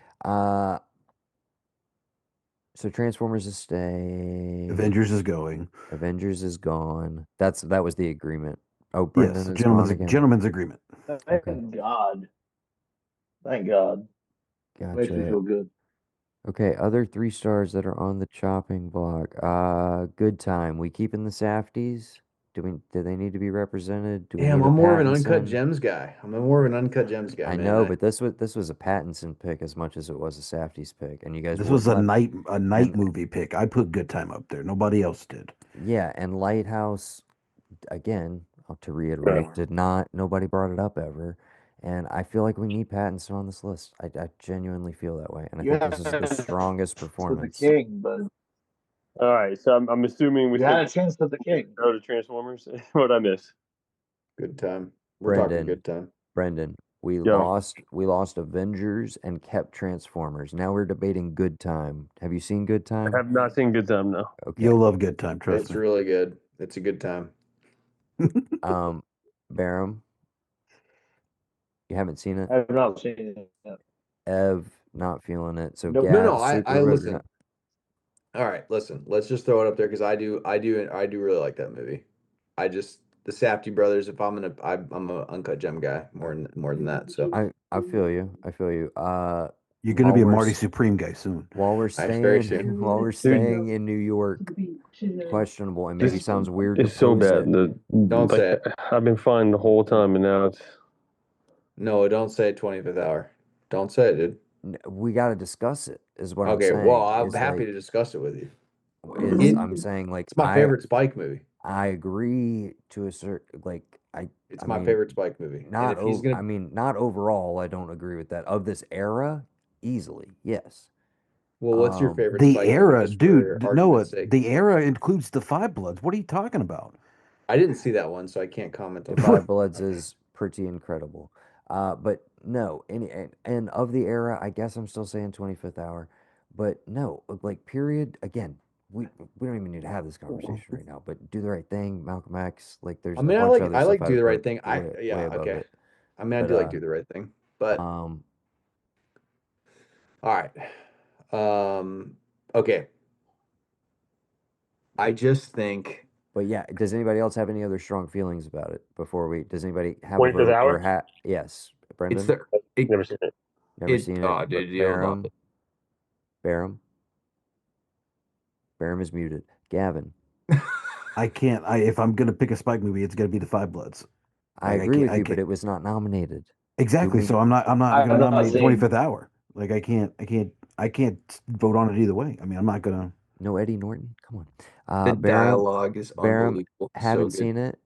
So Transformers is staying. Avengers is going. Avengers is gone. That was the agreement. Oh, Yes, Brendan is gone again. gentleman's agreement. Thank God. Thank God. Makes me Gotcha. feel good. Okay, other 3 stars that are on the chopping block. Good time. We keeping the Safties? Do they need to be represented? Do we Damn, need a I'm more of an uncut Pattinson? gems guy. I'm more of an uncut gems guy, I man. know, but this was a Pattinson pick as much as it was a Safties pick, and you guys This wouldn't was a let me. night And movie pick. I put Good Time up there. Nobody else did. yeah, and Lighthouse again, to reiterate, nobody brought it up ever. And I feel like we need Pattinson on this list. I genuinely feel that way. And I You think this is the had strongest to the performance. king, but All right, so I'm assuming we you had a still chance to the king. go to Transformers. What I miss? Good time. We're talking Brendan, good time. Brendan, we Yo. lost Avengers and kept Transformers. Now we're debating Good Time. Have you seen Good I Time? have not seen Good Time now. Okay. You'll love Good Time. Trust It's me. really good. It's a good time. Barum, you haven't seen it? I have not seen it yet. Ev, not feeling it. So Nope. No, Gav, no. I super listen. All right, listen. Let's just throw it up there because I do really like that movie. The Safdie brothers. If I'm a uncut gem guy more than that. So I feel you. I feel you. You're going to While be a we're Marty s- Supreme guy soon. while we're that's very staying soon. while we're staying in New York, questionable, and maybe This sounds weird to It's so pose bad. it. Don't Like say it. I've been fine the whole time, and now it's No, don't say 25th hour. Don't say it, dude. We got to discuss it. Is what I'm Okay, well, saying. I'm Is happy like to discuss it with you. I'm saying like It's my favorite Spike movie. I agree to a certain like It's I my mean favorite Spike movie. And if he's gonna, not overall. I don't agree with that. Of this era, easily yes. well, what's your Um, favorite The Spike movie, era, just for dude, Noah, argument's sake? the era includes the Five Bloods. What are you talking about? I didn't see that one, so I can't comment The on that. Five Bloods is pretty incredible. But no, and of the era, I guess I'm still saying 25th hour. But no, like period. Again, we don't even need to have this conversation right now. But do the right thing, Malcolm X. Like there's I a mean, bunch of other I stuff like I'd Do the Right put Thing. way above Okay. it. I mean, I But do like Do the Right Thing, but um, all right. Okay. I just think but yeah, does anybody else have any other strong feelings about it before we? Does anybody have a 25th vote or hour. yes, it's Brendan? the it Never seen it. Never seen it. oh dude, you don't know. Barham, Barham, Barham is muted. Gavin. I can't. If I'm going to pick a Spike movie, it's going to be the Five Bloods. I Like I agree can't. with I you, but can't. it was not nominated. Do Exactly. we? So I'm not going I've to not nominate seen. 25th Hour. Like I can't vote on it either way. I mean, I'm not going to. No Eddie Norton? Come on. The Barham, dialogue is Barham, unbelievable. So haven't good. seen it.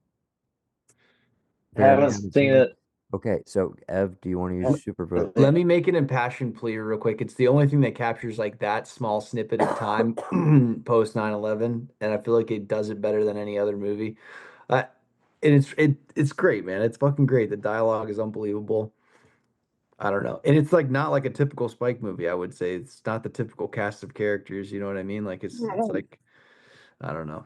Barham, Haven't haven't seen seen it. it. Okay, so Ev, do you want to use super vote? Let me make an impassioned plea real quick. It's the only thing that captures like that small snippet of time post 9/11, and I feel like it does it better than any other movie. Uh, and it's great, man. It's fucking great. The dialogue is unbelievable. I don't know. And it's like not like a typical Spike movie, I would say. It's not the typical cast of characters, you know what I mean? Like it's like I don't know.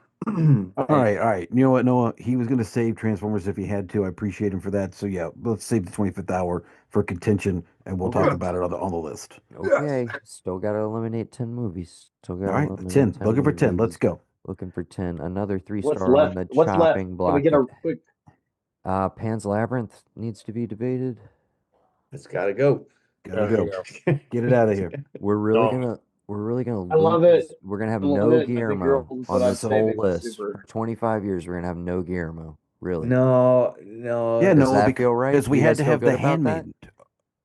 All right, all right. You know what, Noah? He was going to save Transformers if he had to. I appreciate him for that. So yeah, let's save the 25th Hour for contention, and we'll talk Okay. about it on the list. Okay, still got to eliminate 10 movies. Still got All to right, eliminate 10. 10 Looking for 10. Let's movies. go. Looking for 10. Another What's 3-star on left? the What's left? chopping Can we block. get a quick? Pan's Labyrinth needs to be debated. It's gotta go. Gotta There go. you go. Get it out of here. We're really No. gonna I love lose. it. We're gonna have I love no it. I think you're Guillermo old, on but I'm this whole saving the list. super. For 25 years, we're gonna have no Guillermo. Really? No, Yeah, Does no. Noah, that feel right? because Do we you had guys to feel have good the about that? Handmaiden.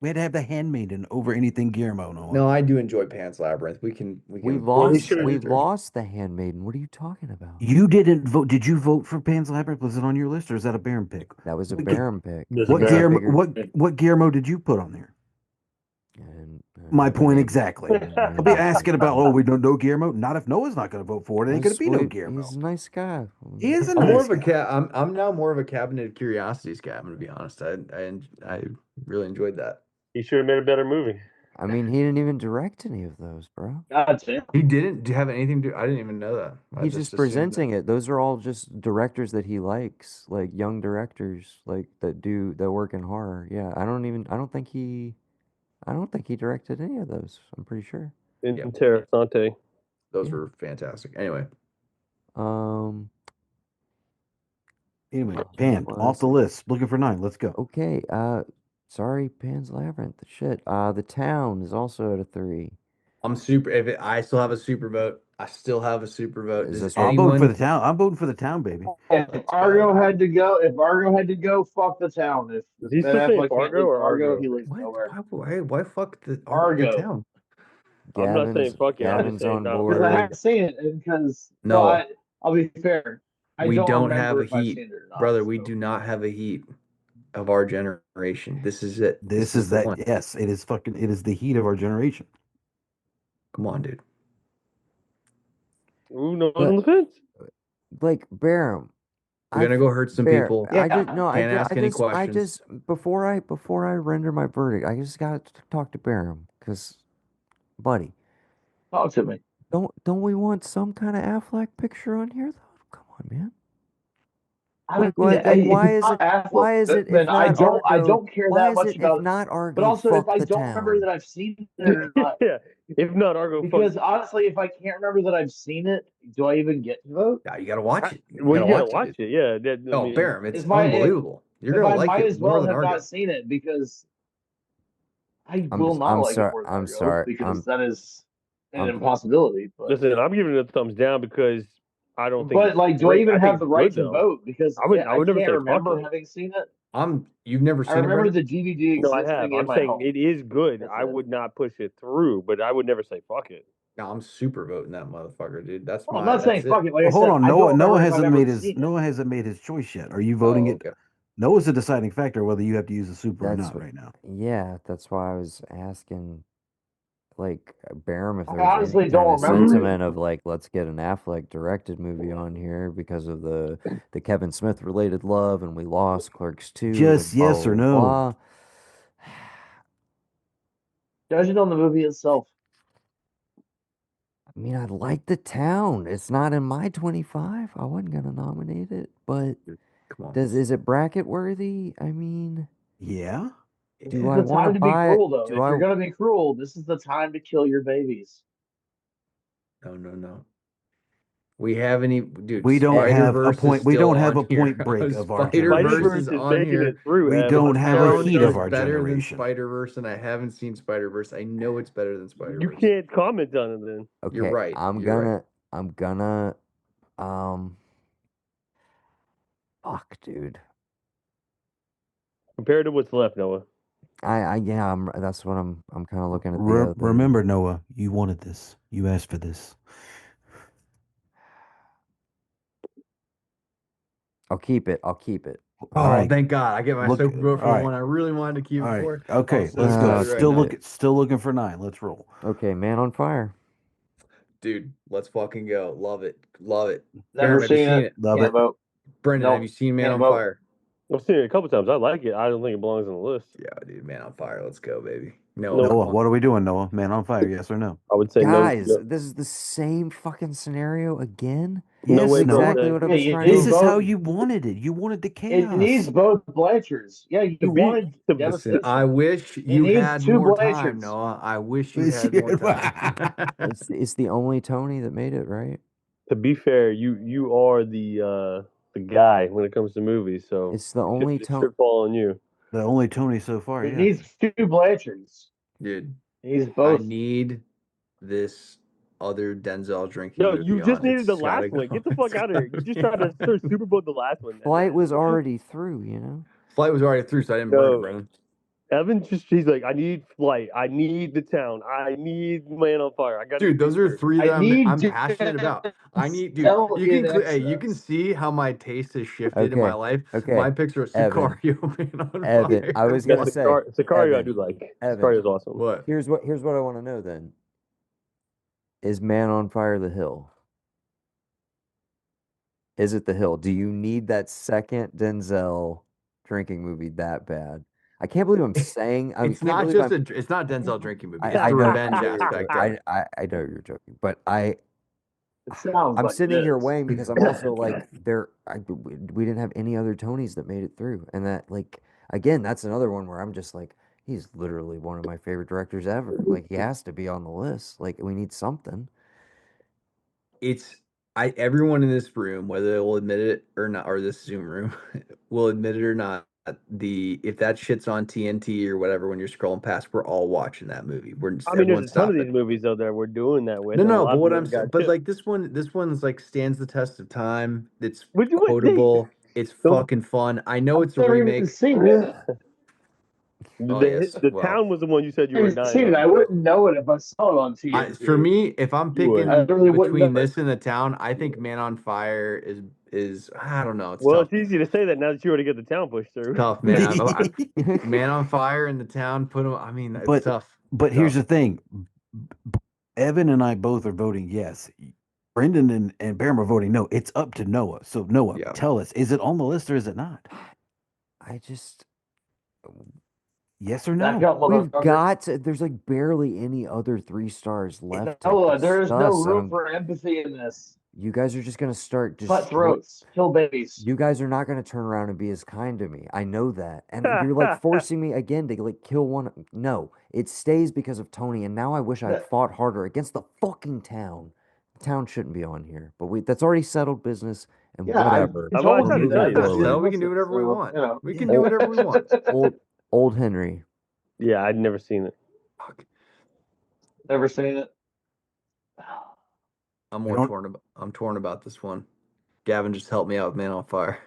We had to have the Handmaiden over anything Guillermo, Noah. No, I do enjoy Pan's Labyrinth. We can We Well, he lost. should've- We lost the Handmaiden. What are you talking about? You didn't vote. Did you vote for Pan's Labyrinth? Was it on your list, or is that a Baron pick? That was a What, Baron pick. There's a what Baron. Guillermo? What Guillermo did you put on there? And My point exactly. I'll be asking about, oh, we don't know Guillermo. Not if Noah's not going to vote for it. It ain't going to be no sweet. Guillermo. He's a nice guy. He is a I'm more nice of a guy. I'm now more of a Cabinet of Curiosities guy. I'm gonna be honest. I really enjoyed that. He should have made a better movie. I mean, he didn't even direct any of those, bro. God damn. He didn't do have anything to. I didn't even know that. I He's just just assumed presenting it. Those are all just directors that he likes, like young directors, like that work in horror. Yeah, I don't think he directed any of those. I'm pretty sure. Yep. Interessante. Those Yeah. were fantastic. Anyway, Um, Anyway, what Pan, off was the list. Looking for 9. Let's go. okay. Sorry, Pan's Labyrinth. Shit. The Town is also at a 3. I'm super. I still have a super vote. I still have a super vote. Is Does this I'm one? voting for anyone? the town. I'm voting for the town, baby. If Let's Argo go. had to go, fuck the town. If Is he Ben still saying Affleck can't Fargo leave or Argo, Argo? he leaves What? nowhere. Why fuck the Argo. town? I'm not saying fuck it. I'm just Gavin's saying on no. Because I board. haven't seen it, and because Noah, I'll be fair, I we don't don't have remember a if I've heat, seen it or not. brother. We so. do not have a heat of our generation. This is it. This is is the that. one. Yes, it is fucking. It is the heat of our generation. Come on, dude. Ooh, no But- on the fence. Like Barham. We're gonna go hurt some Bear, people. Yeah. I just no, Can't ask any I questions. just before I render my verdict, I just got to talk to Barham because, buddy, Talk to me. don't we want some kind of Affleck picture on here though? Come on, man. I mean, if Why it's is not it Affleck, if then I not don't Argo? care Why that is much it if about. not But Argo? also, if Fuck I the don't remember town. that I've seen it or not, Yeah. If not Argo, because honestly, if I can't remember that I've seen it, do I even get to vote? Yeah, you gotta watch it. You well, you gotta dude. watch it. Yeah. I Oh, mean, Barham, it's If I unbelievable. You're if gonna I like might it as more well than have Argo. not seen it because I will not I'm like it sorry. more than I'm Argo sorry. because that is an I'm impossibility. But listen, I'm giving it a thumbs down because I don't think it's like, do I great. even I think have the it's right good to though. vote? Because I I would never can't say fuck remember it. having seen it. You've never I seen it, remember Brendan? the DVD No, I existing have. in I'm my saying home. it is good. That's I it. would not push it through, but I would never say fuck it. No, I'm super voting that motherfucker, dude. That's Well, I'm my. not saying That's fuck it. it. Like I Well, hold said, on, I don't Noah remember if I've hasn't ever made his seen it. Noah hasn't made his choice yet. Are you voting it? Okay. Noah's the deciding factor whether you have to use a super or that's not right now. yeah. That's why I was asking. Like Barham, if I there's any honestly kind don't of remember it. sentiment of like, let's get an Affleck directed movie on here because of the Kevin Smith related love, and we lost Clerks 2, Just and blah yes blah or blah. no. blah. Judging on the movie itself, I mean, I like the town. It's not in my 25. I wasn't gonna nominate it, but Come on. is it bracket worthy? I mean, Yeah. do it's I the want to time to be buy it? cruel, though. Do If I? you're gonna be cruel, this is the time to kill your babies. No. We haven't even, dude. We don't have a Spider-Verse is point. We still don't have on a point here. break of our Spider-Verse generation. Spider-Verse is is on making here. it through. We Ev. don't I'm have a telling heat you. of It's our better than generation. Spider-Verse, and I haven't seen Spider-Verse. I know it's better than You Spider-Verse. can't comment on it then. Okay, You're right. I'm You're right. gonna, um, fuck, dude. Compared to what's left, Noah. Yeah, that's what I'm kind of looking at the other. Remember, Noah, you wanted this. You asked for this. I'll keep it. I'll keep it. Oh, All right. thank God! I get my Look- super vote for all the right. one I really wanted to keep All it right. for. Okay, I'm so let's go. excited right now. Still looking for 9. Let's roll. Okay, Man on Fire. Dude, let's fucking go. Love it. Love it. Never Barham, have you seen seen it. it? Love Can't it. vote. Brendan, Nope, have you seen Man can't on vote. Fire? I've seen it a couple times. I like it. I don't think it belongs on the list. Yeah, dude, Man on Fire. Let's go, baby. No. Noah, what are we doing, Noah? Man on Fire, yes or no? I would say Guys, no. this is the same fucking scenario again. No Yes, way, Noah. Exactly Brendan. what I Yeah, was it trying This to. is both- how you wanted it. You wanted the chaos. It needs both Blanchards. Yeah, you wanted Listen, devastation. I wish you needs had 2 more time, Blanchards. Noah. I wish you had more time. It's the only Tony that made it, right? To be fair, you are the guy when it comes to movies, so It's the only it Tony. should fall on you. The only Tony so far. It Yeah. needs 2 Blanchards. Dude, It needs I both. need this other Denzel drinking Yo, movie you just on. needed It's the gotta last one. go. Get the fuck It's out of here. gotta You just tried to go. Super Bowl the last one. Flight was already through, you know. Flight was already through, so I didn't burn No. it, Brennan. he's like, I need flight. I need the town. I need Man on Fire. I got to Dude, those are picture. three I that need I'm passionate about. I need, dude. Denzel You in can hey, you can excess. see how my taste has shifted in my Okay, life. My okay, picks are Evan, Sicario, Man on Evan. I Fire. was Yeah, gonna What? say, Sicario, I Evan, do like. Evan. Sicario's awesome. What? Here's what I want to know then. Is Man on Fire the Hill? Is it the Hill? Do you need that second Denzel drinking movie that bad? I can't believe I'm saying. I It's can't not believe just I'm. it's not Denzel drinking movie. It's I the know. revenge You're aspect of it. I know you're joking, but It sounds I'm like it sitting here is. weighing because I'm also like we didn't have any other Tonys that made it through, and that like again that's another one where I'm just like he's literally one of my favorite directors ever. Like he has to be on the list. Like we need something. It's I everyone in this room, whether they will admit it or not, or this Zoom room will admit it or not, the if that shit's on TNT or whatever when you're scrolling past, we're all watching that movie. We're just I mean, there's everyone a ton of stop these it. movies though that we're doing that with, No, and a no, lot but of what them I'm have got saying, but chips. like this one's like stands the test of time. It's What they quotable. It's don't. fucking fun. I know I've it's a never even remake. seen it. Oh The yes, the well, town was the one you said you I've were never dying seen it. on. I wouldn't know it if I saw it on for TNT. me, if I'm You would. I picking literally wouldn't know between it. this and the town, I think Man on Fire is I don't know. It's Well, tough. it's easy to say that now that you already get the town pushed through. Tough, man. Man on Fire in the town. Put him. I mean, it's But tough. but Tough. here's the thing. Evan and I both are voting yes. Brendan and Barum are voting no. It's up to Noah. So Noah, Yeah. tell us, is it on the list or is it not? I just Yes or Back no? up, we've motherfucker. got there's like barely any other 3 stars left to Noah, there is no discuss, and room for empathy in this. you guys are just gonna start Cut destroy. throats, kill babies. You guys are not going to turn around and be as kind to me. I know that. And you're like forcing me again to like kill one. No, it stays because of Tony. And now I wish I'd fought harder against the fucking town. The town shouldn't be on here, but that's already settled business and Yeah, I whatever. I'm not told We're trying to you tell moving that. you That's that, So but forward. we can do listen, whatever we so, want. you know. We can do Old, whatever we want. old Henry. yeah, I'd never seen it. Fuck. Never seen it. I'm We more don't. torn about. I'm torn about this one. Gavin just helped me out with Man on Fire.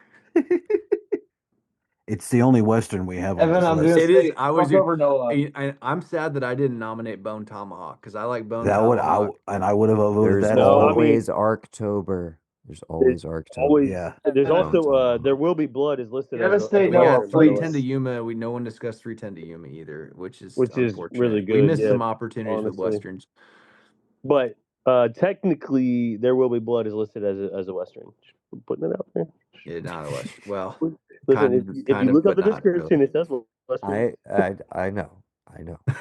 It's the only Western we have on Evan, this I'm list. gonna It is. say I was. fuck over Noah. I'm sad that I didn't nominate Bone Tomahawk because I like Bone That would Tomahawk. I would have voted There's that as No, I well. mean, always Arctober. There's there's always Arctober. always Yeah. there's Bone also There Tomahawk. Will Be Blood is listed as a Devastate We Noah, got western, by the 310 way, to please. Yuma. No one discussed 310 to Yuma either, which is which is really unfortunate. We good. missed Yeah, some opportunities with honestly. westerns. But technically, There Will Be Blood is listed as a western. Just putting it out there. Yeah, not a western. Well, Listen, if you kind of, look up but the not description, really. it says western. I know.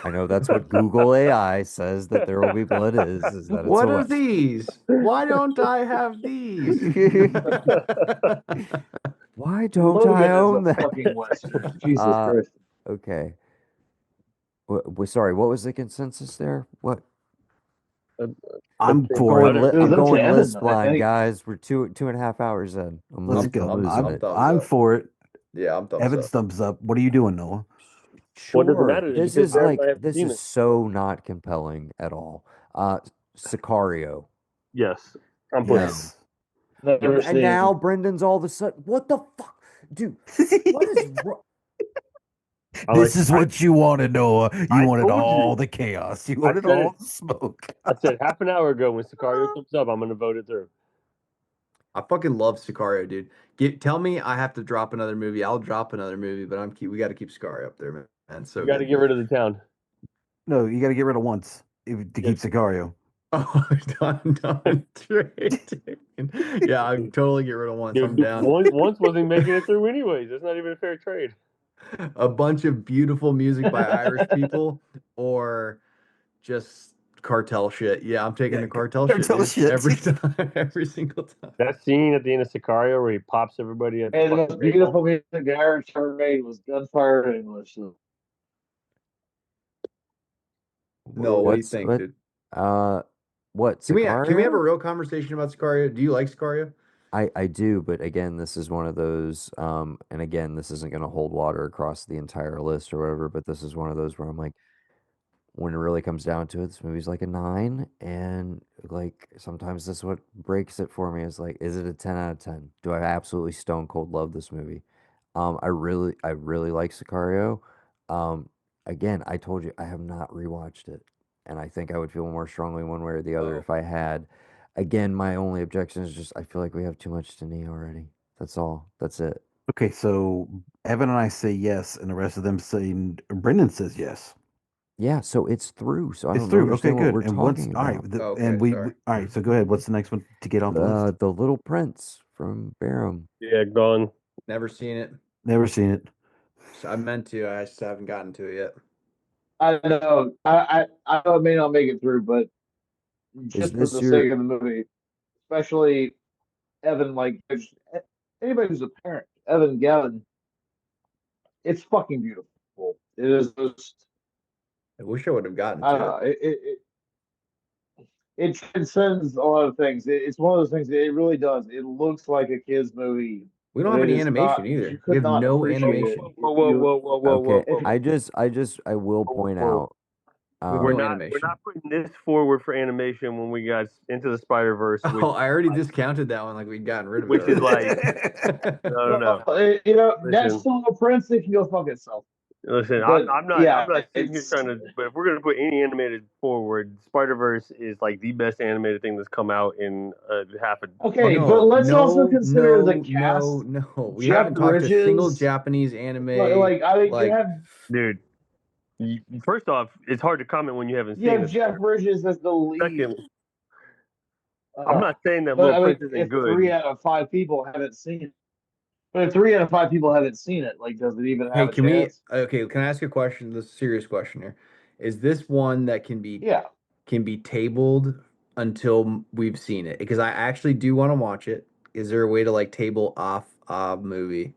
I know that's what Google AI says that There Will Be Blood is that it's a What are Western. these? Why don't I have these? Why don't I Logan is a own that? fucking western. Jesus Christ. Okay. Sorry, what was the consensus there? What? I'm Let's for it. butter. It was I'm up to going Evan, list I blind, think. guys. We're 2.5 hours in. Let's I'm, go. I'm I'm, losing I'm it. thumbs I'm up. for it. Yeah, I'm thumbs Evan's up. thumbs up. What are you doing, Noah? Well, it doesn't Sure. matter This because is Jared and I like haven't this seen is it. so not compelling at all. Sicario. Yes, I'm pushing. Yes. Never And seen. now Brendan's all of a sudden. What the fuck, dude? What is wrong? This is what you wanted, Noah. You I wanted told all you. the chaos. You I wanted said all it. the smoke. I said half an hour ago when Sicario comes up, I'm going to vote it through. I fucking love Sicario, dude. Tell me I have to drop another movie. I'll drop another movie, but we got to keep Sicario up there, man. So You got to good. get rid of the town. No, you got to get rid of once to keep Yes. Sicario. Oh, done. Trade. Yeah, I totally get rid of once. I'm Dude, down. once wasn't making it through anyways. That's not even a fair trade. A bunch of beautiful music by Irish people, or just cartel shit. Yeah, I'm taking the cartel shit, Cartel dude. shit. Every time, every single time. That scene at the end of Sicario where he pops everybody at the And the fucking most table. beautiful music the Irish ever made was Gunfire in English. So. No, what do you What's think, what? dude? What Can we have a Sicario? real conversation about Sicario? Do you like Sicario? I do, but again, this is one of those. And again, this isn't going to hold water across the entire list or whatever. But this is one of those where I'm like, when it really comes down to it, this movie's like a 9, and like sometimes this is what breaks it for me is like, is it a 10 out of 10? Do I absolutely stone cold love this movie? I really like Sicario. Um, Again, I told you I have not rewatched it, and I think I would feel more strongly one way or the other Oh, if I had. Again, my only objection is just I feel like we have too much to knee already. That's all. That's it. Okay, so Evan and I say yes, and the rest of them say Brendan says yes. Yeah, so it's through. So I It's don't through. Okay, understand what good. we're And once, talking all right, about. okay, sorry. all right. So go ahead. What's the next one to get off the list? The Little Prince from Barham. Yeah, gone. Never seen it. Never seen it. So I meant to. I just haven't gotten to it yet. I know. I know it may not make it through, but Is just for this the your sake of the movie, especially Evan, like anybody who's a parent, Evan, Gavin, it's fucking beautiful. It is just, I wish I would have gotten I don't to it. know. It transcends a lot of things. It's one of those things. It really does. It looks like a kids movie, We don't but have it any is not. animation You either. We could have not no appreciate it animation. Whoa, if whoa, you whoa, whoa, whoa, okay? whoa, if whoa, I will whoa, point whoa. out. We have We're no Um, not we're animation. not putting this forward for animation when we got Into the Spider Verse, Oh, I already discounted that one. Like we'd gotten rid of it which is already. like no, no, well, no. next Listen, to the prince, it can go fuck itself. listen. But I'm yeah, not sitting here it's trying to. But if we're gonna put any animated forward, Spider Verse is like the best animated thing that's come out in half a. Oh okay. But no, let's also no, consider the no, cast. no, no. We Jeff haven't talked a single Bridges, Japanese anime. like I mean, Like, Dude, first off, it's hard to comment when you haven't you seen have it. Jeff Bridges as the lead. Second, I'm not saying that But Little I mean, Prince isn't if three good. out of five people haven't seen it, but if 3 out of 5 people haven't seen it, like, does it even hey, have a can we? chance? Okay, can I ask you a question? This serious question here. Is this one that Yeah. can be tabled until we've seen it? Because I actually do want to watch it. Is there a way to like table off a movie?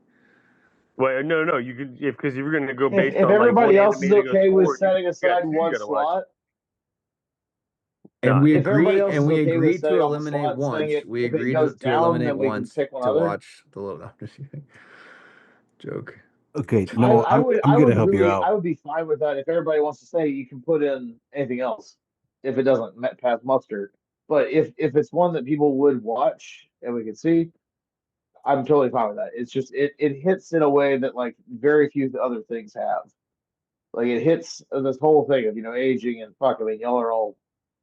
Well, no, no, you could if you're going to go If based if on like one everybody else is animated goes okay with forward, setting you got aside two you one got to watch. slot, And Nah, we if everybody agree, else and is we okay with agreed to setting off a eliminate slot and saying once. We if it agreed goes to down, eliminate then we can once pick one to other. watch the little. No, I'm just kidding. Joke. Okay, no, I'm I gonna would help you really out. I would be fine with that if everybody wants to say you can put in anything else if it doesn't pass muster. But if it's one that people would watch and we can see, I'm totally fine with that. It's just it hits in a way that like very few other things have. Like it hits this whole thing of aging and fuck. I mean, y'all are all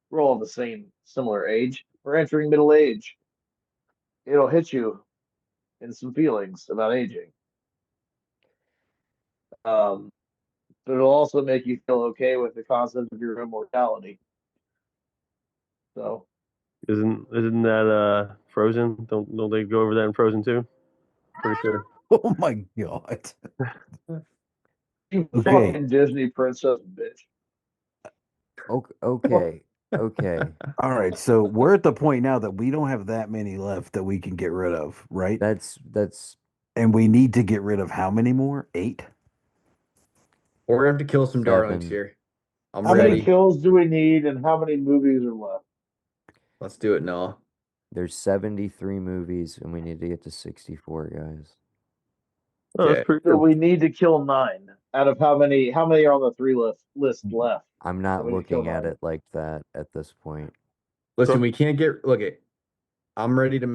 we're all the same similar age. We're entering middle age. It'll hit you in some feelings about aging. Um, but it'll also make you feel okay with the concept of your immortality. So isn't that Frozen? Don't they go over that in Frozen too? Pretty sure. Oh my god. you Okay. fucking Disney princess bitch. Okay, okay. All right. So we're at the point now that we don't have that many left that we can get rid of, right? That's And we need to get rid of how many more? 8? We're gonna have to kill some darlings 7. here. I'm How many ready. kills do we need, and how many movies are left? Let's do it, Noah. There's 73 movies, and we need to get to 64, guys. Oh, that's Okay. pretty So good. we need to kill 9 out of how many? How many are on the list left? I'm So not we need to kill looking at 9. it like that at this point. Listen, we can't get look it. I'm ready to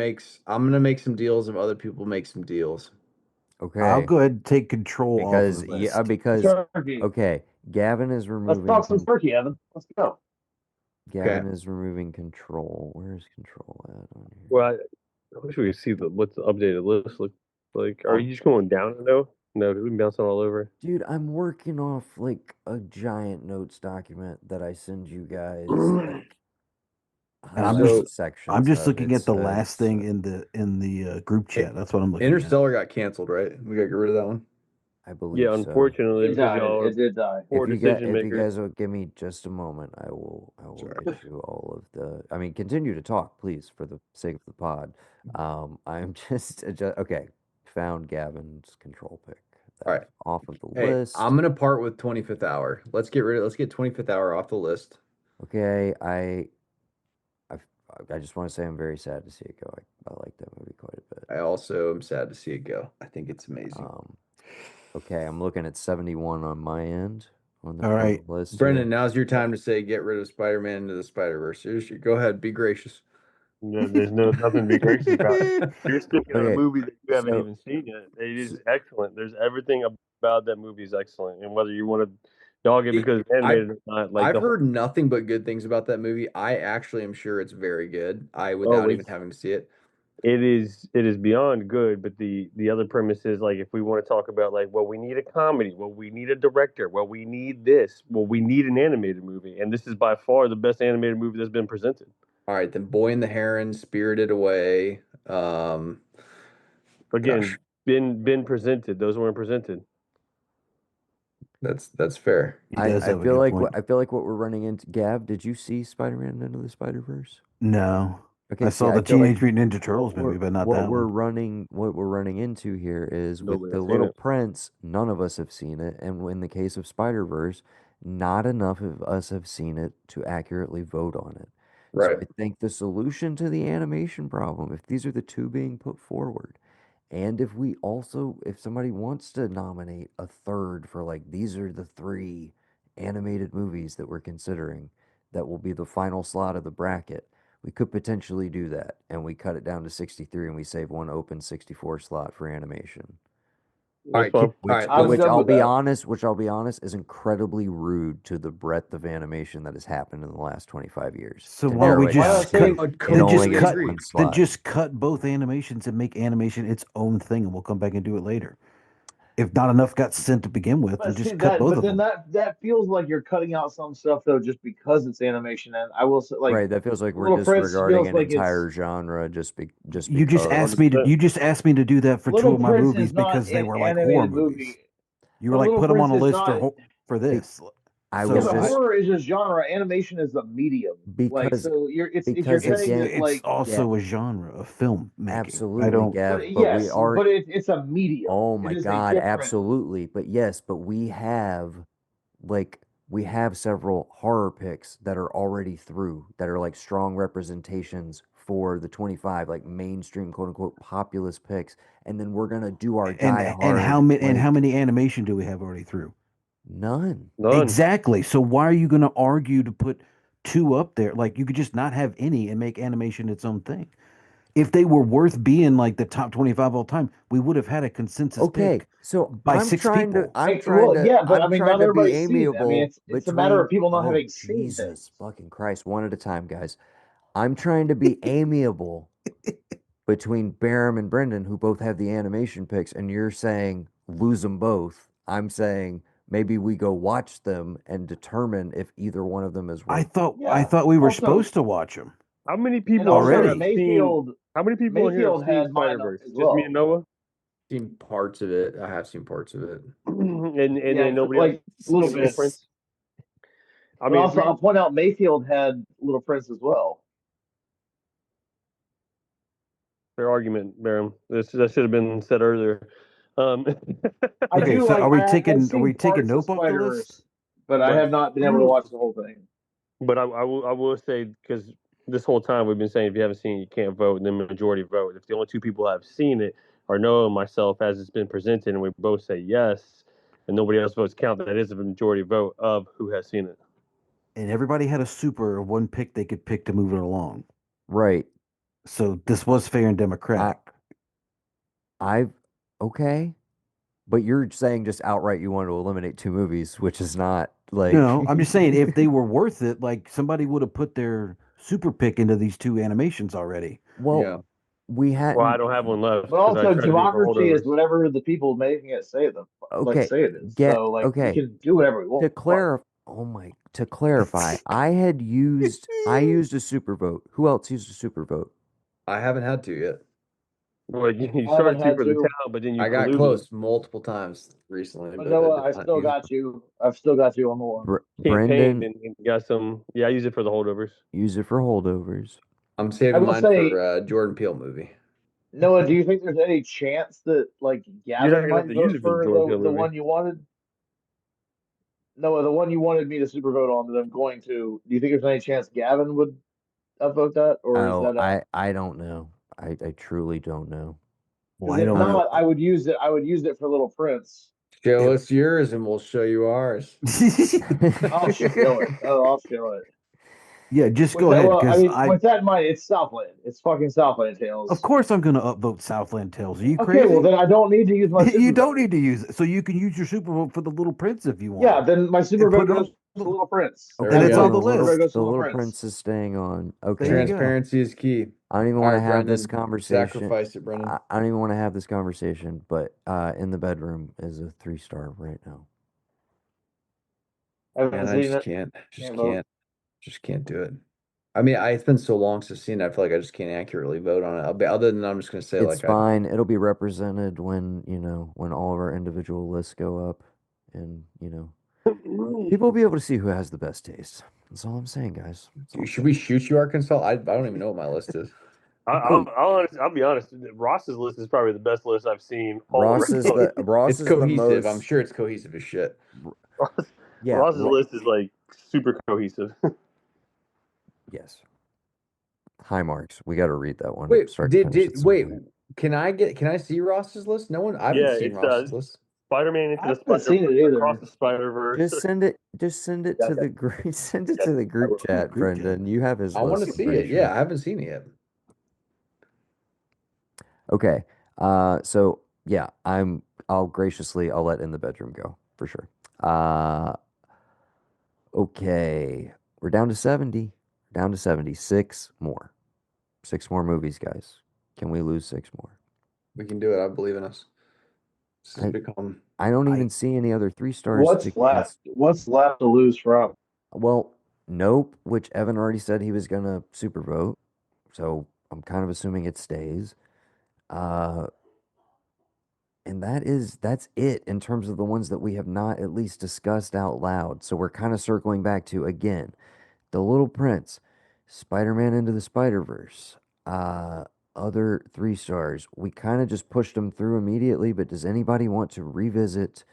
I'm gonna make some deals if other people make some deals. I'll Okay, go ahead and take control off because the list. Turkey. okay, Gavin is Let's removing talk some turkey, Evan. Let's go. Okay. Gavin is removing control. Where's control at on here? Well, I wish we could see what the updated list looks like. Are Oh. you just going down? No, no, we can bounce all over. Dude, I'm working off like a giant notes document that I send you guys, like And I'm hundreds just of sections I'm just of. looking at It's the last thing it's in the group Hey, chat. That's what I'm looking at. Interstellar got canceled, right? We gotta get rid of that one. I Yeah, believe so. unfortunately, It because died. y'all are It did die. poor decision If you makers. guys will give me just a moment, I will Sorry. get you all of the. I mean, continue to talk, please, for the sake of the pod. I'm just okay. Found Gavin's control pick. All right. That's off of the Hey, list. I'm gonna part with 25th hour. Let's get 25th hour off the list. Okay, I just want to say I'm very sad to see it go. I like that movie quite a bit. I also am sad to see it go. I think it's amazing. Okay, I'm looking at 71 on my end on the All right. list. Brendan, here. now's your time to say get rid of Spider-Man into the Spider-Verse. Go ahead, be gracious. There's nothing to be gracious about. You're sticking on a Okay, movie that you haven't so even seen yet. It is excellent. There's everything about that movie is excellent, and whether you want to dog it because it's I've animated or not, like I've the whole, heard nothing but good things about that movie. I actually am sure it's very good. oh, Without even having to see it. it is beyond good. But the other premise is like if we want to talk about like, well, we need a comedy, well, we need a director, well, we need this, well, we need an animated movie, and this is by far the best animated movie that's been presented. All right, then Boy and the Heron, Spirited Away. Again, Gosh, been presented. Those weren't presented. that's fair. He does I have a feel good like point. I feel like what we're running into. Gav, did you see Spider-Man Into the Spider-Verse? No. Okay, I see, saw I the feel like Teenage Mutant Ninja Turtles movie, but not that one. what we're running into here is with Nobody the has seen Little it. Prince, none of us have seen it, and in the case of Spider-Verse, not enough of us have seen it to accurately vote on it. So Right. I think the solution to the animation problem, if these are the two being put forward, and if somebody wants to nominate a third for like these are the three animated movies that we're considering that will be the final slot of the bracket, we could potentially do that, and we cut it down to 63 and we save one open 64 slot for animation. All That's right, all fine. Which right. I'm which good I'll with be that. honest, is incredibly rude to the breadth of animation that has happened in the last 25 years. So To why don't we narrow it Why down not just to say cut, it then just only completely gets cut agree. one then slot. just cut both animations and make animation its own thing, and we'll come back and do it later. If not enough got sent to begin with, then But see just cut that, both but of then them. that feels like you're cutting out some stuff though, just because it's animation. And I will say, like, Right, that feels like we're Little Prince disregarding feels an like it's entire genre just You just because. asked me to 100%. you just asked me to do that for two Little of my Prince is movies not because they an were like horror animated movies. movie. You were But like Little put them on Prince a is list not. for Be, this. I Yeah, was So but just horror is a genre. Animation is a medium. Like, because so if you're because saying again, that, it's like, yeah, also a genre of film making. I absolutely, don't. Gav, but but we yes, are. but it's a medium. Oh It my is a God, different. absolutely. But yes, but like we have several horror picks that are already through that are like strong representations for the 25 like mainstream quote unquote populist picks, and then we're gonna do our die And how hard many like animation do we have already through? none. None. Exactly. So why are you going to argue to put two up there? Like you could just not have any and make animation its own thing. If they were worth being like the top 25 all time, we would have had a consensus Okay, pick so by six people. Well, yeah, but I I'm mean, trying not to be everybody's seen it. I mean, amiable it's a matter of between people not oh having seen Jesus things. fucking Christ, one at a time, guys. I'm trying to be amiable between Barham and Brendan, who both have the animation picks, and you're saying lose them both. I'm saying maybe we go watch them and determine if either one of them is worth. I Yeah. thought we were Also, supposed to watch them How many and people on here also have already. seen? How many people on here have Mayfield seen had mine Spider Verse? as Just me and well. Noah, Seen parts of it. I have seen parts of it. and Yeah, then nobody else like Little seen Little Prince. Prince. I But mean, also, I'll point out Mayfield had Little Prince as well. fair argument, Baron. That should have been said earlier. Um, I Okay, do so like. I've are we seen taking parts of Nope off the Spider list? Verse, but I but have not been able to watch the whole thing. but I will say because this whole time we've been saying if you haven't seen it, you can't vote, and then majority vote. If the only two people have seen it are Noah and myself as it's been presented, and we both say yes, and nobody else votes count, that is a majority vote of who has seen it. And everybody had a super or one pick they could pick to move it along. Right. So this was fair and I democratic. I've okay. But you're saying just outright you want to eliminate two movies, which is not like No, I'm just saying if they were worth it, like somebody would have put their super pick into these two animations already. well, Yeah. we Well, I hadn't don't have one left But because I also, tried to do it for democracy is holdovers. whatever the people making it say okay, say it is. get So, like, we okay. can do whatever we want. To clarify, I used a super vote. Who else used a super vote? I haven't had to yet. Well, you I haven't started to had for the to, town, but then you I got colluded. close multiple times recently, but but I Noah, did I not still use got you. I've still got you on the one. Campaigned Brendan and got some. Yeah, I use it for the holdovers. use it for holdovers. I'm I saving will mine for say, Jordan Peele movie. Noah, do you think there's any chance that like You're not Gavin gonna have might to use vote it for the for Jordan Peele the movie. one you wanted? Noah, the one you wanted me to super vote on that I'm going to. Do you think there's any chance Gavin would upvote that, or is Oh, that a? I don't know. I truly don't know. Well, Because I if don't I'm know. not, I would use it. I would use it for Little Prince. Show If us yours and we'll show you ours. I'll show it. Oh, I'll show it. Yeah, just With go that, ahead well, I because mean, with that in mind, it's Southland. It's fucking Southland of Tales. course I'm gonna upvote Southland Tales. Are you Okay, well crazy? then I don't need to use my You super don't vote. need to use it, so you can use your super vote for the Little Prince if you Yeah, want, then my super and vote put it goes on. to Little Prince. There Okay, And we it's That's on go. the it. My super vote list. goes to the Little little Prince. prince is staying on. There you Okay. go. Transparency is key. I don't even All want to right, have this Brendan. conversation. Sacrifice it, Brendan. I don't even want to have this conversation, but in the bedroom is a 3-star right now. I haven't And I seen just it. can't. Can't vote. Just can't do it. I mean, it's been so long since I've seen it. I feel like I just can't accurately vote on it. Other than I'm just gonna say It's like I fine. It'll be represented when, when all of our individual lists go up and, people will be able to see who has the best taste. That's all I'm saying, guys. That's all I'm should we saying. shoot you, Arkansas? I don't even know what my list is. Oh, I'll be honest. Ross's list is probably the best list I've seen all Ross is around. the Ross It's is the cohesive. I'm most sure it's cohesive as shit. Ross, yeah, Ross's list is like super cohesive. yes. High marks. We got to read that one. Wait, Start to finish at some wait, point. can I see Ross's list? I haven't Yeah, seen it's Ross's list. Spider-Man into I the haven't seen it Spider-Verse, Across either. the Spider-Verse. Just send it Yeah, to the group send it yeah, to the I group will. chat, Group chat. Brendan. You have his I want list, to I'm see pretty it. Yeah, sure. I haven't seen it yet. Okay. So yeah, I'll let in the bedroom go for sure. Okay. We're down to 70. Down to 76 more. 6 more movies, guys. Can we lose 6 more? We can do it. I believe in us. This has I become I don't I even see any other 3 stars to What's left? What's left to lose from? well, Nope, which Evan already said he was gonna super vote. So I'm kind of assuming it stays. Uh and that's it in terms of the ones that we have not at least discussed out loud. So we're kind of circling back to again, The Little Prince, Spider-Man Into the Spider-Verse, uh, other 3 stars. We kind of just pushed them through immediately, but does anybody want to revisit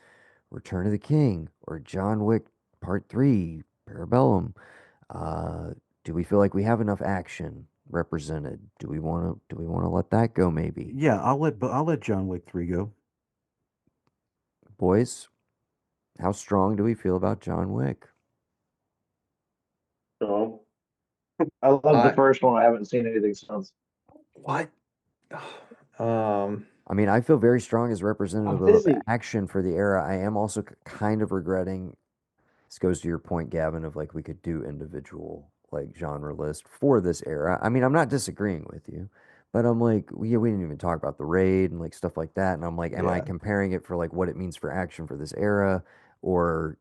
Return of the King or John Wick Part 3, Parabellum? Uh, do we feel like we have enough action represented? Do we want to let that go maybe? Yeah, I'll let John Wick 3 go. Boys, how strong do we feel about John Wick? So, I love the I first one. I haven't seen anything since. what? Um, I mean, I feel very strong as representative I'm of busy. action for the era. I am also kind of regretting. This goes to your point, Gavin, of like we could do individual like genre list for this era. I mean, I'm not disagreeing with you, but I'm like, we didn't even talk about the raid and like stuff like that. And I'm like, am I yeah. comparing it for like what it means for action for this era or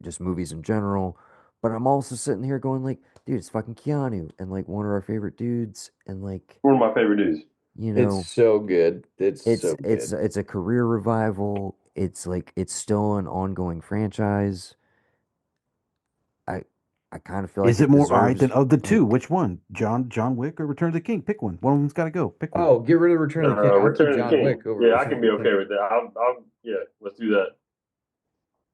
just movies in general? But I'm also sitting here going like, dude, it's fucking Keanu and like one of our favorite dudes, and like, one of my favorite dudes. you It's know, so good. It's it's so it's good. it's a career revival. It's like it's still an ongoing franchise. I I kind of feel like Is it it more all right? deserves Then of the two, like which one? John Wick or Return of the King? Pick one. One of them's got to go. Pick one. Oh, get rid of Return of the King. I'll keep Return of the John King. Wick over Yeah, I Return can of be the King. okay with that. Yeah, let's do that.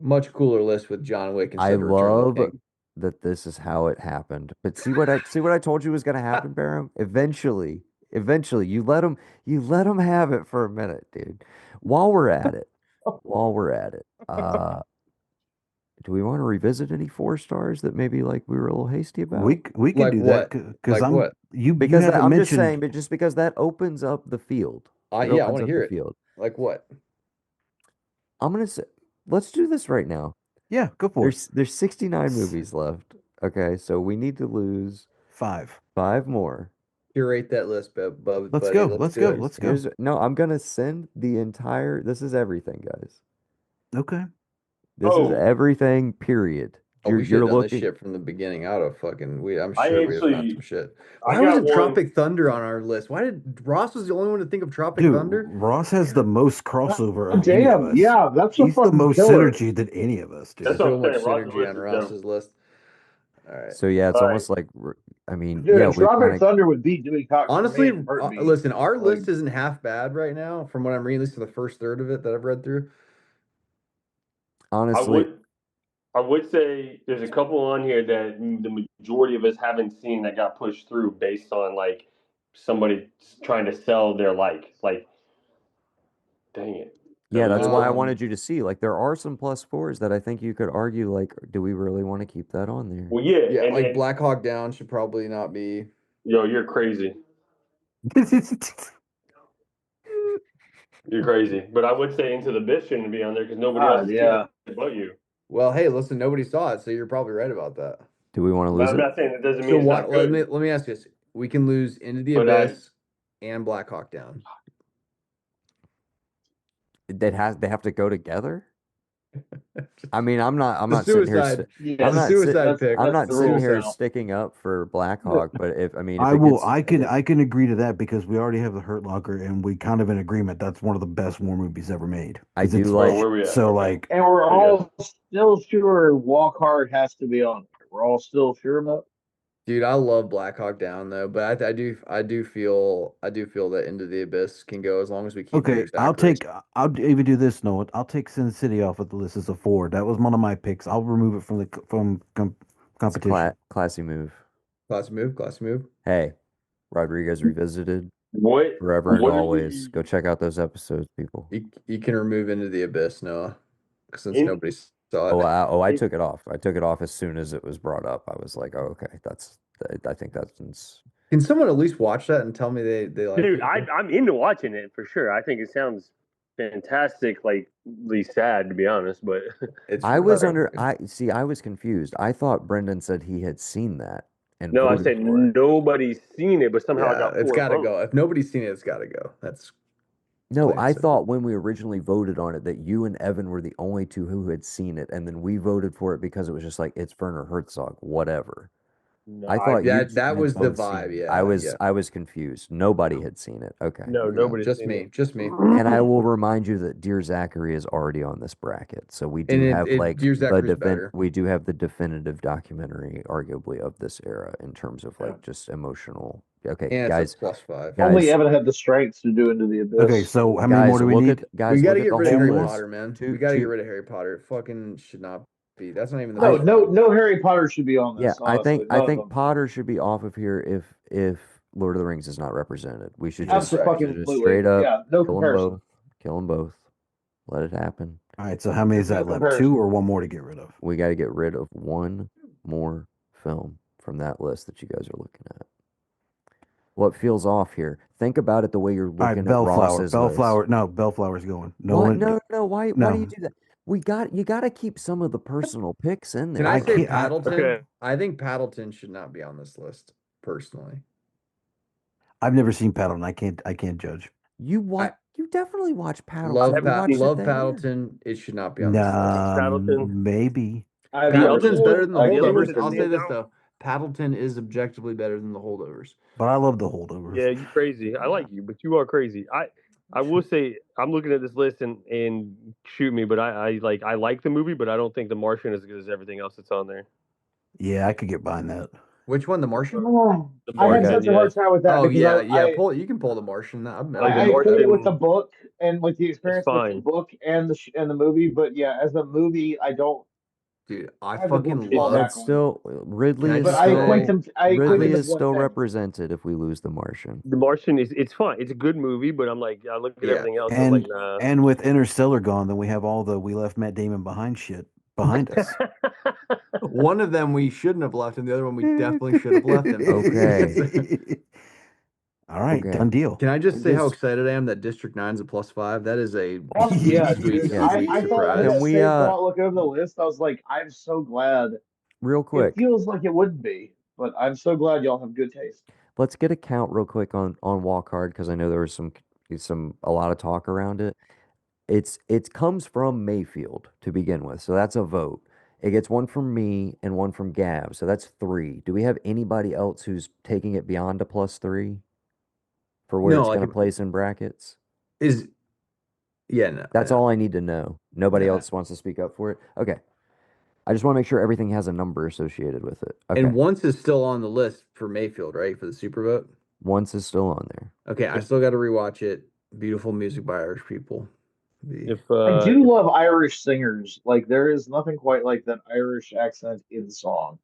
Much cooler list with John Wick I instead of Return of the love King. that this is how it happened. But see what I told you was going to happen, Barham? Eventually you let him have it for a minute, dude. While we're at it, while we're at it, do we want to revisit any 4 stars that maybe like we were a little hasty about? We can Like do that what? because Like what? you Because that haven't I'm just mentioned. saying, but just because that opens up the field. It Yeah, I opens want to up hear the it. field. Like what? I'm gonna say, let's do this right now. Yeah, go for it. There's 69 S- movies left. Okay, so we need to lose 5. 5 more. Curate that list, Let's buddy. go. Let's Let's do go. it. Let's go. No, I'm gonna send the entire. This is everything, guys. Okay. This is Oh, everything. Period. Oh, we should You're have done this looking. shit from the beginning. I would have fucking I'm I sure we would have found some actually, shit. I Why got wasn't one. Tropic Thunder on our list? Why did Ross was the only one to think of Tropic Dude, Thunder? Ross has the most crossover God of any of damn. us. Yeah, that's a He's the fucking most killer. synergy than any of us, That's dude. what So I'm much saying. Ross's synergy list on is dumb. Ross's list. All right. So yeah, it's All right. almost like. I mean, yeah, Dude, we've kind Tropic of Thunder would beat Dewey Cox for me Honestly, in a heartbeat. listen, our Like, list isn't half bad right now from what I'm reading, at least for the first third of it that I've read through. I honestly. would, I would say there's a couple on here that the majority of us haven't seen that got pushed through based on like somebody trying to sell their like. Dang it. Yeah, that's why I Um, wanted you to see. Like, there are some plus fours that I think you could argue, like, do we really want to keep that on there? Well, yeah, yeah, and, like and Black Hawk Down should probably not be. yo, you're crazy. You're crazy. But I would say Into the Abyss shouldn't be on there because nobody else God, has seen yeah. it but you. Well, hey, listen, nobody saw it, so you're probably right about that. Do we want to But lose I'm it? not saying it doesn't mean So it's what? not good. Let me ask you this: we can lose Into the But, Abyss and Black Hawk Down. They have to go together? I mean, I'm The not sitting here. suicide. I'm That's a Yes, not sit, suicide pick. I'm that's not the sitting rules here now. sticking up for Blackhawk, but if I mean, if I it will. gets, I can agree to that because we already have the Hurt Locker, and we kind of in agreement. That's one of the best war movies ever made. I 'Cause do it's Oh, like. where we at? so Okay. like And we're I all still sure Walk Hard has to be on there. We're all still sure about Dude, I love Black Hawk Down though, but I do feel that Into the Abyss can go as long as we keep okay. Peter Zachary. I'll even do this. Noah. I'll take Sin City off of the list as a four. That was one of my picks. I'll remove it from It's a competition. classy move. Class move, class move. Hey, Rodriguez Revisited, What forever and what are always. we Go check out those episodes, people. You can remove Into the Abyss, Noah, since in nobody saw Oh, it. I took it off. I took it off as soon as it was brought up. I was like, oh, okay, I think that's. Can someone at least watch that and tell me they like dude, it? I'm into watching it for sure. I think it sounds fantastic, like really sad to be honest, but It's I was fucking under. good. I was confused. I thought Brendan said he had seen that and no, I voted said for it. nobody's seen it, but somehow I Yeah, got it's four got to votes. go. If nobody's seen it, it's got to go. That's No, plain and I simple. thought when we originally voted on it that you and Evan were the only two who had seen it, and then we voted for it because it was just like it's Werner Herzog, whatever. No, I thought you two That had was the both seen vibe. it. Yeah, yeah. I was confused. Nobody had seen it. Okay. no, No, nobody's just seen me, it. just me. And I will remind you that Dear Zachary is already on this bracket. So we And do have like Dear Zachary's better. we do have the definitive documentary arguably of this era in terms of like just emotional. Okay, And it's a guys, +5. only guys, Evan had the strength to do Into the Okay, Abyss. so how many more do we need? We guys, got look to at get the rid of whole Harry list. Potter, man. Two We got to get two rid of Harry Potter. It fucking should not be. That's not even the No, best one. no Harry Potter should be on Yeah, this. Honestly, I none of think them. Potter should be off of here if Lord of the Rings is not represented. We should just Absolutely, straight up yeah, no kill them comparison. both. Kill them both. Let it happen. All right, so how many is No that left? comparison. Two or one more to get rid of? We got to get rid of one more film from that list that you guys are looking at. What feels off here? Think about it the way you're All right, looking at Bellflower. Ross's list. Bellflower. No, Bellflower's going. No What? one. No. Why do you No. do that? You got to keep some of the personal picks in Can there. I I say can't- Paddleton? Okay. I think Paddleton should not be on this list, personally. I've never seen Paddleton. I can't judge. You definitely watch Paddleton. Love We watched it love then, yeah. Paddleton. It should not be on this list. Nah, Paddleton. maybe. I've The never other Paddleton's seen better it. than the I can't holdovers. even I'll say say this though. Paddleton is objectively better than the holdovers. But I love the holdovers. Yeah, you crazy. I like you, but you are crazy. I will say I'm looking at this list and shoot me, but I like the movie, but I don't think The Martian is as good as everything else that's on there. Yeah, I could get behind that. Which one? The Martian? Oh, The I had Martian, such a hard time with that Oh because yeah, yeah. You can pull the Martian. Like The I equate it with the Martian book and with the is experience with the fine. book and the movie. But yeah, as a movie, I don't Dude, I have the book fucking to fall love. back It's on. still Can I But just I say, equate them. I equate them as one still thing. represented if we lose The Martian. The Martian it's fine. It's a good movie, but I'm like I look at Yeah. everything else. I'm like And with Interstellar gone, then we have all the we left Matt Damon behind shit behind us. one of them we shouldn't have left, and the other one we definitely should have left him. Okay. All right, Okay. done deal. Can I just say how Just- excited I am that District 9's a +5? That is a Oh, yeah, sweet, dude. Yeah. sweet I thought I surprise. had that Can we, same thought looking over the list. I was like, I'm so glad. Real It quick, feels like it wouldn't be, but I'm so glad y'all have good taste. let's get a count real quick on Walk Hard because I know there was a lot of talk around it. It comes from Mayfield to begin with, so that's a vote. It gets one from me and one from Gab, so that's 3. Do we have anybody else who's taking it beyond a +3 for where No, it's like going to place in brackets? No. That's all I need to know. Nobody Yeah. else wants to speak up for it. Okay. I just want to make sure everything has a number associated with it. Okay. And Once is still on the list for Mayfield, right? For the super vote. Once is still on there. Okay, I still got to rewatch it. Beautiful music by Irish people. if I do love Irish singers. Like there is nothing quite like that Irish accent in song.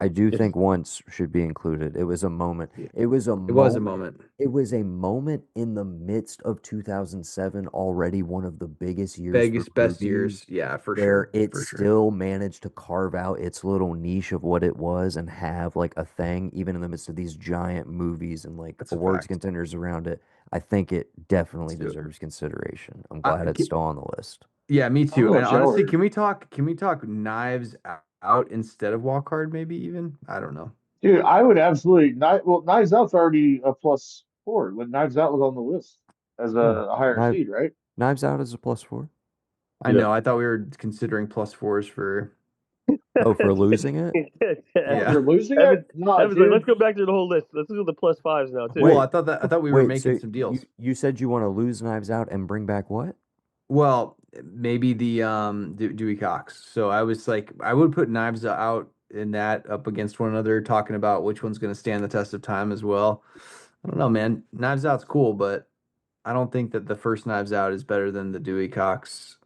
I do It's think once should be included. It was a moment. yeah, It was a it was a moment. moment. It was a moment in the midst of 2007, already one of the biggest years for Vegas best years. movies, Yeah, for where sure. it For sure. still managed to carve out its little niche of what it was and have like a thing, even in the midst of these giant movies and like That's a awards fact. contenders around it. I think it Let's definitely do it. deserves consideration. I'm I, glad it's still on the list. yeah, me I'm too. gonna And let honestly, y'all. can we talk Knives Out instead of Walk Hard, maybe even? I don't know. Dude, I would absolutely not. Well, Knives Out's already a +4. When Knives Out was on the list as No, a higher Knives, seed, right? Knives Out is a +4. I Yeah. know. I thought we were considering plus fours for Oh, for losing it? Oh, yeah. for losing it? Evan, No, Evan's like, let's dude. go back to the whole list. Let's do the plus fives now too. Well, Wait, I thought we were wait, making so some you deals. you said you want to lose Knives Out and bring back what? Well, maybe the Dewey Cox. So I was like, I would put Knives Out in that up against one another, talking about which one's going to stand the test of time as well. I don't know, man. Knives Out's cool, but I don't think that the first Knives Out is better than the Dewey Cox.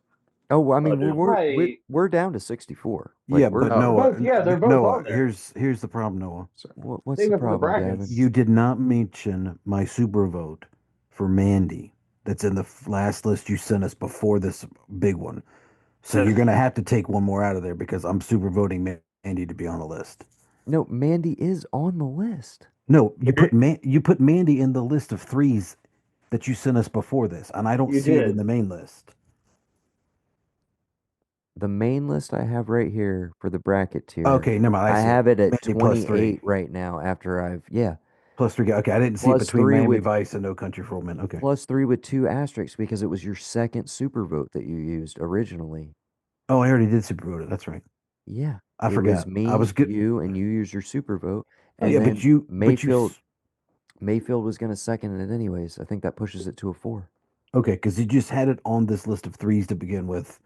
Oh, well, I Oh, mean, we're dude. we're we're, I we're down to 64. Like Yeah, but Oh, they're really? Noah, both yeah, they're both Noah, on there. here's the problem, Noah. Sorry. what's Save the it for the problem, Gavin? You brackets. did not mention my super vote for Mandy. That's in the last list you sent us before this big one. So you're gonna have to take one more out of there because I'm super voting Mandy to be on the list. No, Mandy is on the list. No, you put Mandy in the list of threes that you sent us before this, and I don't You see it in did. the main list. The main list I have right here for the bracket tier, Okay, never mind. I I see it. have it at Mandy plus three. 28 right now after yeah, Plus three. Okay, I didn't see it plus between three Miami with Vice and No Country for Old Men. Okay. plus three with two asterisks because it was your second super vote that you used originally. Oh, I already did super vote it. That's right. Yeah, I it was forgot. I was me, good. you, and you used your super vote, and Yeah, then but Mayfield was going to second it anyways. I think that pushes it to a 4. okay, because you just had it on this list of threes to begin with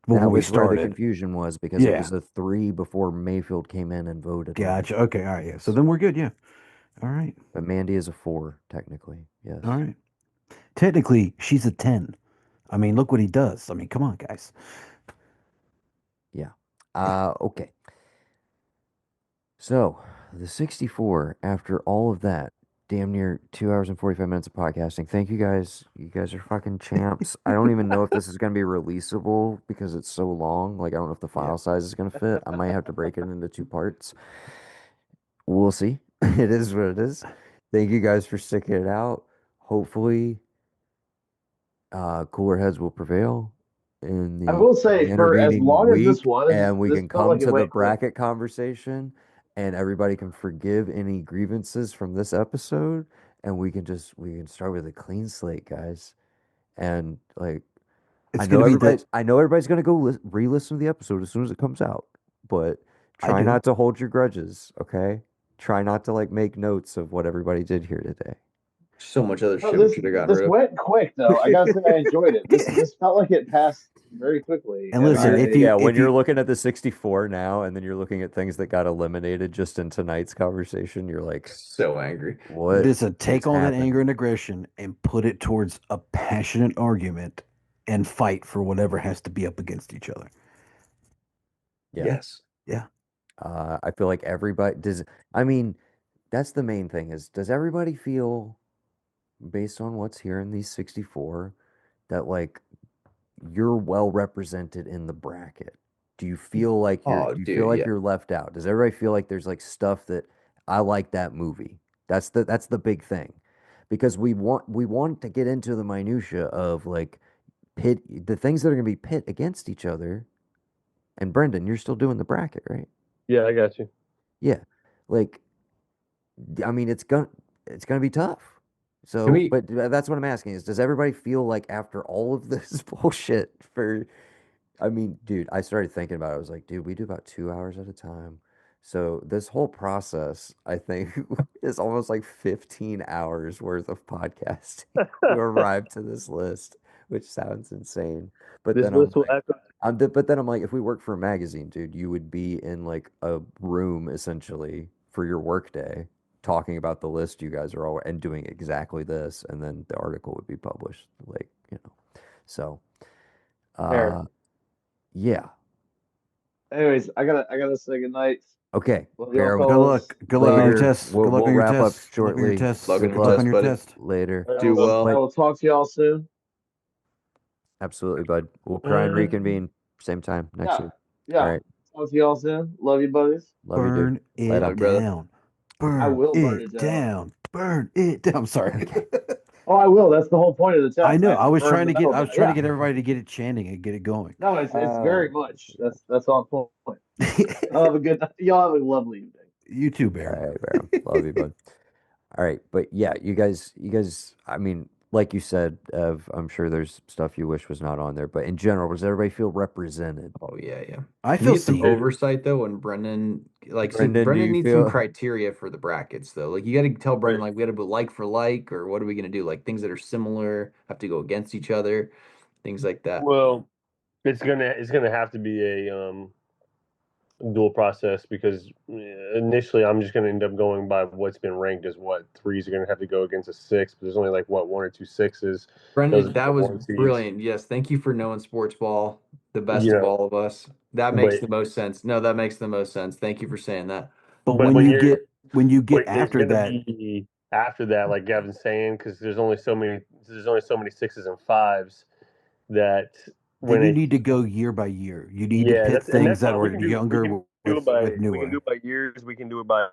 before That we was where the started. confusion was because it Yeah, was the 3 before Mayfield came in and voted on it. gotcha. Okay, all right, yeah. So then we're good. Yeah. All right, But Mandy is a 4 technically. all Yes. right. Technically, she's a 10. I mean, look what he does. I mean, come on, guys. Yeah. Okay. So the 64, after all of that, damn near 2 hours and 45 minutes of podcasting. Thank you guys. You guys are fucking champs. I don't even know if this is going to be releasable because it's so long. Like, I don't know if the Yeah. file size is going to fit. I might have to break it into 2 parts. We'll see. It is what it is. Thank you guys for sticking it out. Hopefully, cooler heads will prevail in I the will in say the for as intervening long as this week, was, and we this can felt come like it to the went quick. bracket conversation, and everybody can forgive any grievances from this episode, and we can start with a clean slate, guys. And like, It's gonna be the. I know everybody's gonna go re-listen to the episode as soon as it comes out, but I try do. not to hold your grudges, okay? Try not to like make notes of what everybody did here today. So much other No, shit we should have gotten this rid of. went quick though. I gotta say I enjoyed it. This felt like it passed very quickly, And and When listen, you're, if I you yeah, when if you're you looking at the 64 now, and then you're looking at things that got eliminated just in tonight's conversation, you're like, So angry. what listen, take is all that anger happening? and aggression and put it towards a passionate argument and fight for whatever has to be up against each other. Yeah. Yes. Yeah. I feel like everybody does. I mean, that's the main thing is, does everybody feel, based on what's here in these 64, that like you're well represented in the bracket? Oh, Do you feel dude, like yeah. you're left out? Does everybody feel like there's like stuff that I like that movie? That's the big thing. Because we want to get into the minutia of like pit the things that are going to be pit against each other. And Brendan, you're still doing the bracket, right? Yeah, I got you. Yeah. Like, I mean, it's gonna be tough. Can So, we but that's what I'm asking is, does everybody feel like after all of this bullshit for, I mean, dude, I started thinking about it. I was like, dude, we do about 2 hours at a time. So this whole process, I think, is almost like 15 hours worth of podcasting to arrive to this list, which sounds insane. But This then I'm list will like, echo. but then I'm like, if we work for a magazine, dude, you would be in like a room essentially for your work day, talking about the list you guys are all and doing exactly this, and then the article would be published, like. So, fair. uh, yeah. Anyways, I gotta say goodnight. Okay, Love y'all, Bear. Good luck. fellas. Good luck on your Later. tests. We'll Good luck we'll on your wrap up tests. Good luck on your shortly. tests. Luck on Good your Good luck luck on test, your buddy. test. later. Do I well. will talk to y'all soon. Absolutely, bud. We'll try and reconvene same time next Yeah, week. All yeah. right. Talk to y'all soon. Love you, buddies. Love you, dude. Burn it Love Later. you, brother. down. I Burn will burn it it down. down. Burn it down. I'm sorry. Okay. Oh, I will. That's the whole point of the I test. I know. have to burn the metal I down. was trying to Yeah. get everybody to get it chanting and get it going. No, it's Uh, very much. That's on point. Y'all have a good night. Y'all have a lovely evening. You too, all Bear. right, Bear. Love you, bud. All right, but yeah, you guys. I mean, like you said, I'm sure there's stuff you wish was not on there, but in general, does everybody feel represented? Oh yeah, yeah. I We feel need some seen. oversight though, and Brendan, like, so Brendan, do Brendan you needs some feel? criteria for the brackets though. Like, you got to tell Brendan, like, we got to put like for like, or what are we gonna do? Like, things that are similar have to go against each other, things like that. Well, it's gonna have to be a dual process because initially I'm just gonna end up going by what's been ranked as what threes are gonna have to go against a six, but there's only like what one or two sixes. Those Brendan, are that the was one seeds. brilliant. Yes, thank you for knowing sports ball, the best You of know, all of us. That makes but the most sense. No, that makes the most sense. Thank you for saying that. But but when you're when you get there's after gonna that, be after that, like Gavin's saying, because there's only so many sixes and fives that then when you it need to go year by year. You need to yeah, pit that's things that fine. We were can do we younger can do it by with we can do newer. it by years. We can do it by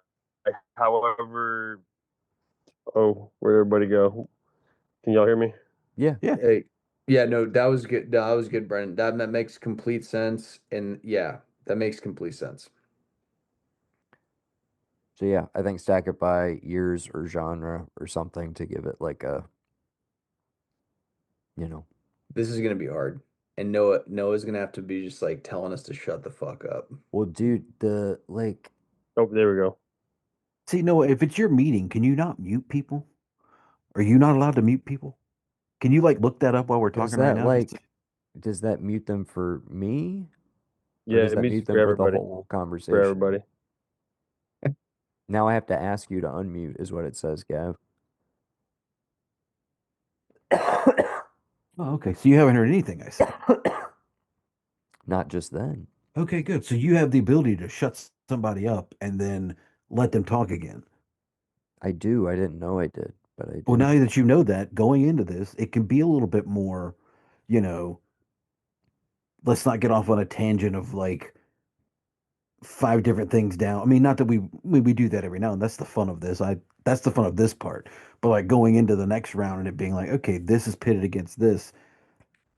however. Oh, where'd everybody go? Can y'all hear me? Yeah. Yeah. Hey, yeah, no, that was good. That was good, Brendan. That makes complete sense. And yeah, that makes complete sense. So yeah, I think stack it by years or genre or something to give it like a, you know. This is gonna be hard. And Noah's gonna have to be just like telling us to shut the fuck up. Well, dude, the like, Oh, there we go. See, no, if it's your meeting, can you not mute people? Are you not allowed to mute people? Can you like look that up while we're does talking right that now? Just like, does that mute them for me, or Yeah, does it that means mute for them for the everybody. whole For conversation? everybody. Now I have to ask you to unmute, is what it says, Gav. oh, okay. So you haven't heard anything I said. Not just then. Okay, good. So you have the ability to shut somebody up and then let them talk again. I do. I didn't know I did, but I Well, do. now that you know that, going into this, it can be a little bit more, you know, let's not get off on a tangent of like five different things down. I mean, not that we do that every now and that's the fun of this. That's the fun of this part. But like going into the next round and it being like, okay, this is pitted against this,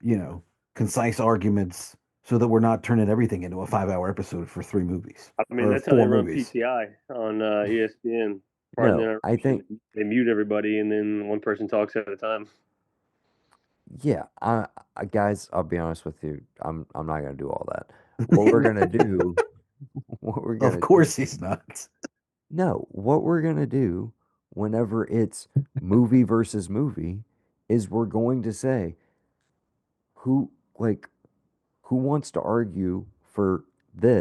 you know, concise arguments so that we're not turning everything into a 5 hour episode for three movies I mean, or that's how they four run movies. PTI on ESPN. Pardon the No, I interruption. think, They mute everybody, and then one person talks at a time. yeah, guys, I'll be honest with you. I'm not gonna do all that. What we're gonna do, what we're Of gonna do, course he's not. no, what we're gonna do whenever it's movie versus movie is we're going to say who like who wants to argue for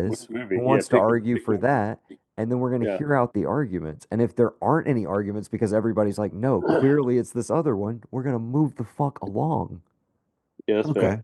Which this, who movie? Yeah, wants to pick the argue for that, and then we're going to yeah. hear out the arguments. And if there aren't any arguments because everybody's like, no, clearly it's this other one, we're going to move the fuck along. Yeah, that's fair. Okay.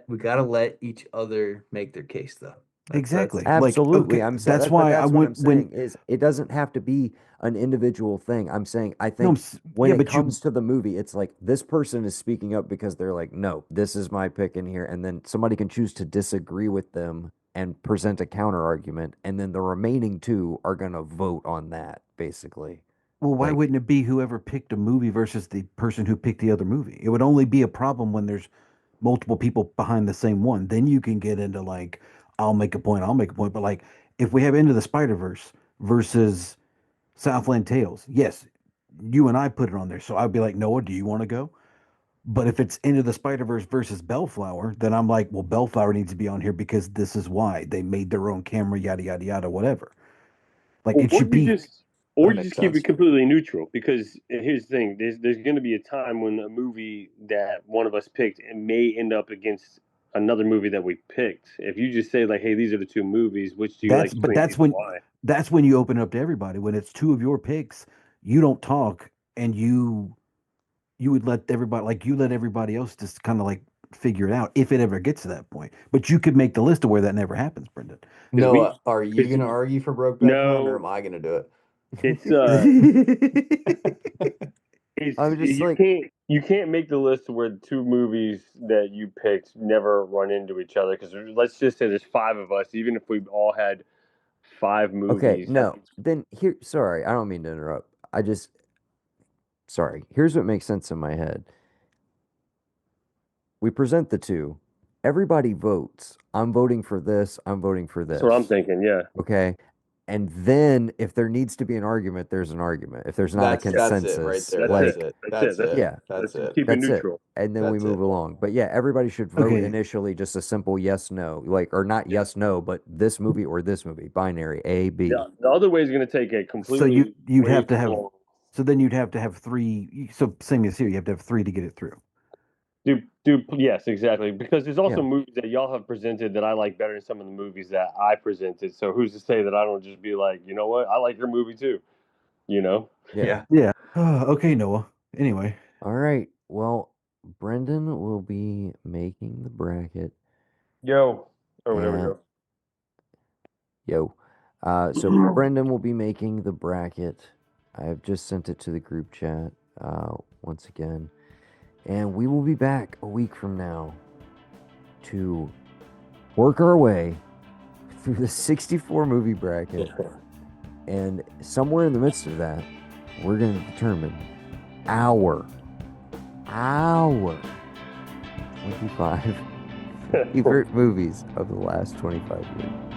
We gotta let each other make their case though. That's Exactly. Like, Absolutely. okay, I'm saying that's that, but why I that's what I'm went when saying is it doesn't have to be an individual thing. I'm saying I no, think when yeah, it but you comes to the movie, it's like this person is speaking up because they're like, no, this is my pick in here, and then somebody can choose to disagree with them and present a counter argument, and then the remaining two are gonna vote on that, basically. well, why Like, wouldn't it be whoever picked a movie versus the person who picked the other movie? It would only be a problem when there's multiple people behind the same one. Then you can get into like, I'll make a point, I'll make a point. But like, if we have Into the Spider Verse versus Southland Tales, yes, you and I put it on there. So I'd be like, Noah, do you want to go? But if it's Into the Spider Verse versus Bellflower, then I'm like, well, Bellflower needs to be on here because this is why they made their own camera, yada yada yada, whatever. Like it Or should you be. just or that you makes just keep sense. it completely neutral because here's the thing: there's going to be a time when a movie that one of us picked and may end up against another movie that we picked. If you just say like, "Hey, these are the two movies. Which do you like But between these and why?" that's when you open it up to everybody. When it's two of your picks, you don't talk and you would let everybody like you let everybody else just kind of like figure it out if it ever gets to that point. But you could make the list of where that never happens, Brendan. Noah, are you 'cause gonna argue for Brokeback Mountain, or no, am I gonna do it? it's it's I'm just you like, can't make the list where the two movies that you picked never run into each other, because let's just say there's five of us. Even if we all had five okay, movies, no. Then here, sorry, I don't mean to interrupt. Sorry. Here's what makes sense in my head. We present the two. Everybody votes. I'm voting for this. I'm voting for that's what I'm this. thinking. Yeah, Okay. And then if there needs to be an argument, there's an argument. If there's not a That's it right consensus, there. that's like, it. It. That's it. yeah, That's Let's it. keep it that's it. neutral. And then we That's move it. along. But yeah, everybody should vote Okay. initially, just a simple yes, no. Like, or not yes, no, but this movie or this movie. Binary, A, B. Yeah, the other way is going to take a So completely you'd way have to too have. long. So then you'd have to have three. So same as here, you have to have three to get it through. Yes, exactly. Because there's also Yeah. movies that y'all have presented that I like better than some of the movies that I presented. So who's to say that I don't just be like, you know what, I like your movie too. You know? Yeah. Yeah. Okay, Noah. Anyway, All right. Well, Brendan will be making the bracket. Yo. Oh, there we And go. yo. So Brendan will be making the bracket. I have just sent it to the group chat once again. And we will be back a week from now to work our way through the 64 movie bracket. And somewhere in the midst of that, we're going to determine our 25 favorite movies of the last 25 years.